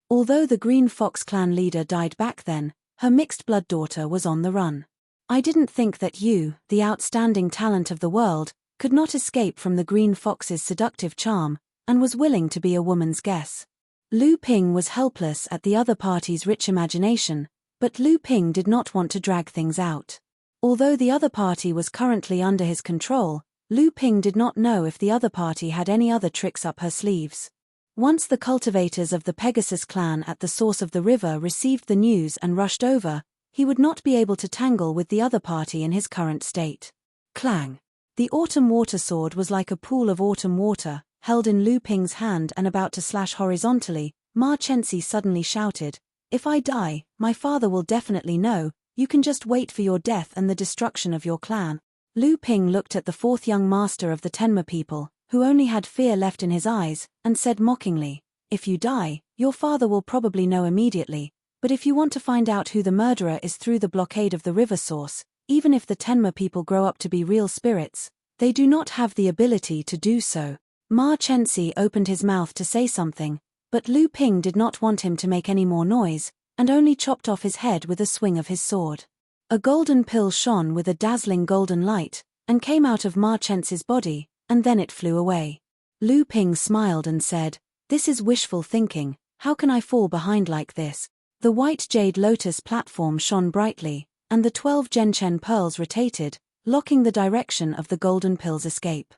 Although the Green Fox clan leader died back then, her mixed-blood daughter was on the run. I didn't think that you, the outstanding talent of the world, could not escape from the Green Fox's seductive charm, and was willing to be a woman's guess." Lu Ping was helpless at the other party's rich imagination, but Lu Ping did not want to drag things out. Although the other party was currently under his control, Lu Ping did not know if the other party had any other tricks up her sleeves. Once the cultivators of the Pegasus clan at the source of the river received the news and rushed over, he would not be able to tangle with the other party in his current state. Clang! The autumn water sword was like a pool of autumn water, held in Lu Ping's hand and about to slash horizontally. Ma Chensi suddenly shouted, "If I die, my father will definitely know. You can just wait for your death and the destruction of your clan." Lu Ping looked at the 4th young master of the Tenma people, who only had fear left in his eyes, and said mockingly, "If you die, your father will probably know immediately, but if you want to find out who the murderer is through the blockade of the river source, even if the Tenma people grow up to be real spirits, they do not have the ability to do so." Ma Chensi opened his mouth to say something, but Lu Ping did not want him to make any more noise, and only chopped off his head with a swing of his sword. A golden pill shone with a dazzling golden light, and came out of Ma Chensi's body, and then it flew away. Lu Ping smiled and said, "This is wishful thinking. How can I fall behind like this?" The white jade lotus platform shone brightly, and the 12 Genshen pearls rotated, locking the direction of the golden pill's escape.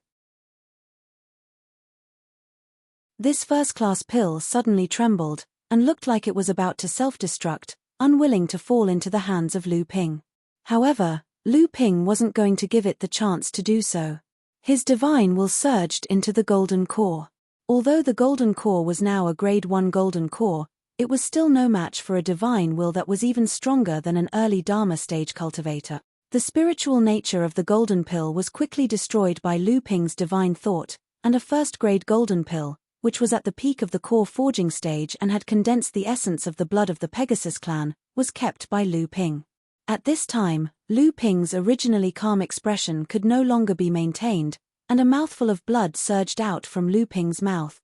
This first-class pill suddenly trembled, and looked like it was about to self-destruct, unwilling to fall into the hands of Lu Ping. However, Lu Ping wasn't going to give it the chance to do so. His divine will surged into the golden core. Although the golden core was now a grade 1 golden core, it was still no match for a divine will that was even stronger than an early Dharma stage cultivator. The spiritual nature of the golden pill was quickly destroyed by Lu Ping's divine thought, and a first-grade golden pill, which was at the peak of the core forging stage and had condensed the essence of the blood of the Pegasus clan, was kept by Lu Ping. At this time, Lu Ping's originally calm expression could no longer be maintained, and a mouthful of blood surged out from Lu Ping's mouth.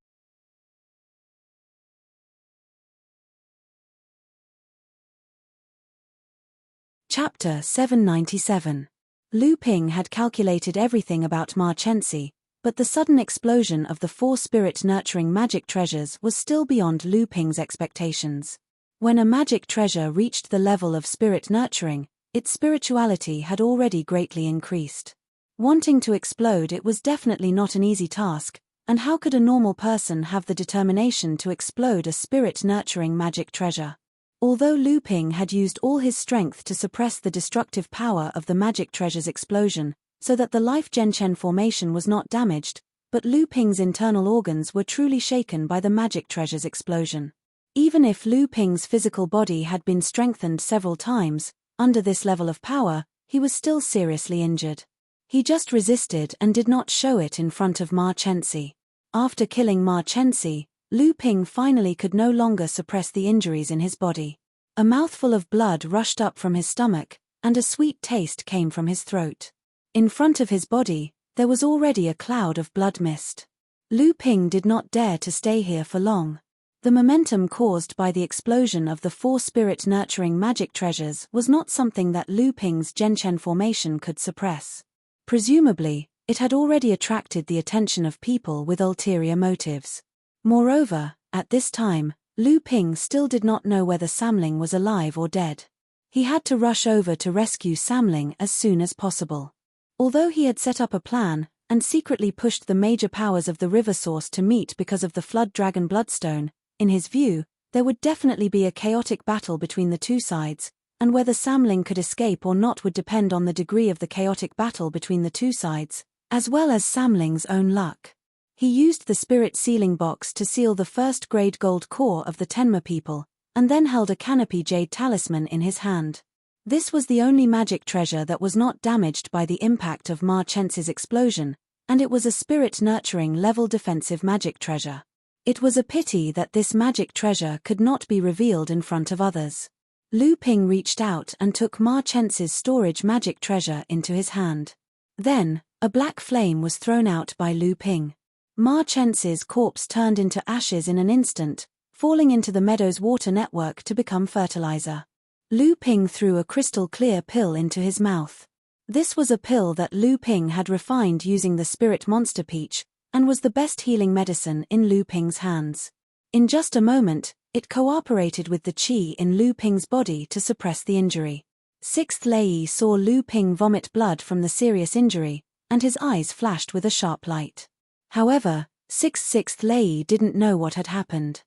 Chapter 797. Lu Ping had calculated everything about Ma Chenxi, but the sudden explosion of the 4 spirit-nurturing magic treasures was still beyond Lu Ping's expectations. When a magic treasure reached the level of spirit-nurturing, its spirituality had already greatly increased. Wanting to explode, it was definitely not an easy task, and how could a normal person have the determination to explode a spirit-nurturing magic treasure? Although Lu Ping had used all his strength to suppress the destructive power of the magic treasure's explosion, so that the life Genshen formation was not damaged, but Lu Ping's internal organs were truly shaken by the magic treasure's explosion. Even if Lu Ping's physical body had been strengthened several times, under this level of power, he was still seriously injured. He just resisted and did not show it in front of Ma Chenxi. After killing Ma Chenxi, Lu Ping finally could no longer suppress the injuries in his body. A mouthful of blood rushed up from his stomach, and a sweet taste came from his throat. In front of his body, there was already a cloud of blood mist. Lu Ping did not dare to stay here for long. The momentum caused by the explosion of the 4 spirit-nurturing magic treasures was not something that Lu Ping's Genshen formation could suppress. Presumably, it had already attracted the attention of people with ulterior motives. Moreover, at this time, Lu Ping still did not know whether Samling was alive or dead. He had to rush over to rescue Samling as soon as possible. Although he had set up a plan, and secretly pushed the major powers of the river source to meet because of the Flood Dragon Bloodstone, in his view, there would definitely be a chaotic battle between the two sides, and whether Samling could escape or not would depend on the degree of the chaotic battle between the two sides, as well as Samling's own luck. He used the spirit sealing box to seal the first-grade gold core of the Tenma people, and then held a canopy jade talisman in his hand. This was the only magic treasure that was not damaged by the impact of Ma Chenxi's explosion, and it was a spirit-nurturing level defensive magic treasure. It was a pity that this magic treasure could not be revealed in front of others. Lu Ping reached out and took Ma Chenxi's storage magic treasure into his hand. Then, a black flame was thrown out by Lu Ping. Ma Chenxi's corpse turned into ashes in an instant, falling into the meadow's water network to become fertilizer. Lu Ping threw a crystal-clear pill into his mouth. This was a pill that Lu Ping had refined using the spirit monster peach, and was the best healing medicine in Lu Ping's hands. In just a moment, it cooperated with the qi in Lu Ping's body to suppress the injury. Sixth Lei saw Lu Ping vomit blood from the serious injury, and his eyes flashed with a sharp light. However, Sixth Lei didn't know what had happened.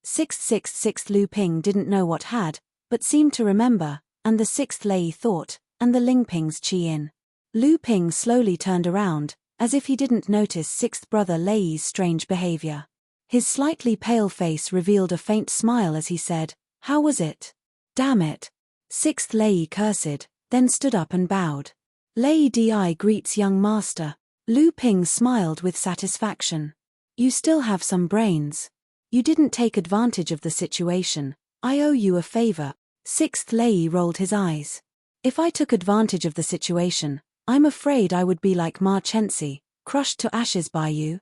Sixth Lu Ping didn't know what had, but seemed to remember, and the Sixth Lei thought, and the Ling Ping's qi in. Lu Ping slowly turned around, as if he didn't notice Sixth Brother Lei's strange behavior. His slightly pale face revealed a faint smile as he said, "How was it?" "Damn it." Sixth Lei cursed, then stood up and bowed. "Lei Di greets young master." Lu Ping smiled with satisfaction. "You still have some brains. You didn't take advantage of the situation. I owe you a favor." Sixth Lei rolled his eyes. "If I took advantage of the situation, I'm afraid I would be like Ma Chenxi, crushed to ashes by you.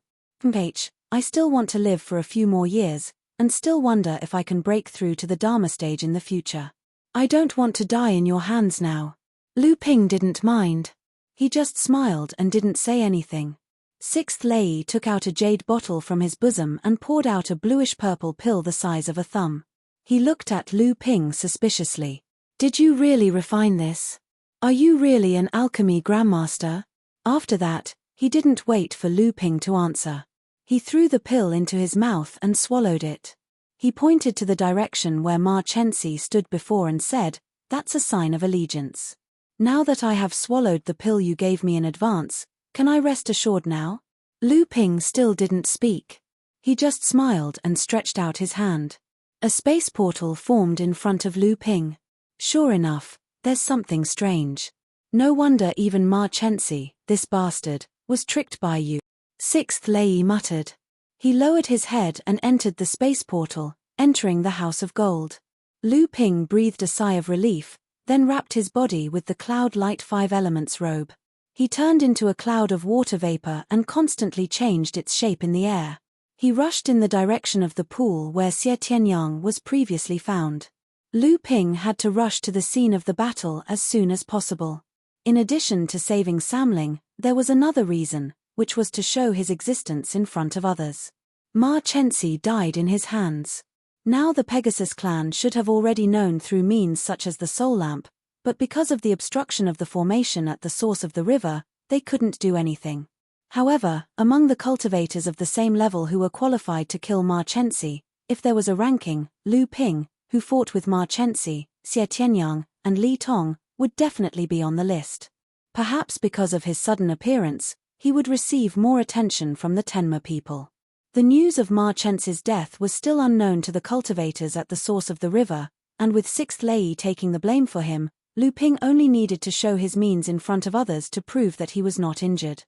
I still want to live for a few more years, and still wonder if I can break through to the Dharma stage in the future. I don't want to die in your hands now." Lu Ping didn't mind. He just smiled and didn't say anything. Sixth Lei took out a jade bottle from his bosom and poured out a bluish-purple pill the size of a thumb. He looked at Lu Ping suspiciously. "Did you really refine this? Are you really an alchemy grandmaster?" After that, he didn't wait for Lu Ping to answer. He threw the pill into his mouth and swallowed it. He pointed to the direction where Ma Chenxi stood before and said, "That's a sign of allegiance. Now that I have swallowed the pill you gave me in advance, can I rest assured now?" Lu Ping still didn't speak. He just smiled and stretched out his hand. A space portal formed in front of Lu Ping. "Sure enough, there's something strange. No wonder even Ma Chenxi, this bastard, was tricked by you." Sixth Lei muttered. He lowered his head and entered the space portal, entering the House of Gold. Lu Ping breathed a sigh of relief, then wrapped his body with the cloud-light five elements robe. He turned into a cloud of water vapor and constantly changed its shape in the air. He rushed in the direction of the pool where Xie Tianyang was previously found. Lu Ping had to rush to the scene of the battle as soon as possible. In addition to saving Samling, there was another reason, which was to show his existence in front of others. Ma Chenxi died in his hands. Now the Pegasus clan should have already known through means such as the soul lamp, but because of the obstruction of the formation at the source of the river, they couldn't do anything. However, among the cultivators of the same level who were qualified to kill Ma Chenxi, if there was a ranking, Lu Ping, who fought with Ma Chenxi, Xie Tianyang, and Li Tong, would definitely be on the list. Perhaps because of his sudden appearance, he would receive more attention from the Tenma people. The news of Ma Chenxi's death was still unknown to the cultivators at the source of the river, and with 6th Lei taking the blame for him, Lu Ping only needed to show his means in front of others to prove that he was not injured.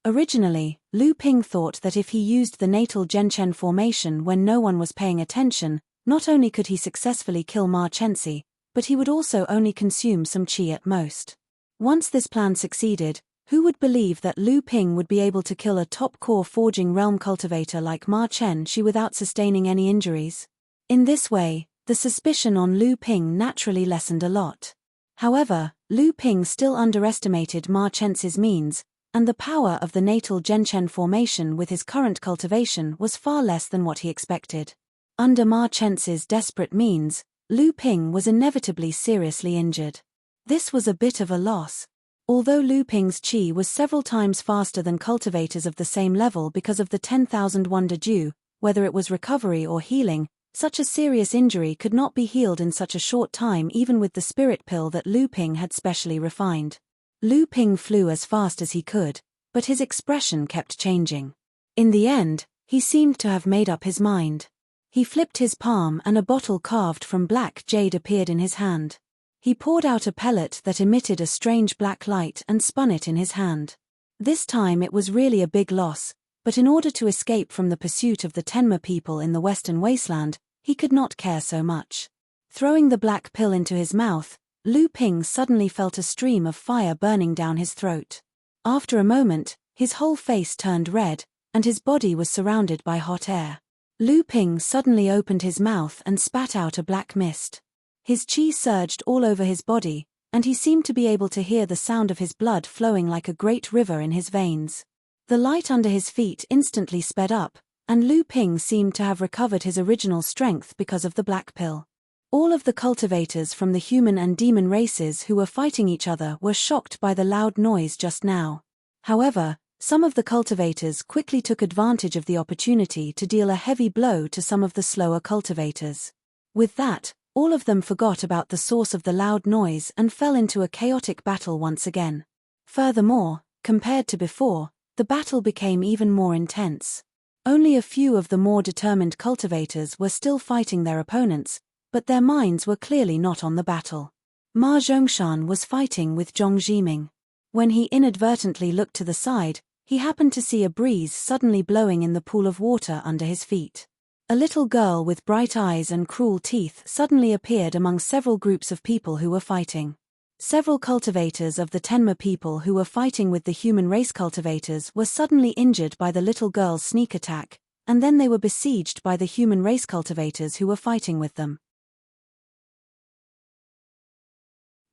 Originally, Lu Ping thought that if he used the natal Zhenchen formation when no one was paying attention, not only could he successfully kill Ma Chenxi, but he would also only consume some qi at most. Once this plan succeeded, who would believe that Lu Ping would be able to kill a top-core forging realm cultivator like Ma Chenxi without sustaining any injuries? In this way, the suspicion on Lu Ping naturally lessened a lot. However, Lu Ping still underestimated Ma Chenxi's means, and the power of the natal Zhenchen formation with his current cultivation was far less than what he expected. Under Ma Chenxi's desperate means, Lu Ping was inevitably seriously injured. This was a bit of a loss. Although Lu Ping's qi was several times faster than cultivators of the same level because of the 10,000 Wonder Dew, whether it was recovery or healing, such a serious injury could not be healed in such a short time even with the spirit pill that Lu Ping had specially refined. Lu Ping flew as fast as he could, but his expression kept changing. In the end, he seemed to have made up his mind. He flipped his palm and a bottle carved from black jade appeared in his hand. He poured out a pellet that emitted a strange black light and spun it in his hand. This time it was really a big loss, but in order to escape from the pursuit of the Tenma people in the Western Wasteland, he could not care so much. Throwing the black pill into his mouth, Lu Ping suddenly felt a stream of fire burning down his throat. After a moment, his whole face turned red, and his body was surrounded by hot air. Lu Ping suddenly opened his mouth and spat out a black mist. His qi surged all over his body, and he seemed to be able to hear the sound of his blood flowing like a great river in his veins. The light under his feet instantly sped up, and Lu Ping seemed to have recovered his original strength because of the black pill. All of the cultivators from the human and demon races who were fighting each other were shocked by the loud noise just now. However, some of the cultivators quickly took advantage of the opportunity to deal a heavy blow to some of the slower cultivators. With that, all of them forgot about the source of the loud noise and fell into a chaotic battle once again. Furthermore, compared to before, the battle became even more intense. Only a few of the more determined cultivators were still fighting their opponents, but their minds were clearly not on the battle. Ma Zhongshan was fighting with Zhong Zhiming. When he inadvertently looked to the side, he happened to see a breeze suddenly blowing in the pool of water under his feet. A little girl with bright eyes and cruel teeth suddenly appeared among several groups of people who were fighting. Several cultivators of the Tenma people who were fighting with the human race cultivators were suddenly injured by the little girl's sneak attack, and then they were besieged by the human race cultivators who were fighting with them.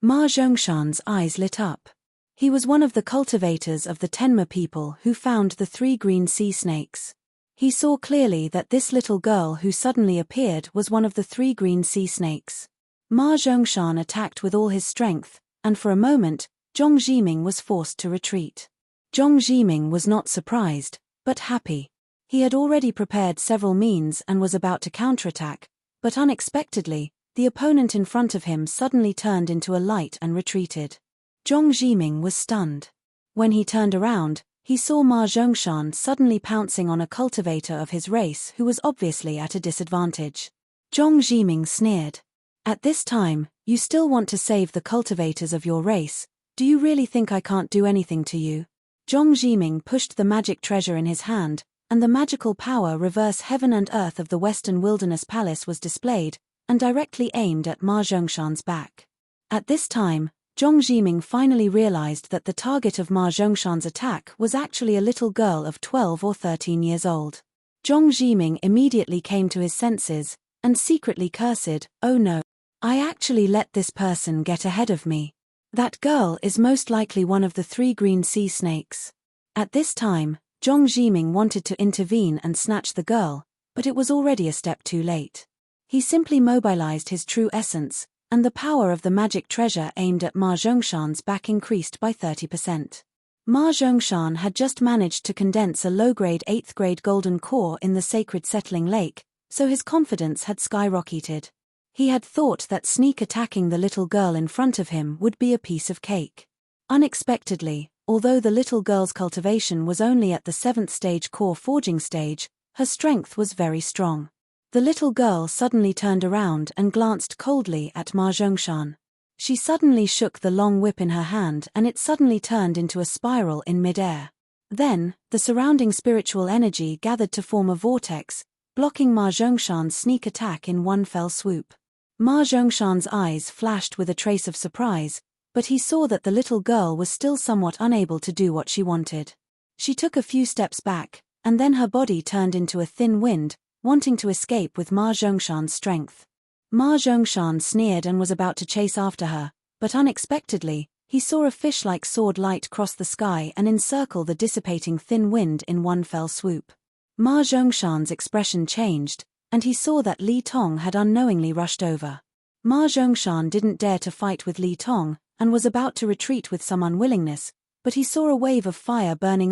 Ma Zhongshan's eyes lit up. He was one of the cultivators of the Tenma people who found the 3 green sea snakes. He saw clearly that this little girl who suddenly appeared was one of the 3 green sea snakes. Ma Zhongshan attacked with all his strength, and for a moment, Zhong Zhiming was forced to retreat. Zhong Zhiming was not surprised, but happy. He had already prepared several means and was about to counterattack, but unexpectedly, the opponent in front of him suddenly turned into a light and retreated. Zhong Zhiming was stunned. When he turned around, he saw Ma Zhongshan suddenly pouncing on a cultivator of his race who was obviously at a disadvantage. Zhong Zhiming sneered. At this time, you still want to save the cultivators of your race? Do you really think I can't do anything to you? Zhong Zhiming pushed the magic treasure in his hand, and the magical power reverse heaven and earth of the Western Wilderness Palace was displayed, and directly aimed at Ma Zhongshan's back. At this time, Zhong Zhiming finally realized that the target of Ma Zhongshan's attack was actually a little girl of 12 or 13 years old. Zhong Zhiming immediately came to his senses, and secretly cursed, "Oh no. I actually let this person get ahead of me. That girl is most likely one of the 3 green sea snakes." At this time, Zhong Zhiming wanted to intervene and snatch the girl, but it was already a step too late. He simply mobilized his true essence, and the power of the magic treasure aimed at Ma Zhongshan's back increased by 30%. Ma Zhongshan had just managed to condense a low-grade 8th-grade golden core in the sacred settling lake, so his confidence had skyrocketed. He had thought that sneak attacking the little girl in front of him would be a piece of cake. Unexpectedly, although the little girl's cultivation was only at the 7th stage core forging stage, her strength was very strong. The little girl suddenly turned around and glanced coldly at Ma Zhongshan. She suddenly shook the long whip in her hand and it suddenly turned into a spiral in midair. Then, the surrounding spiritual energy gathered to form a vortex, blocking Ma Zhongshan's sneak attack in one fell swoop. Ma Zhongshan's eyes flashed with a trace of surprise, but he saw that the little girl was still somewhat unable to do what she wanted. She took a few steps back, and then her body turned into a thin wind, wanting to escape with Ma Zhongshan's strength. Ma Zhongshan sneered and was about to chase after her, but unexpectedly, he saw a fish-like sword light cross the sky and encircle the dissipating thin wind in one fell swoop. Ma Zhongshan's expression changed, and he saw that Li Tong had unknowingly rushed over. Ma Zhongshan didn't dare to fight with Li Tong, and was about to retreat with some unwillingness, but he saw a wave of fire burning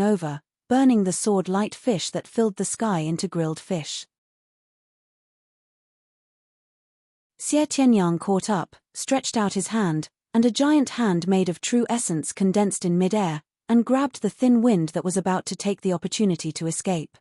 the sword-light fish that filled the sky into grilled fish. Xie Tianyang caught up, stretched out his hand, and a giant hand made of true essence condensed in midair, and grabbed the thin wind that was about to take the opportunity to escape.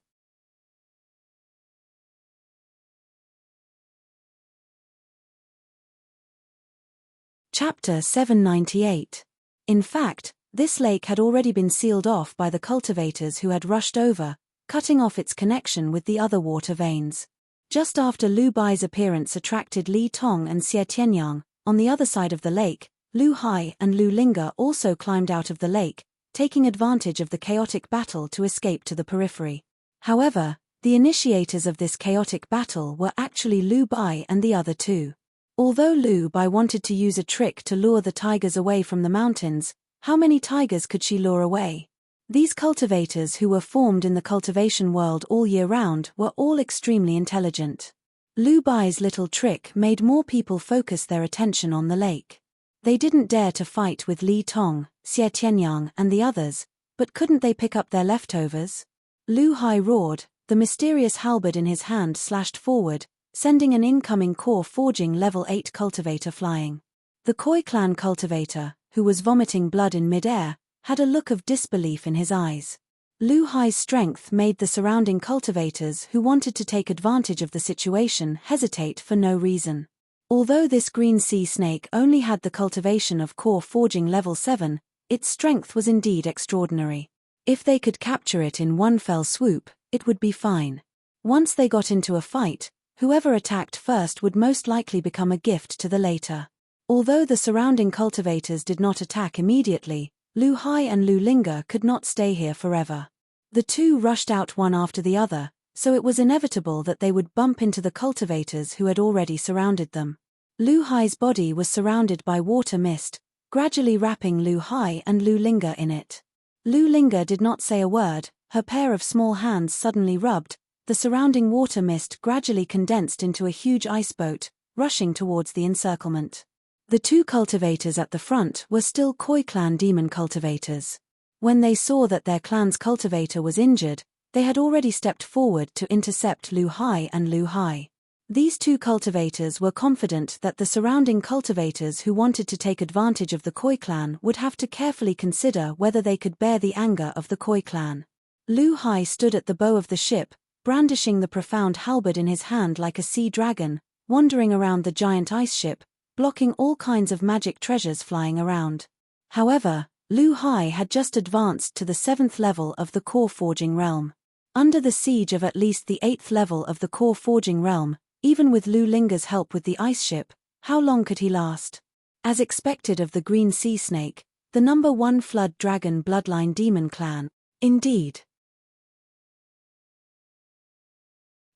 Chapter 798. In fact, this lake had already been sealed off by the cultivators who had rushed over, cutting off its connection with the other water veins. Just after Lu Bai's appearance attracted Li Tong and Xie Tianyang, on the other side of the lake, Lu Hai and Lu Linga also climbed out of the lake, taking advantage of the chaotic battle to escape to the periphery. However, the initiators of this chaotic battle were actually Lu Bai and the other two. Although Lu Bai wanted to use a trick to lure the tigers away from the mountains, how many tigers could she lure away? These cultivators who were formed in the cultivation world all year round were all extremely intelligent. Lu Bai's little trick made more people focus their attention on the lake. They didn't dare to fight with Li Tong, Xie Tianyang and the others, but couldn't they pick up their leftovers? Lu Hai roared, the mysterious halberd in his hand slashed forward, sending an incoming core forging level 8 cultivator flying. The Koi clan cultivator, who was vomiting blood in midair, had a look of disbelief in his eyes. Lu Hai's strength made the surrounding cultivators who wanted to take advantage of the situation hesitate for no reason. Although this green sea snake only had the cultivation of core forging level 7, its strength was indeed extraordinary. If they could capture it in one fell swoop, it would be fine. Once they got into a fight, whoever attacked first would most likely become a gift to the later. Although the surrounding cultivators did not attack immediately, Lu Hai and Lu Linga could not stay here forever. The two rushed out one after the other, so it was inevitable that they would bump into the cultivators who had already surrounded them. Lu Hai's body was surrounded by water mist, gradually wrapping Lu Hai and Lu Linga in it. Lu Linga did not say a word, her pair of small hands suddenly rubbed, the surrounding water mist gradually condensed into a huge ice boat, rushing towards the encirclement. The two cultivators at the front were still Koi clan demon cultivators. When they saw that their clan's cultivator was injured, they had already stepped forward to intercept Lu Hai and Lu Hai. These two cultivators were confident that the surrounding cultivators who wanted to take advantage of the Koi clan would have to carefully consider whether they could bear the anger of the Koi clan. Lu Hai stood at the bow of the ship, brandishing the profound halberd in his hand like a sea dragon, wandering around the giant ice ship, blocking all kinds of magic treasures flying around. However, Lu Hai had just advanced to the 7th level of the core forging realm. Under the siege of at least the 8th level of the core forging realm, even with Lu Linger's help with the ice ship, how long could he last? As expected of the green sea snake, the number 1 flood dragon bloodline demon clan. Indeed.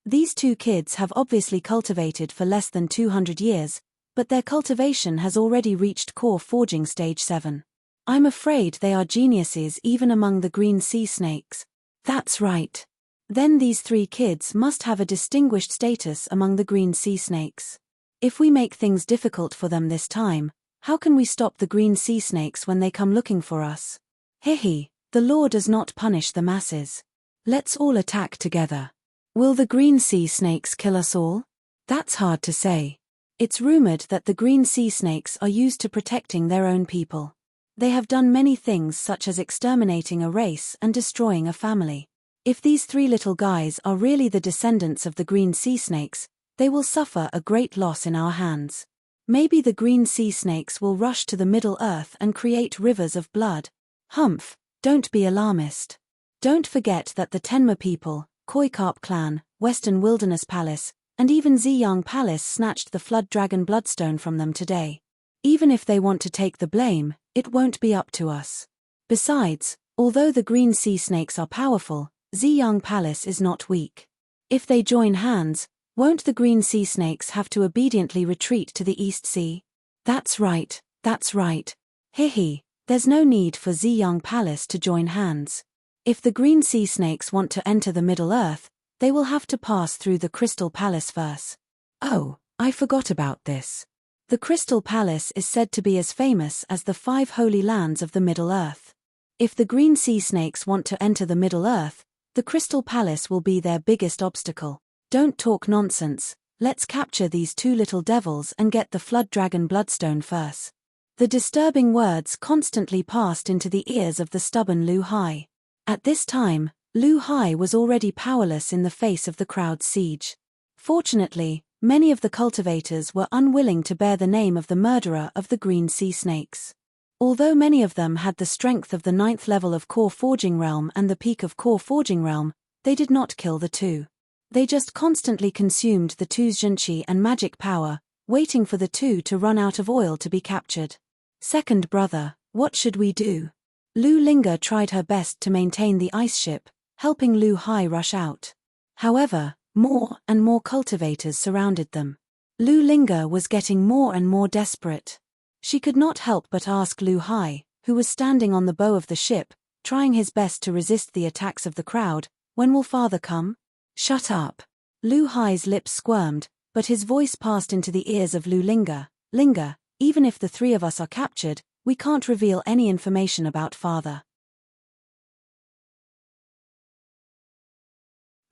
These two kids have obviously cultivated for less than 200 years, but their cultivation has already reached core forging stage 7. I'm afraid they are geniuses even among the green sea snakes. That's right. Then these 3 kids must have a distinguished status among the green sea snakes. If we make things difficult for them this time, how can we stop the green sea snakes when they come looking for us? Hehe, the law does not punish the masses. Let's all attack together. Will the green sea snakes kill us all? That's hard to say. It's rumored that the green sea snakes are used to protecting their own people. They have done many things such as exterminating a race and destroying a family. If these 3 little guys are really the descendants of the green sea snakes, they will suffer a great loss in our hands. Maybe the green sea snakes will rush to the Middle Earth and create rivers of blood. Humph, don't be alarmist. Don't forget that the Tenma people, Koikarp clan, Western Wilderness Palace, and even Ziyang Palace snatched the Flood Dragon Bloodstone from them today. Even if they want to take the blame, it won't be up to us. Besides, although the green sea snakes are powerful, Ziyang Palace is not weak. If they join hands, won't the green sea snakes have to obediently retreat to the East Sea? That's right, that's right. Hehe, there's no need for Ziyang Palace to join hands. If the green sea snakes want to enter the Middle Earth, they will have to pass through the Crystal Palace first. Oh, I forgot about this. The Crystal Palace is said to be as famous as the 5 holy lands of the Middle Earth. If the green sea snakes want to enter the Middle Earth, the Crystal Palace will be their biggest obstacle. Don't talk nonsense, let's capture these 2 little devils and get the Flood Dragon Bloodstone first. The disturbing words constantly passed into the ears of the stubborn Lu Hai. At this time, Lu Hai was already powerless in the face of the crowd's siege. Fortunately, many of the cultivators were unwilling to bear the name of the murderer of the green sea snakes. Although many of them had the strength of the 9th level of core forging realm and the peak of core forging realm, they did not kill the 2. They just constantly consumed the 2's zhenqi and magic power, waiting for the 2 to run out of oil to be captured. Second brother, what should we do? Lu Linger tried her best to maintain the ice ship, helping Lu Hai rush out. However, more and more cultivators surrounded them. Lu Linger was getting more and more desperate. She could not help but ask Lu Hai, who was standing on the bow of the ship, trying his best to resist the attacks of the crowd, when will father come? Shut up. Lu Hai's lips squirmed, but his voice passed into the ears of Lu Linger. Linger, even if the 3 of us are captured, we can't reveal any information about father.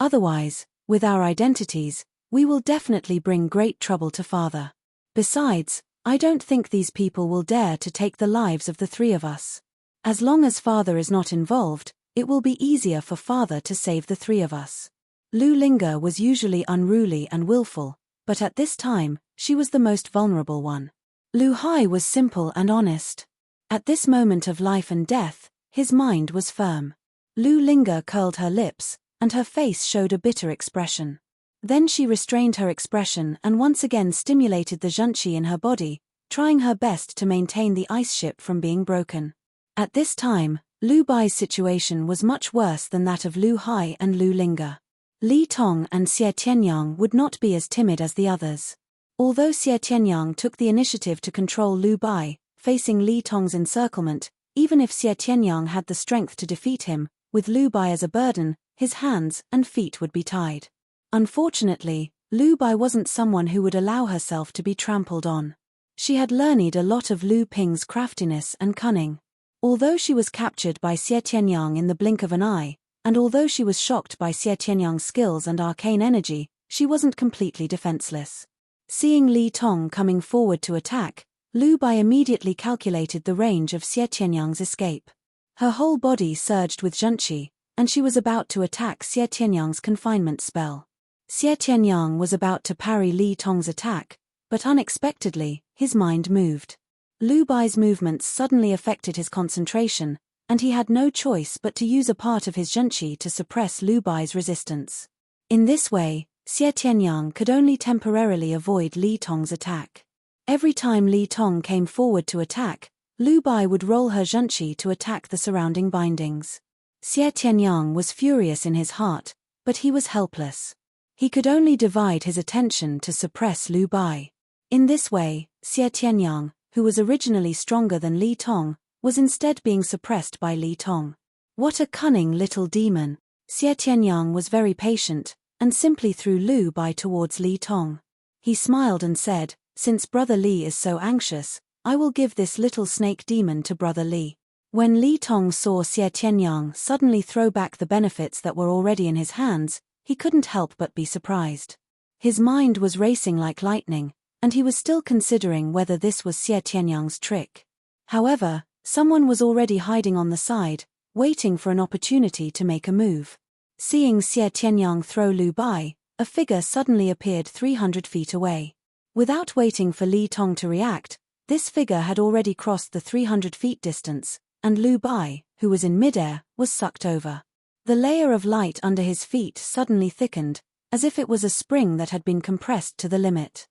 Otherwise, with our identities, we will definitely bring great trouble to father. Besides, I don't think these people will dare to take the lives of the 3 of us. As long as father is not involved, it will be easier for father to save the 3 of us. Lu Linger was usually unruly and willful, but at this time, she was the most vulnerable one. Lu Hai was simple and honest. At this moment of life and death, his mind was firm. Lu Linger curled her lips, and her face showed a bitter expression. Then she restrained her expression and once again stimulated the zhenqi in her body, trying her best to maintain the ice ship from being broken. At this time, Lu Bai's situation was much worse than that of Lu Hai and Lu Linger. Li Tong and Xie Tianyang would not be as timid as the others. Although Xie Tianyang took the initiative to control Lu Bai, facing Li Tong's encirclement, even if Xie Tianyang had the strength to defeat him, with Lu Bai as a burden, his hands and feet would be tied. Unfortunately, Lu Bai wasn't someone who would allow herself to be trampled on. She had learned a lot of Lu Ping's craftiness and cunning. Although she was captured by Xie Tianyang in the blink of an eye, and although she was shocked by Xie Tianyang's skills and arcane energy, she wasn't completely defenseless. Seeing Li Tong coming forward to attack, Lu Bai immediately calculated the range of Xie Tianyang's escape. Her whole body surged with zhenqi, and she was about to attack Xie Tianyang's confinement spell. Xie Tianyang was about to parry Li Tong's attack, but unexpectedly, his mind moved. Lu Bai's movements suddenly affected his concentration, and he had no choice but to use a part of his zhenqi to suppress Lu Bai's resistance. In this way, Xie Tianyang could only temporarily avoid Li Tong's attack. Every time Li Tong came forward to attack, Lu Bai would roll her zhenqi to attack the surrounding bindings. Xie Tianyang was furious in his heart, but he was helpless. He could only divide his attention to suppress Lu Bai. In this way, Xie Tianyang, who was originally stronger than Li Tong, was instead being suppressed by Li Tong. What a cunning little demon! Xie Tianyang was very patient, and simply threw Lu Bai towards Li Tong. He smiled and said, "Since Brother Li is so anxious, I will give this little snake demon to Brother Li." When Li Tong saw Xie Tianyang suddenly throw back the benefits that were already in his hands, he couldn't help but be surprised. His mind was racing like lightning, and he was still considering whether this was Xie Tianyang's trick. However, someone was already hiding on the side, waiting for an opportunity to make a move. Seeing Xie Tianyang throw Lu Bai, a figure suddenly appeared 300 feet away. Without waiting for Li Tong to react, this figure had already crossed the 300 feet distance, and Lu Bai, who was in midair, was sucked over. The layer of light under his feet suddenly thickened, as if it was a spring that had been compressed to the limit.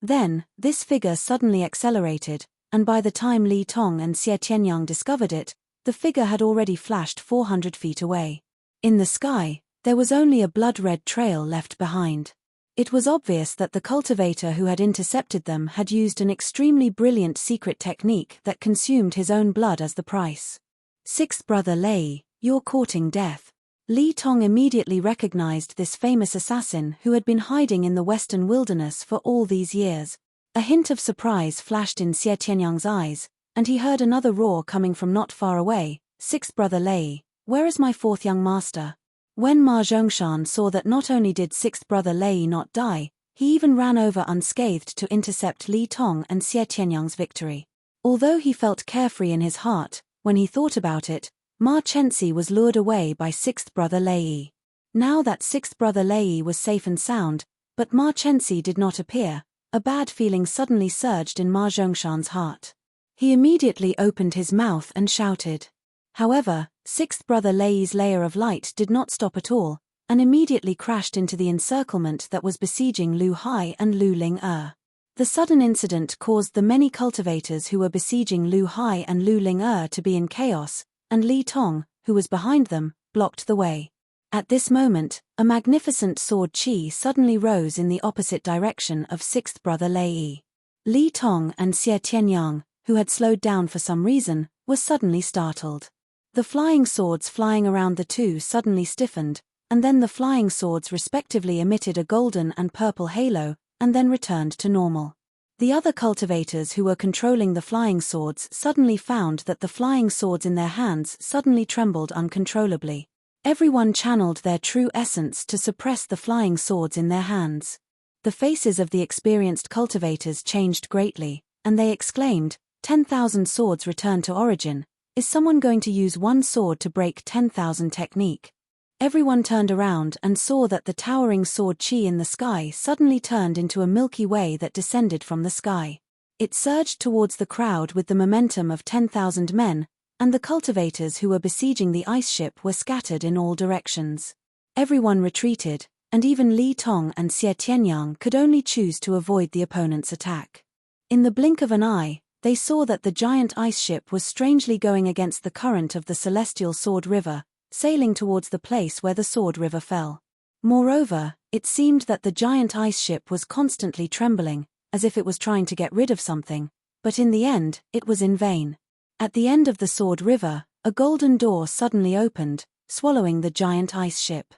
Then, this figure suddenly accelerated, and by the time Li Tong and Xie Tianyang discovered it, the figure had already flashed 400 feet away. In the sky, there was only a blood-red trail left behind. It was obvious that the cultivator who had intercepted them had used an extremely brilliant secret technique that consumed his own blood as the price. "Sixth Brother Lei, you're courting death." Li Tong immediately recognized this famous assassin who had been hiding in the western wilderness for all these years. A hint of surprise flashed in Xie Tianyang's eyes, and he heard another roar coming from not far away. "Sixth Brother Lei, where is my fourth young master?" When Ma Zhongshan saw that not only did sixth brother Lei not die, he even ran over unscathed to intercept Li Tong and Xie Tianyang's victory. Although he felt carefree in his heart, when he thought about it, Ma Chenxi was lured away by sixth brother Lei. Now that sixth brother Lei was safe and sound, but Ma Chenxi did not appear, a bad feeling suddenly surged in Ma Zhongshan's heart. He immediately opened his mouth and shouted. However, sixth brother Lei's layer of light did not stop at all, and immediately crashed into the encirclement that was besieging Lu Hai and Lu Ling-er. The sudden incident caused the many cultivators who were besieging Lu Hai and Lu Ling-er to be in chaos, and Li Tong, who was behind them, blocked the way. At this moment, a magnificent sword chi suddenly rose in the opposite direction of sixth brother Lei. Li Tong and Xie Tianyang, who had slowed down for some reason, were suddenly startled. The flying swords flying around the two suddenly stiffened, and then the flying swords respectively emitted a golden and purple halo, and then returned to normal. The other cultivators who were controlling the flying swords suddenly found that the flying swords in their hands suddenly trembled uncontrollably. Everyone channeled their true essence to suppress the flying swords in their hands. The faces of the experienced cultivators changed greatly, and they exclaimed, 10,000 swords return to origin. Is someone going to use one sword to break 10,000 technique? Everyone turned around and saw that the towering sword chi in the sky suddenly turned into a Milky Way that descended from the sky. It surged towards the crowd with the momentum of 10,000 men, and the cultivators who were besieging the ice ship were scattered in all directions. Everyone retreated, and even Li Tong and Xie Tianyang could only choose to avoid the opponent's attack. In the blink of an eye, they saw that the giant ice ship was strangely going against the current of the celestial Sword River, sailing towards the place where the Sword River fell. Moreover, it seemed that the giant ice ship was constantly trembling, as if it was trying to get rid of something, but in the end, it was in vain. At the end of the Sword River, a golden door suddenly opened, swallowing the giant ice ship.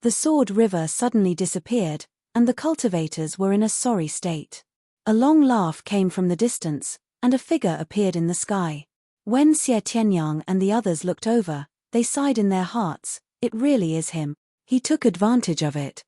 The Sword River suddenly disappeared, and the cultivators were in a sorry state. A long laugh came from the distance, and a figure appeared in the sky. When Xie Tianyang and the others looked over, they sighed in their hearts, it really is him. He took advantage of it.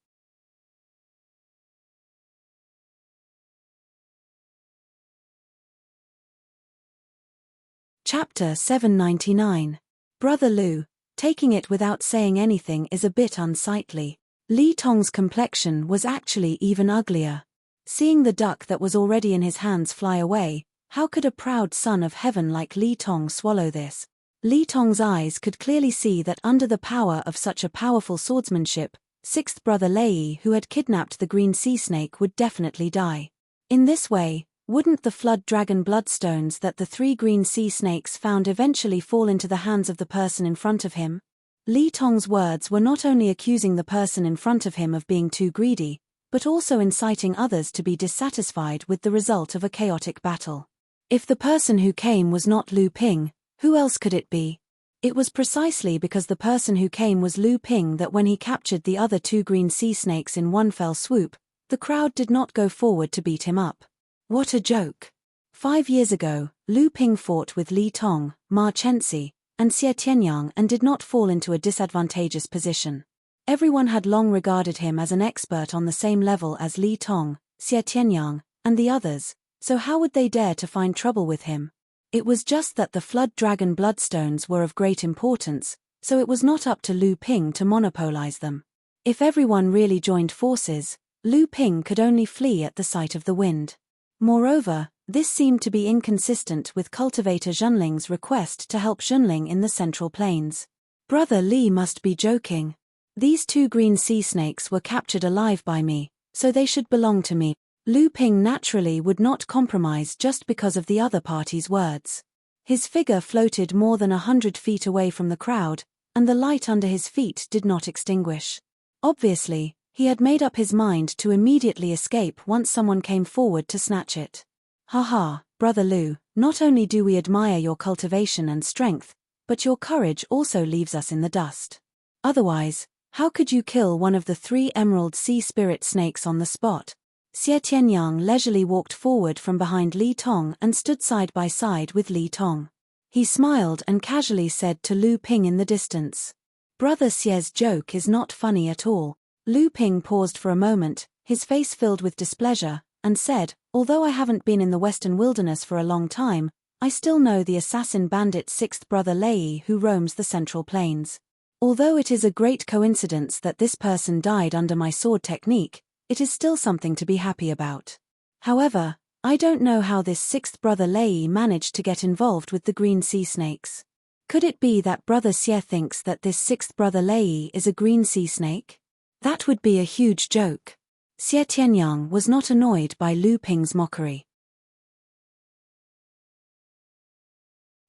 Chapter 799. Brother Lu, taking it without saying anything is a bit unsightly. Li Tong's complexion was actually even uglier. Seeing the duck that was already in his hands fly away, how could a proud son of heaven like Li Tong swallow this? Li Tong's eyes could clearly see that under the power of such a powerful swordsmanship, sixth brother Lei who had kidnapped the green sea snake would definitely die. In this way, wouldn't the flood dragon bloodstones that the 3 green sea snakes found eventually fall into the hands of the person in front of him? Li Tong's words were not only accusing the person in front of him of being too greedy, but also inciting others to be dissatisfied with the result of a chaotic battle. If the person who came was not Lu Ping, who else could it be? It was precisely because the person who came was Lu Ping that when he captured the other 2 green sea snakes in one fell swoop, the crowd did not go forward to beat him up. What a joke! 5 years ago, Lu Ping fought with Li Tong, Ma Chenxi, and Xie Tianyang and did not fall into a disadvantageous position. Everyone had long regarded him as an expert on the same level as Li Tong, Xie Tianyang, and the others, so how would they dare to find trouble with him? It was just that the flood dragon bloodstones were of great importance, so it was not up to Lu Ping to monopolize them. If everyone really joined forces, Lu Ping could only flee at the sight of the wind. Moreover, this seemed to be inconsistent with cultivator Zhenling's request to help Zhenling in the Central Plains. Brother Li must be joking. These 2 green sea snakes were captured alive by me, so they should belong to me. Lu Ping naturally would not compromise just because of the other party's words. His figure floated more than 100 feet away from the crowd, and the light under his feet did not extinguish. Obviously, he had made up his mind to immediately escape once someone came forward to snatch it. Haha, Brother Lu, not only do we admire your cultivation and strength, but your courage also leaves us in the dust. Otherwise, how could you kill one of the 3 emerald sea spirit snakes on the spot? Xie Tianyang leisurely walked forward from behind Li Tong and stood side by side with Li Tong. He smiled and casually said to Lu Ping in the distance, "Brother Xie's joke is not funny at all." Lu Ping paused for a moment, his face filled with displeasure, and said, "Although I haven't been in the western wilderness for a long time, I still know the assassin bandit sixth brother Lei who roams the Central Plains. Although it is a great coincidence that this person died under my sword technique, it is still something to be happy about. However, I don't know how this sixth brother Lei managed to get involved with the green sea snakes. Could it be that brother Xie thinks that this sixth brother Lei is a green sea snake? That would be a huge joke." Xie Tianyang was not annoyed by Lu Ping's mockery.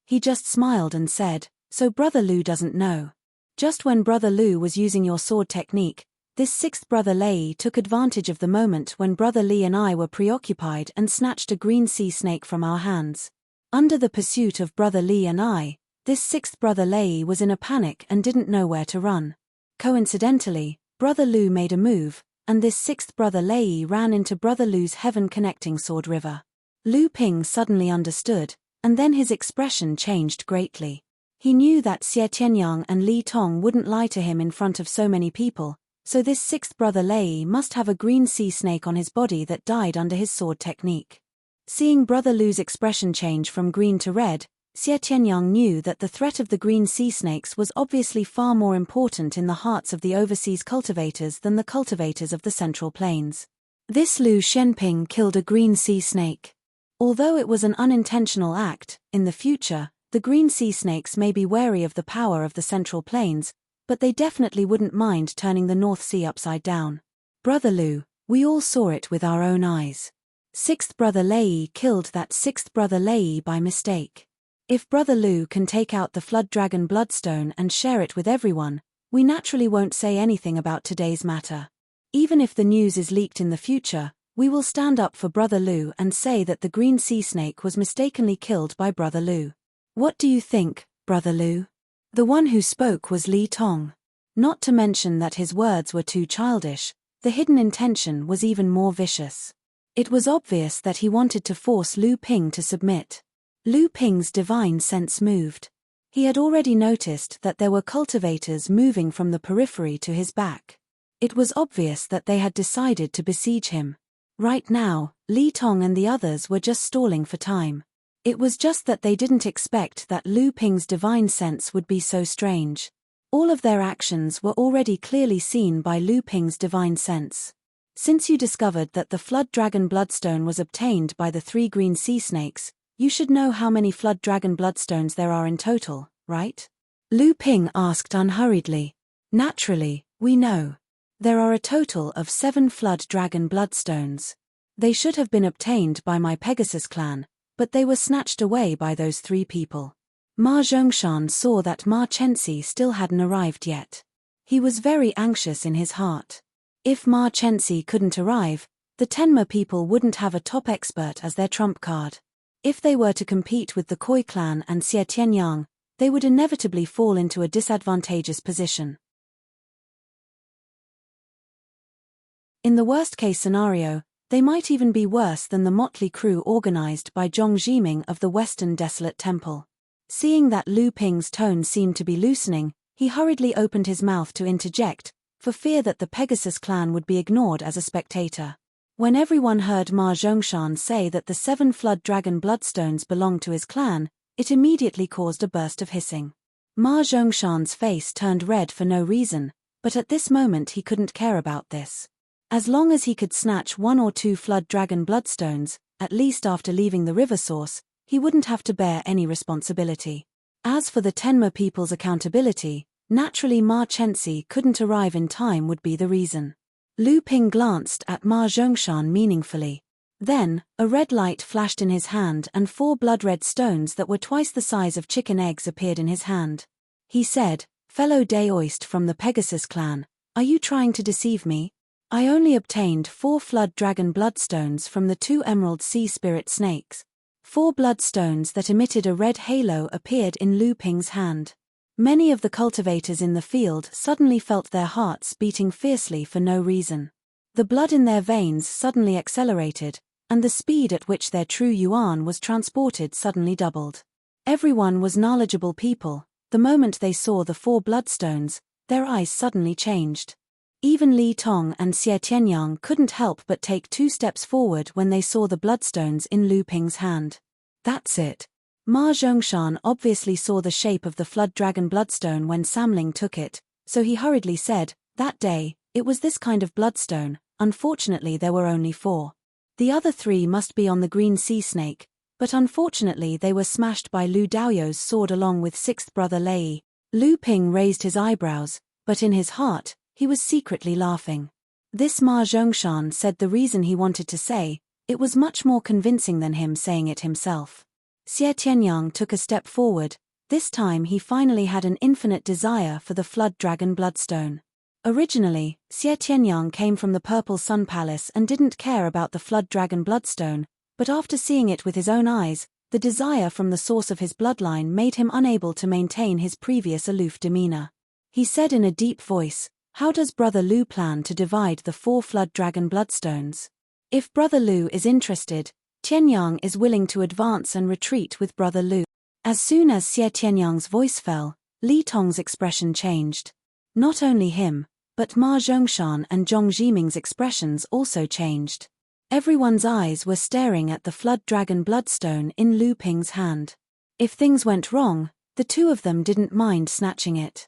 He just smiled and said, "So Brother Lu doesn't know. Just when Brother Lu was using your sword technique, this sixth brother Lei took advantage of the moment when Brother Li and I were preoccupied and snatched a green sea snake from our hands. Under the pursuit of Brother Li and I, this sixth brother Lei was in a panic and didn't know where to run. Coincidentally, Brother Lu made a move, and this sixth brother Lei ran into Brother Lu's heaven-connecting sword river." Lu Ping suddenly understood, and then his expression changed greatly. He knew that Xie Tianyang and Li Tong wouldn't lie to him in front of so many people, so this sixth brother Lei must have a green sea snake on his body that died under his sword technique. Seeing Brother Lu's expression change from green to red, Xie Tianyang knew that the threat of the green sea snakes was obviously far more important in the hearts of the overseas cultivators than the cultivators of the Central Plains. This Lu Shenping killed a green sea snake. Although it was an unintentional act, in the future, the green sea snakes may be wary of the power of the Central Plains, but they definitely wouldn't mind turning the North Sea upside down. Brother Lu, we all saw it with our own eyes. Sixth brother Lei killed that sixth brother Lei by mistake. If Brother Lu can take out the flood dragon bloodstone and share it with everyone, we naturally won't say anything about today's matter. Even if the news is leaked in the future, we will stand up for Brother Lu and say that the green sea snake was mistakenly killed by Brother Lu. What do you think, Brother Lu? The one who spoke was Li Tong. Not to mention that his words were too childish, the hidden intention was even more vicious. It was obvious that he wanted to force Lu Ping to submit. Lu Ping's divine sense moved. He had already noticed that there were cultivators moving from the periphery to his back. It was obvious that they had decided to besiege him. Right now, Li Tong and the others were just stalling for time. It was just that they didn't expect that Lu Ping's divine sense would be so strange. All of their actions were already clearly seen by Lu Ping's divine sense. Since you discovered that the Flood Dragon Bloodstone was obtained by the 3 green sea snakes, you should know how many Flood Dragon Bloodstones there are in total, right? Lu Ping asked unhurriedly. Naturally, we know. There are a total of 7 Flood Dragon Bloodstones. They should have been obtained by my Pegasus clan, but they were snatched away by those 3 people. Ma Zhongshan saw that Ma Chenxi still hadn't arrived yet. He was very anxious in his heart. If Ma Chenxi couldn't arrive, the Tenma people wouldn't have a top expert as their trump card. If they were to compete with the Koi clan and Xie Tianyang, they would inevitably fall into a disadvantageous position. In the worst-case scenario, they might even be worse than the motley crew organized by Zhong Zhiming of the Western Desolate Temple. Seeing that Lu Ping's tone seemed to be loosening, he hurriedly opened his mouth to interject, for fear that the Pegasus clan would be ignored as a spectator. When everyone heard Ma Zhongshan say that the 7 Flood Dragon Bloodstones belonged to his clan, it immediately caused a burst of hissing. Ma Zhongshan's face turned red for no reason, but at this moment he couldn't care about this. As long as he could snatch 1 or 2 Flood Dragon Bloodstones, at least after leaving the river source, he wouldn't have to bear any responsibility. As for the Tenma people's accountability, naturally Ma Chenxi couldn't arrive in time would be the reason. Lu Ping glanced at Ma Zhongshan meaningfully. Then, a red light flashed in his hand and 4 blood-red stones that were twice the size of chicken eggs appeared in his hand. He said, "Fellow Daoist from the Pegasus clan, are you trying to deceive me? I only obtained 4 Flood Dragon Bloodstones from the 2 Emerald Sea Spirit Snakes." 4 bloodstones that emitted a red halo appeared in Lu Ping's hand. Many of the cultivators in the field suddenly felt their hearts beating fiercely for no reason. The blood in their veins suddenly accelerated, and the speed at which their true yuan was transported suddenly doubled. Everyone was knowledgeable people. The moment they saw the 4 bloodstones, their eyes suddenly changed. Even Li Tong and Xie Tianyang couldn't help but take 2 steps forward when they saw the bloodstones in Lu Ping's hand. That's it. Ma Zhongshan obviously saw the shape of the Flood Dragon Bloodstone when Samling took it, so he hurriedly said, "That day, it was this kind of bloodstone. Unfortunately there were only 4. The other 3 must be on the green sea snake, but unfortunately they were smashed by Lu Daoyou's sword along with 6th brother Lei." Lu Ping raised his eyebrows, but in his heart, he was secretly laughing. This Ma Zhongshan said the reason he wanted to say, it was much more convincing than him saying it himself. Xie Tianyang took a step forward. This time he finally had an infinite desire for the Flood Dragon Bloodstone. Originally, Xie Tianyang came from the Purple Sun Palace and didn't care about the Flood Dragon Bloodstone, but after seeing it with his own eyes, the desire from the source of his bloodline made him unable to maintain his previous aloof demeanor. He said in a deep voice, "How does Brother Lu plan to divide the 4 Flood Dragon Bloodstones? If Brother Lu is interested, Tianyang is willing to advance and retreat with Brother Lu." As soon as Xie Tianyang's voice fell, Li Tong's expression changed. Not only him, but Ma Zhongshan and Zhong Zhiming's expressions also changed. Everyone's eyes were staring at the Flood Dragon Bloodstone in Lu Ping's hand. If things went wrong, the 2 of them didn't mind snatching it.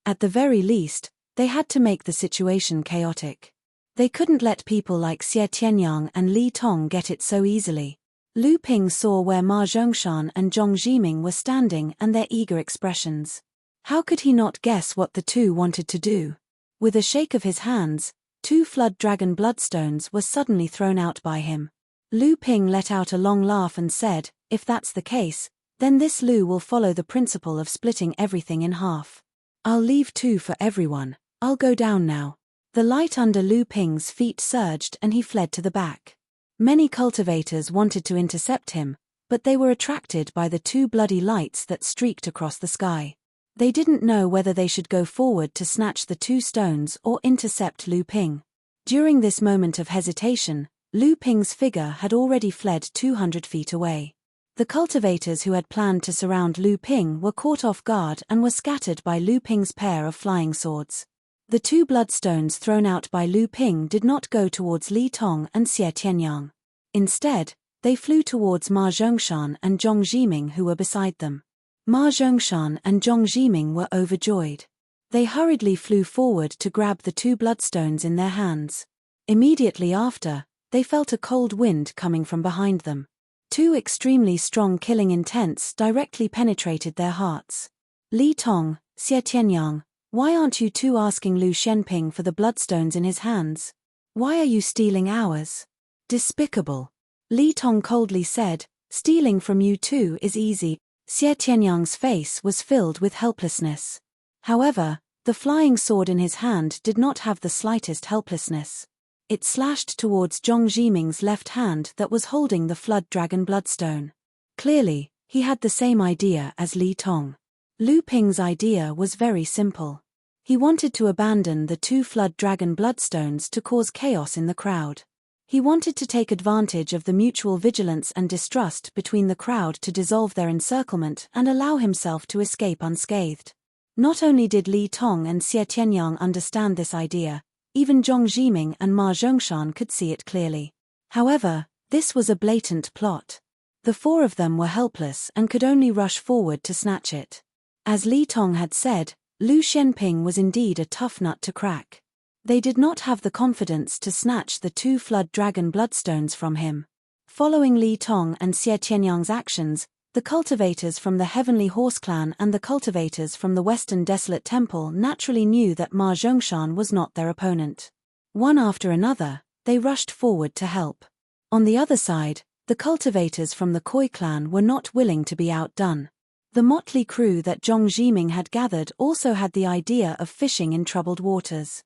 At the very least, they had to make the situation chaotic. They couldn't let people like Xie Tianyang and Li Tong get it so easily. Lu Ping saw where Ma Zhongshan and Zhong Zhiming were standing and their eager expressions. How could he not guess what the 2 wanted to do? With a shake of his hands, 2 Flood Dragon Bloodstones were suddenly thrown out by him. Lu Ping let out a long laugh and said, "If that's the case, then this Lu will follow the principle of splitting everything in half. I'll leave 2 for everyone. I'll go down now." The light under Lu Ping's feet surged and he fled to the back. Many cultivators wanted to intercept him, but they were attracted by the 2 bloody lights that streaked across the sky. They didn't know whether they should go forward to snatch the 2 stones or intercept Lu Ping. During this moment of hesitation, Lu Ping's figure had already fled 200 feet away. The cultivators who had planned to surround Lu Ping were caught off guard and were scattered by Lu Ping's pair of flying swords. The 2 bloodstones thrown out by Lu Ping did not go towards Li Tong and Xie Tianyang. Instead, they flew towards Ma Zhongshan and Zhong Zhiming who were beside them. Ma Zhongshan and Zhong Zhiming were overjoyed. They hurriedly flew forward to grab the 2 bloodstones in their hands. Immediately after, they felt a cold wind coming from behind them. 2 extremely strong killing intents directly penetrated their hearts. Li Tong, Xie Tianyang, why aren't you 2 asking Lu Shenping for the bloodstones in his hands? Why are you stealing ours? Despicable. Li Tong coldly said, stealing from you 2 is easy. Xie Tianyang's face was filled with helplessness. However, the flying sword in his hand did not have the slightest helplessness. It slashed towards Zhong Zhiming's left hand that was holding the Flood Dragon Bloodstone. Clearly, he had the same idea as Li Tong. Lu Ping's idea was very simple. He wanted to abandon the 2 Flood Dragon Bloodstones to cause chaos in the crowd. He wanted to take advantage of the mutual vigilance and distrust between the crowd to dissolve their encirclement and allow himself to escape unscathed. Not only did Li Tong and Xie Tianyang understand this idea, even Zhong Zhiming and Ma Zhongshan could see it clearly. However, this was a blatant plot. The 4 of them were helpless and could only rush forward to snatch it. As Li Tong had said, Lu Shenping was indeed a tough nut to crack. They did not have the confidence to snatch the 2 Flood Dragon Bloodstones from him. Following Li Tong and Xie Tianyang's actions, the cultivators from the Heavenly Horse Clan and the cultivators from the Western Desolate Temple naturally knew that Ma Zhongshan was not their opponent. One after another, they rushed forward to help. On the other side, the cultivators from the Koi clan were not willing to be outdone. The motley crew that Zhong Zhiming had gathered also had the idea of fishing in troubled waters.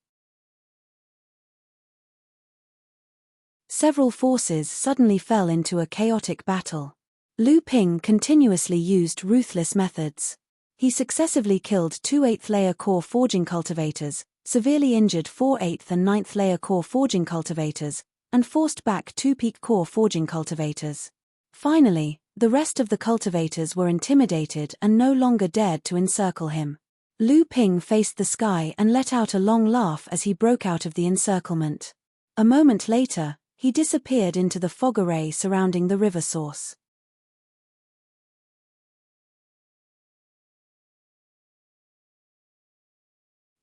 Several forces suddenly fell into a chaotic battle. Lu Ping continuously used ruthless methods. He successively killed 2 8th layer core forging cultivators, severely injured 4 8th and 9th layer core forging cultivators, and forced back 2 peak core forging cultivators. Finally, the rest of the cultivators were intimidated and no longer dared to encircle him. Lu Ping faced the sky and let out a long laugh as he broke out of the encirclement. A moment later, he disappeared into the fog array surrounding the river source.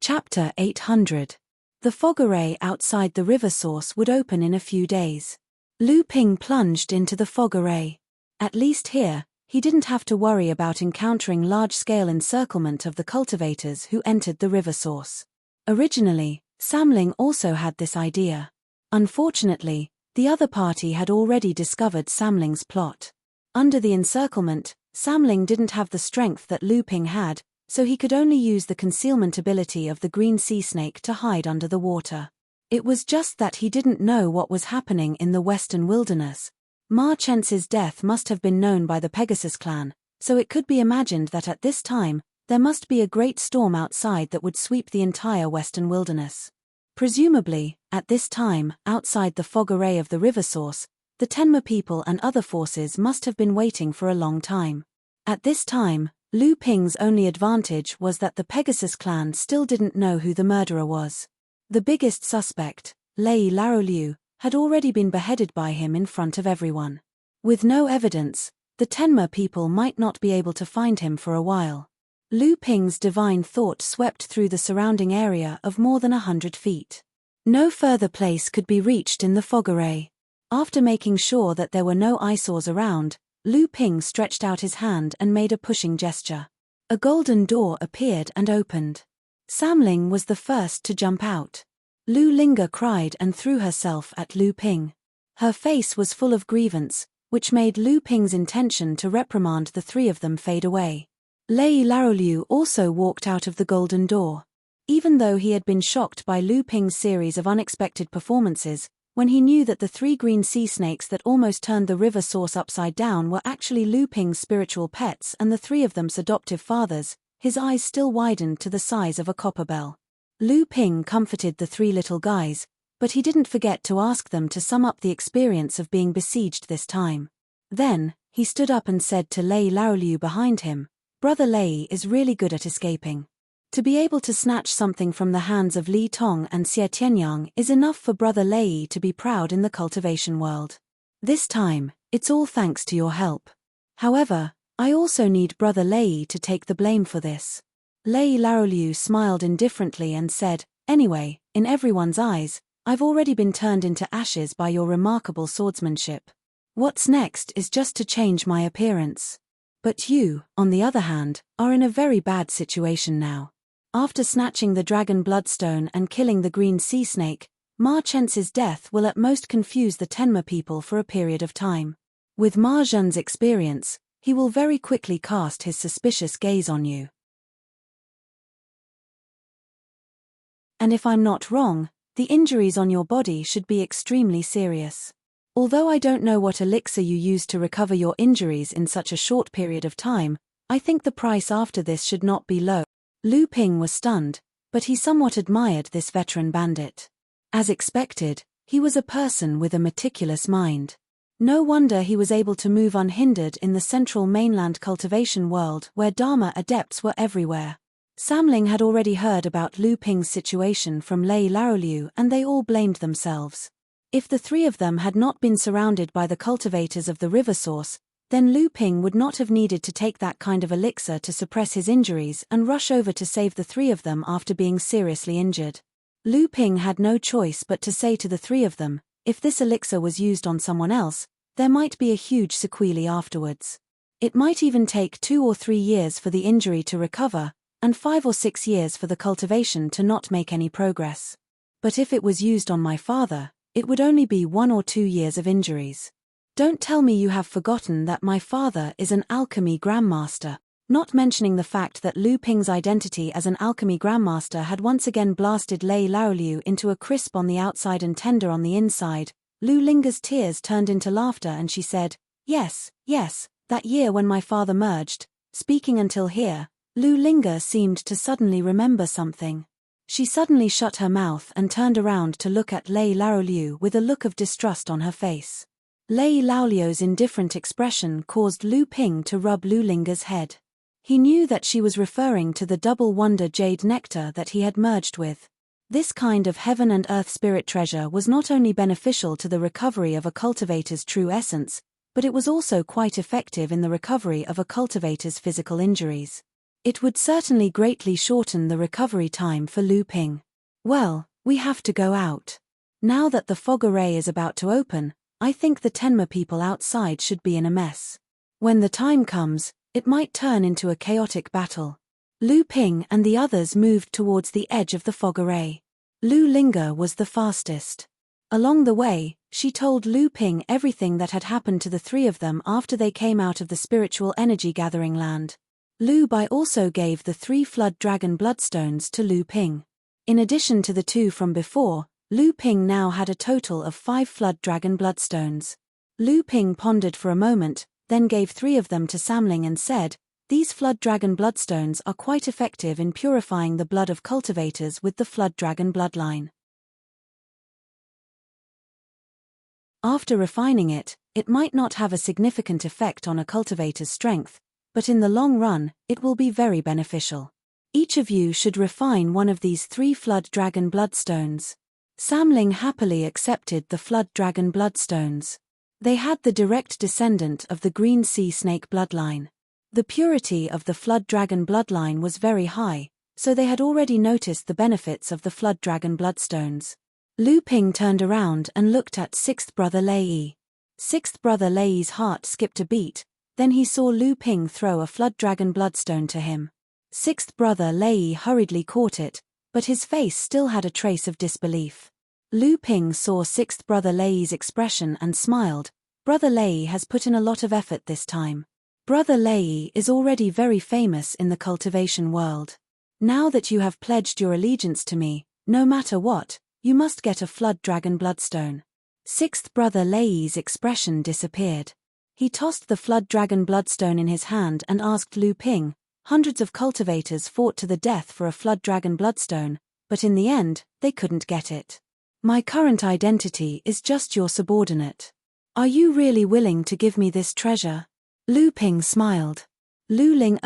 Chapter 800. The fog array outside the river source would open in a few days. Lu Ping plunged into the fog array. At least here, he didn't have to worry about encountering large-scale encirclement of the cultivators who entered the river source. Originally, Samling also had this idea. Unfortunately, the other party had already discovered Samling's plot. Under the encirclement, Samling didn't have the strength that Lu Ping had, so he could only use the concealment ability of the green sea snake to hide under the water. It was just that he didn't know what was happening in the western wilderness. Ma Chen's death must have been known by the Pegasus clan, so it could be imagined that at this time, there must be a great storm outside that would sweep the entire western wilderness. Presumably, at this time, outside the fog array of the river source, the Tenma people and other forces must have been waiting for a long time. At this time, Lu Ping's only advantage was that the Pegasus clan still didn't know who the murderer was. The biggest suspect, Lei Laroliu, had already been beheaded by him in front of everyone. With no evidence, the Tenma people might not be able to find him for a while. Lu Ping's divine thought swept through the surrounding area of more than 100 feet. No further place could be reached in the fog array. After making sure that there were no eyesores around, Lu Ping stretched out his hand and made a pushing gesture. A golden door appeared and opened. Samling was the first to jump out. Lu Linga cried and threw herself at Lu Ping. Her face was full of grievance, which made Lu Ping's intention to reprimand the 3 of them fade away. Lei Laroliu also walked out of the golden door. Even though he had been shocked by Lu Ping's series of unexpected performances, when he knew that the 3 green sea snakes that almost turned the river source upside down were actually Lu Ping's spiritual pets and the 3 of them's adoptive fathers, his eyes still widened to the size of a copper bell. Lu Ping comforted the 3 little guys, but he didn't forget to ask them to sum up the experience of being besieged this time. Then, he stood up and said to Lei Laroliu behind him, "Brother Lei is really good at escaping. To be able to snatch something from the hands of Li Tong and Xie Tianyang is enough for Brother Lei to be proud in the cultivation world. This time, it's all thanks to your help. However, I also need Brother Lei to take the blame for this." Lei Laoliu smiled indifferently and said, "Anyway, in everyone's eyes, I've already been turned into ashes by your remarkable swordsmanship. What's next is just to change my appearance. But you, on the other hand, are in a very bad situation now. After snatching the dragon bloodstone and killing the green sea snake, Ma Chen's death will at most confuse the Tenma people for a period of time. With Ma Zhen's experience, he will very quickly cast his suspicious gaze on you. And if I'm not wrong, the injuries on your body should be extremely serious. Although I don't know what elixir you used to recover your injuries in such a short period of time, I think the price after this should not be low." Lu Ping was stunned, but he somewhat admired this veteran bandit. As expected, he was a person with a meticulous mind. No wonder he was able to move unhindered in the central mainland cultivation world where Dharma adepts were everywhere. Samling had already heard about Lu Ping's situation from Lei Laoliu and they all blamed themselves. If the three of them had not been surrounded by the cultivators of the river source, then Lu Ping would not have needed to take that kind of elixir to suppress his injuries and rush over to save the three of them after being seriously injured. Lu Ping had no choice but to say to the three of them, if this elixir was used on someone else, there might be a huge sequelae afterwards. It might even take 2 or 3 years for the injury to recover, and 5 or 6 years for the cultivation to not make any progress. But if it was used on my father, it would only be 1 or 2 years of injuries. Don't tell me you have forgotten that my father is an alchemy grandmaster. Not mentioning the fact that Lu Ping's identity as an alchemy grandmaster had once again blasted Lei Laoliu into a crisp on the outside and tender on the inside, Lu Linger's tears turned into laughter and she said, yes, that year when my father merged." Speaking until here, Lu Linger seemed to suddenly remember something. She suddenly shut her mouth and turned around to look at Lei Laoliu with a look of distrust on her face. Lei Laoliu's indifferent expression caused Lu Ping to rub Lu Linger's head. He knew that she was referring to the double wonder jade nectar that he had merged with. This kind of heaven and earth spirit treasure was not only beneficial to the recovery of a cultivator's true essence, but it was also quite effective in the recovery of a cultivator's physical injuries. It would certainly greatly shorten the recovery time for Lu Ping. Well, we have to go out. Now that the fog array is about to open, I think the Tenma people outside should be in a mess. When the time comes, it might turn into a chaotic battle. Lu Ping and the others moved towards the edge of the fog array. Lu Linger was the fastest. Along the way, she told Lu Ping everything that had happened to the three of them after they came out of the spiritual energy gathering land. Lu Bai also gave the 3 flood dragon bloodstones to Lu Ping. In addition to the 2 from before, Lu Ping now had a total of 5 flood dragon bloodstones. Lu Ping pondered for a moment, then gave 3 of them to Samling and said, "These flood dragon bloodstones are quite effective in purifying the blood of cultivators with the flood dragon bloodline. After refining it, it might not have a significant effect on a cultivator's strength, but in the long run, it will be very beneficial. Each of you should refine one of these 3 flood dragon bloodstones." Samling happily accepted the flood dragon bloodstones. They had the direct descendant of the green sea snake bloodline. The purity of the flood dragon bloodline was very high, so they had already noticed the benefits of the flood dragon bloodstones. Lu Ping turned around and looked at 6th brother Lei. 6th brother Lei's heart skipped a beat, then he saw Lu Ping throw a flood dragon bloodstone to him. 6th brother Lei hurriedly caught it, but his face still had a trace of disbelief. Lu Ping saw 6th brother Lei's expression and smiled. Brother Lei has put in a lot of effort this time. Brother Lei is already very famous in the cultivation world. Now that you have pledged your allegiance to me, no matter what, you must get a flood dragon bloodstone. 6th brother Lei's expression disappeared. He tossed the flood dragon bloodstone in his hand and asked Lu Ping, "Hundreds of cultivators fought to the death for a flood dragon bloodstone, but in the end, they couldn't get it. My current identity is just your subordinate. Are you really willing to give me this treasure?" Lu Ping smiled. Lu Ling,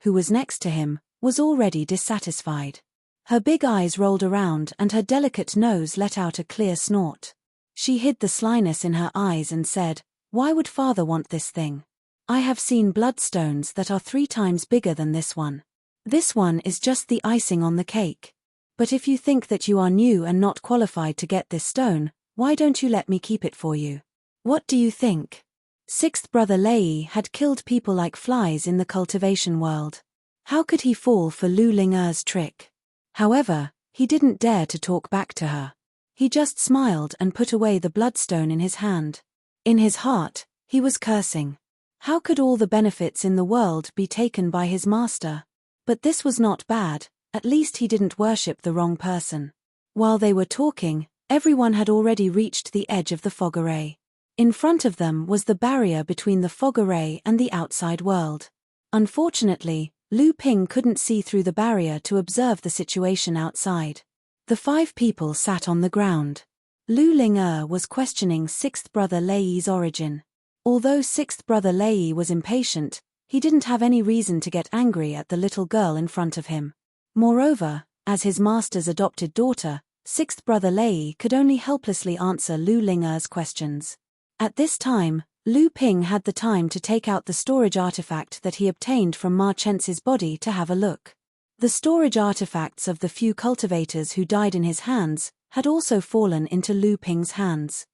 who was next to him, was already dissatisfied. Her big eyes rolled around and her delicate nose let out a clear snort. She hid the slyness in her eyes and said, "Why would father want this thing? I have seen bloodstones that are 3 times bigger than this one." This one is just the icing on the cake. But if you think that you are new and not qualified to get this stone, why don't you let me keep it for you? What do you think? Sixth brother Lei had killed people like flies in the cultivation world. How could he fall for Lu Ling'er's trick? However, he didn't dare to talk back to her. He just smiled and put away the bloodstone in his hand. In his heart, he was cursing. How could all the benefits in the world be taken by his master? But this was not bad, at least he didn't worship the wrong person. While they were talking, everyone had already reached the edge of the fog array. In front of them was the barrier between the fog array and the outside world. Unfortunately, Lu Ping couldn't see through the barrier to observe the situation outside. The 5 people sat on the ground. Lu Ling'er was questioning sixth brother Lei's origin. Although sixth brother Lei was impatient, he didn't have any reason to get angry at the little girl in front of him. Moreover, as his master's adopted daughter, sixth brother Lei could only helplessly answer Lu Ling'er's questions. At this time, Lu Ping had the time to take out the storage artifact that he obtained from Ma Chen's body to have a look. The storage artifacts of the few cultivators who died in his hands had also fallen into Lu Ping's hands.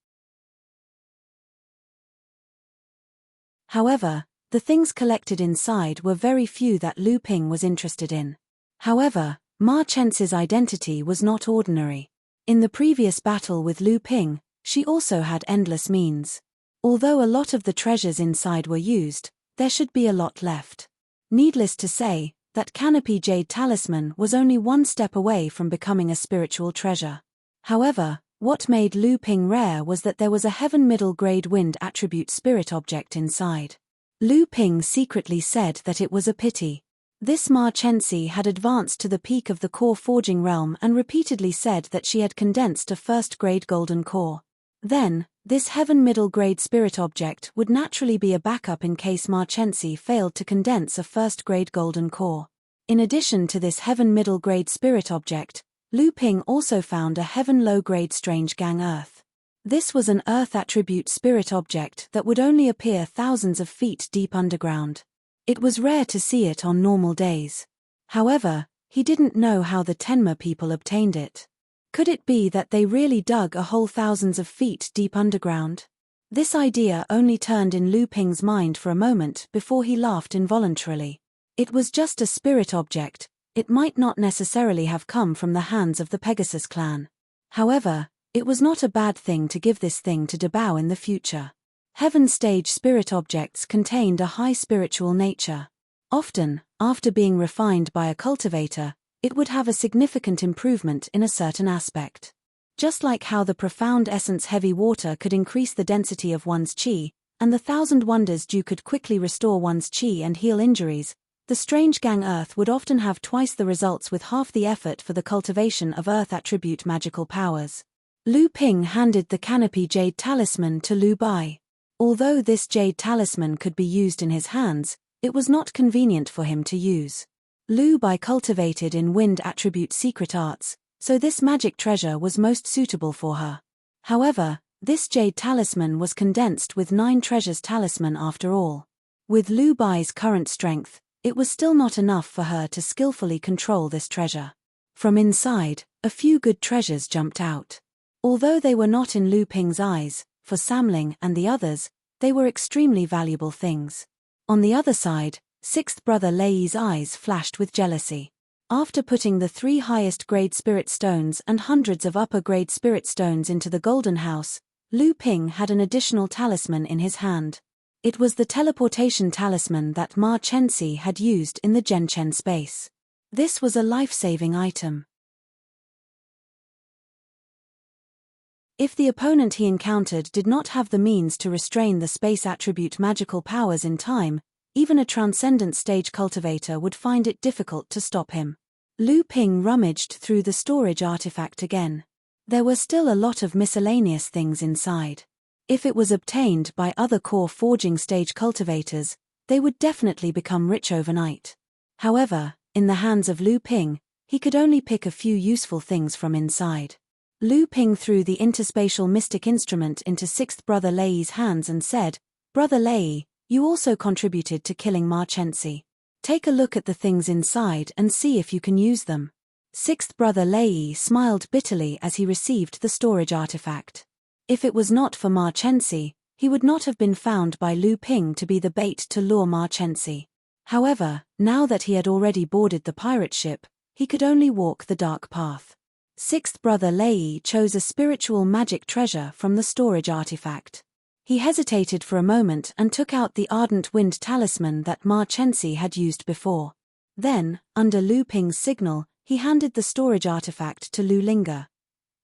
However, the things collected inside were very few that Lu Ping was interested in. However, Ma Chen's identity was not ordinary. In the previous battle with Lu Ping, she also had endless means. Although a lot of the treasures inside were used, there should be a lot left. Needless to say, that Canopy Jade Talisman was only one step away from becoming a spiritual treasure. However, what made Lu Ping rare was that there was a heaven middle grade wind attribute spirit object inside. Lu Ping secretly said that it was a pity. This Ma Chensi had advanced to the peak of the core forging realm and repeatedly said that she had condensed a first-grade golden core. Then, this heaven middle grade spirit object would naturally be a backup in case Ma Chensi failed to condense a first-grade golden core. In addition to this heaven middle grade spirit object, Lu Ping also found a heaven low grade strange gang earth. This was an earth attribute spirit object that would only appear thousands of feet deep underground. It was rare to see it on normal days. However, he didn't know how the Tenma people obtained it. Could it be that they really dug a hole thousands of feet deep underground? This idea only turned in Lu Ping's mind for a moment before he laughed involuntarily. It was just a spirit object, it might not necessarily have come from the hands of the Pegasus clan. However, it was not a bad thing to give this thing to Dabao in the future. Heaven stage spirit objects contained a high spiritual nature. Often, after being refined by a cultivator, it would have a significant improvement in a certain aspect. Just like how the profound essence heavy water could increase the density of one's qi, and the thousand wonders dew could quickly restore one's qi and heal injuries, the strange gang earth would often have twice the results with half the effort for the cultivation of earth attribute magical powers. Lu Ping handed the Canopy Jade Talisman to Lu Bai. Although this jade talisman could be used in his hands, it was not convenient for him to use. Lu Bai cultivated in wind attribute secret arts, so this magic treasure was most suitable for her. However, this jade talisman was condensed with 9 treasures talisman after all. With Lu Bai's current strength, it was still not enough for her to skillfully control this treasure. From inside, a few good treasures jumped out. Although they were not in Lu Ping's eyes, for Samling and the others, they were extremely valuable things. On the other side, sixth brother Lei's eyes flashed with jealousy. After putting the 3 highest grade spirit stones and hundreds of upper grade spirit stones into the golden house, Lu Ping had an additional talisman in his hand. It was the teleportation talisman that Ma Chensi had used in the Genchen space. This was a life-saving item. If the opponent he encountered did not have the means to restrain the space attribute magical powers in time, even a transcendent stage cultivator would find it difficult to stop him. Lu Ping rummaged through the storage artifact again. There were still a lot of miscellaneous things inside. If it was obtained by other core forging stage cultivators, they would definitely become rich overnight. However, in the hands of Lu Ping, he could only pick a few useful things from inside. Lu Ping threw the interspatial mystic instrument into sixth brother Lei's hands and said, "Brother Lei, you also contributed to killing Ma Chensi. Take a look at the things inside and see if you can use them. Sixth brother Lei smiled bitterly as he received the storage artifact. If it was not for Ma Chensi, he would not have been found by Lu Ping to be the bait to lure Ma Chensi. However, now that he had already boarded the pirate ship, he could only walk the dark path. Sixth brother Lei chose a spiritual magic treasure from the storage artifact. He hesitated for a moment and took out the ardent wind talisman that Ma Chensi had used before. Then, under Lu Ping's signal, he handed the storage artifact to Lu Linga.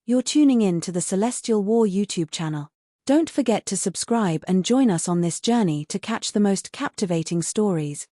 You're tuning in to the Celestial War YouTube channel. Don't forget to subscribe and join us on this journey to catch the most captivating stories.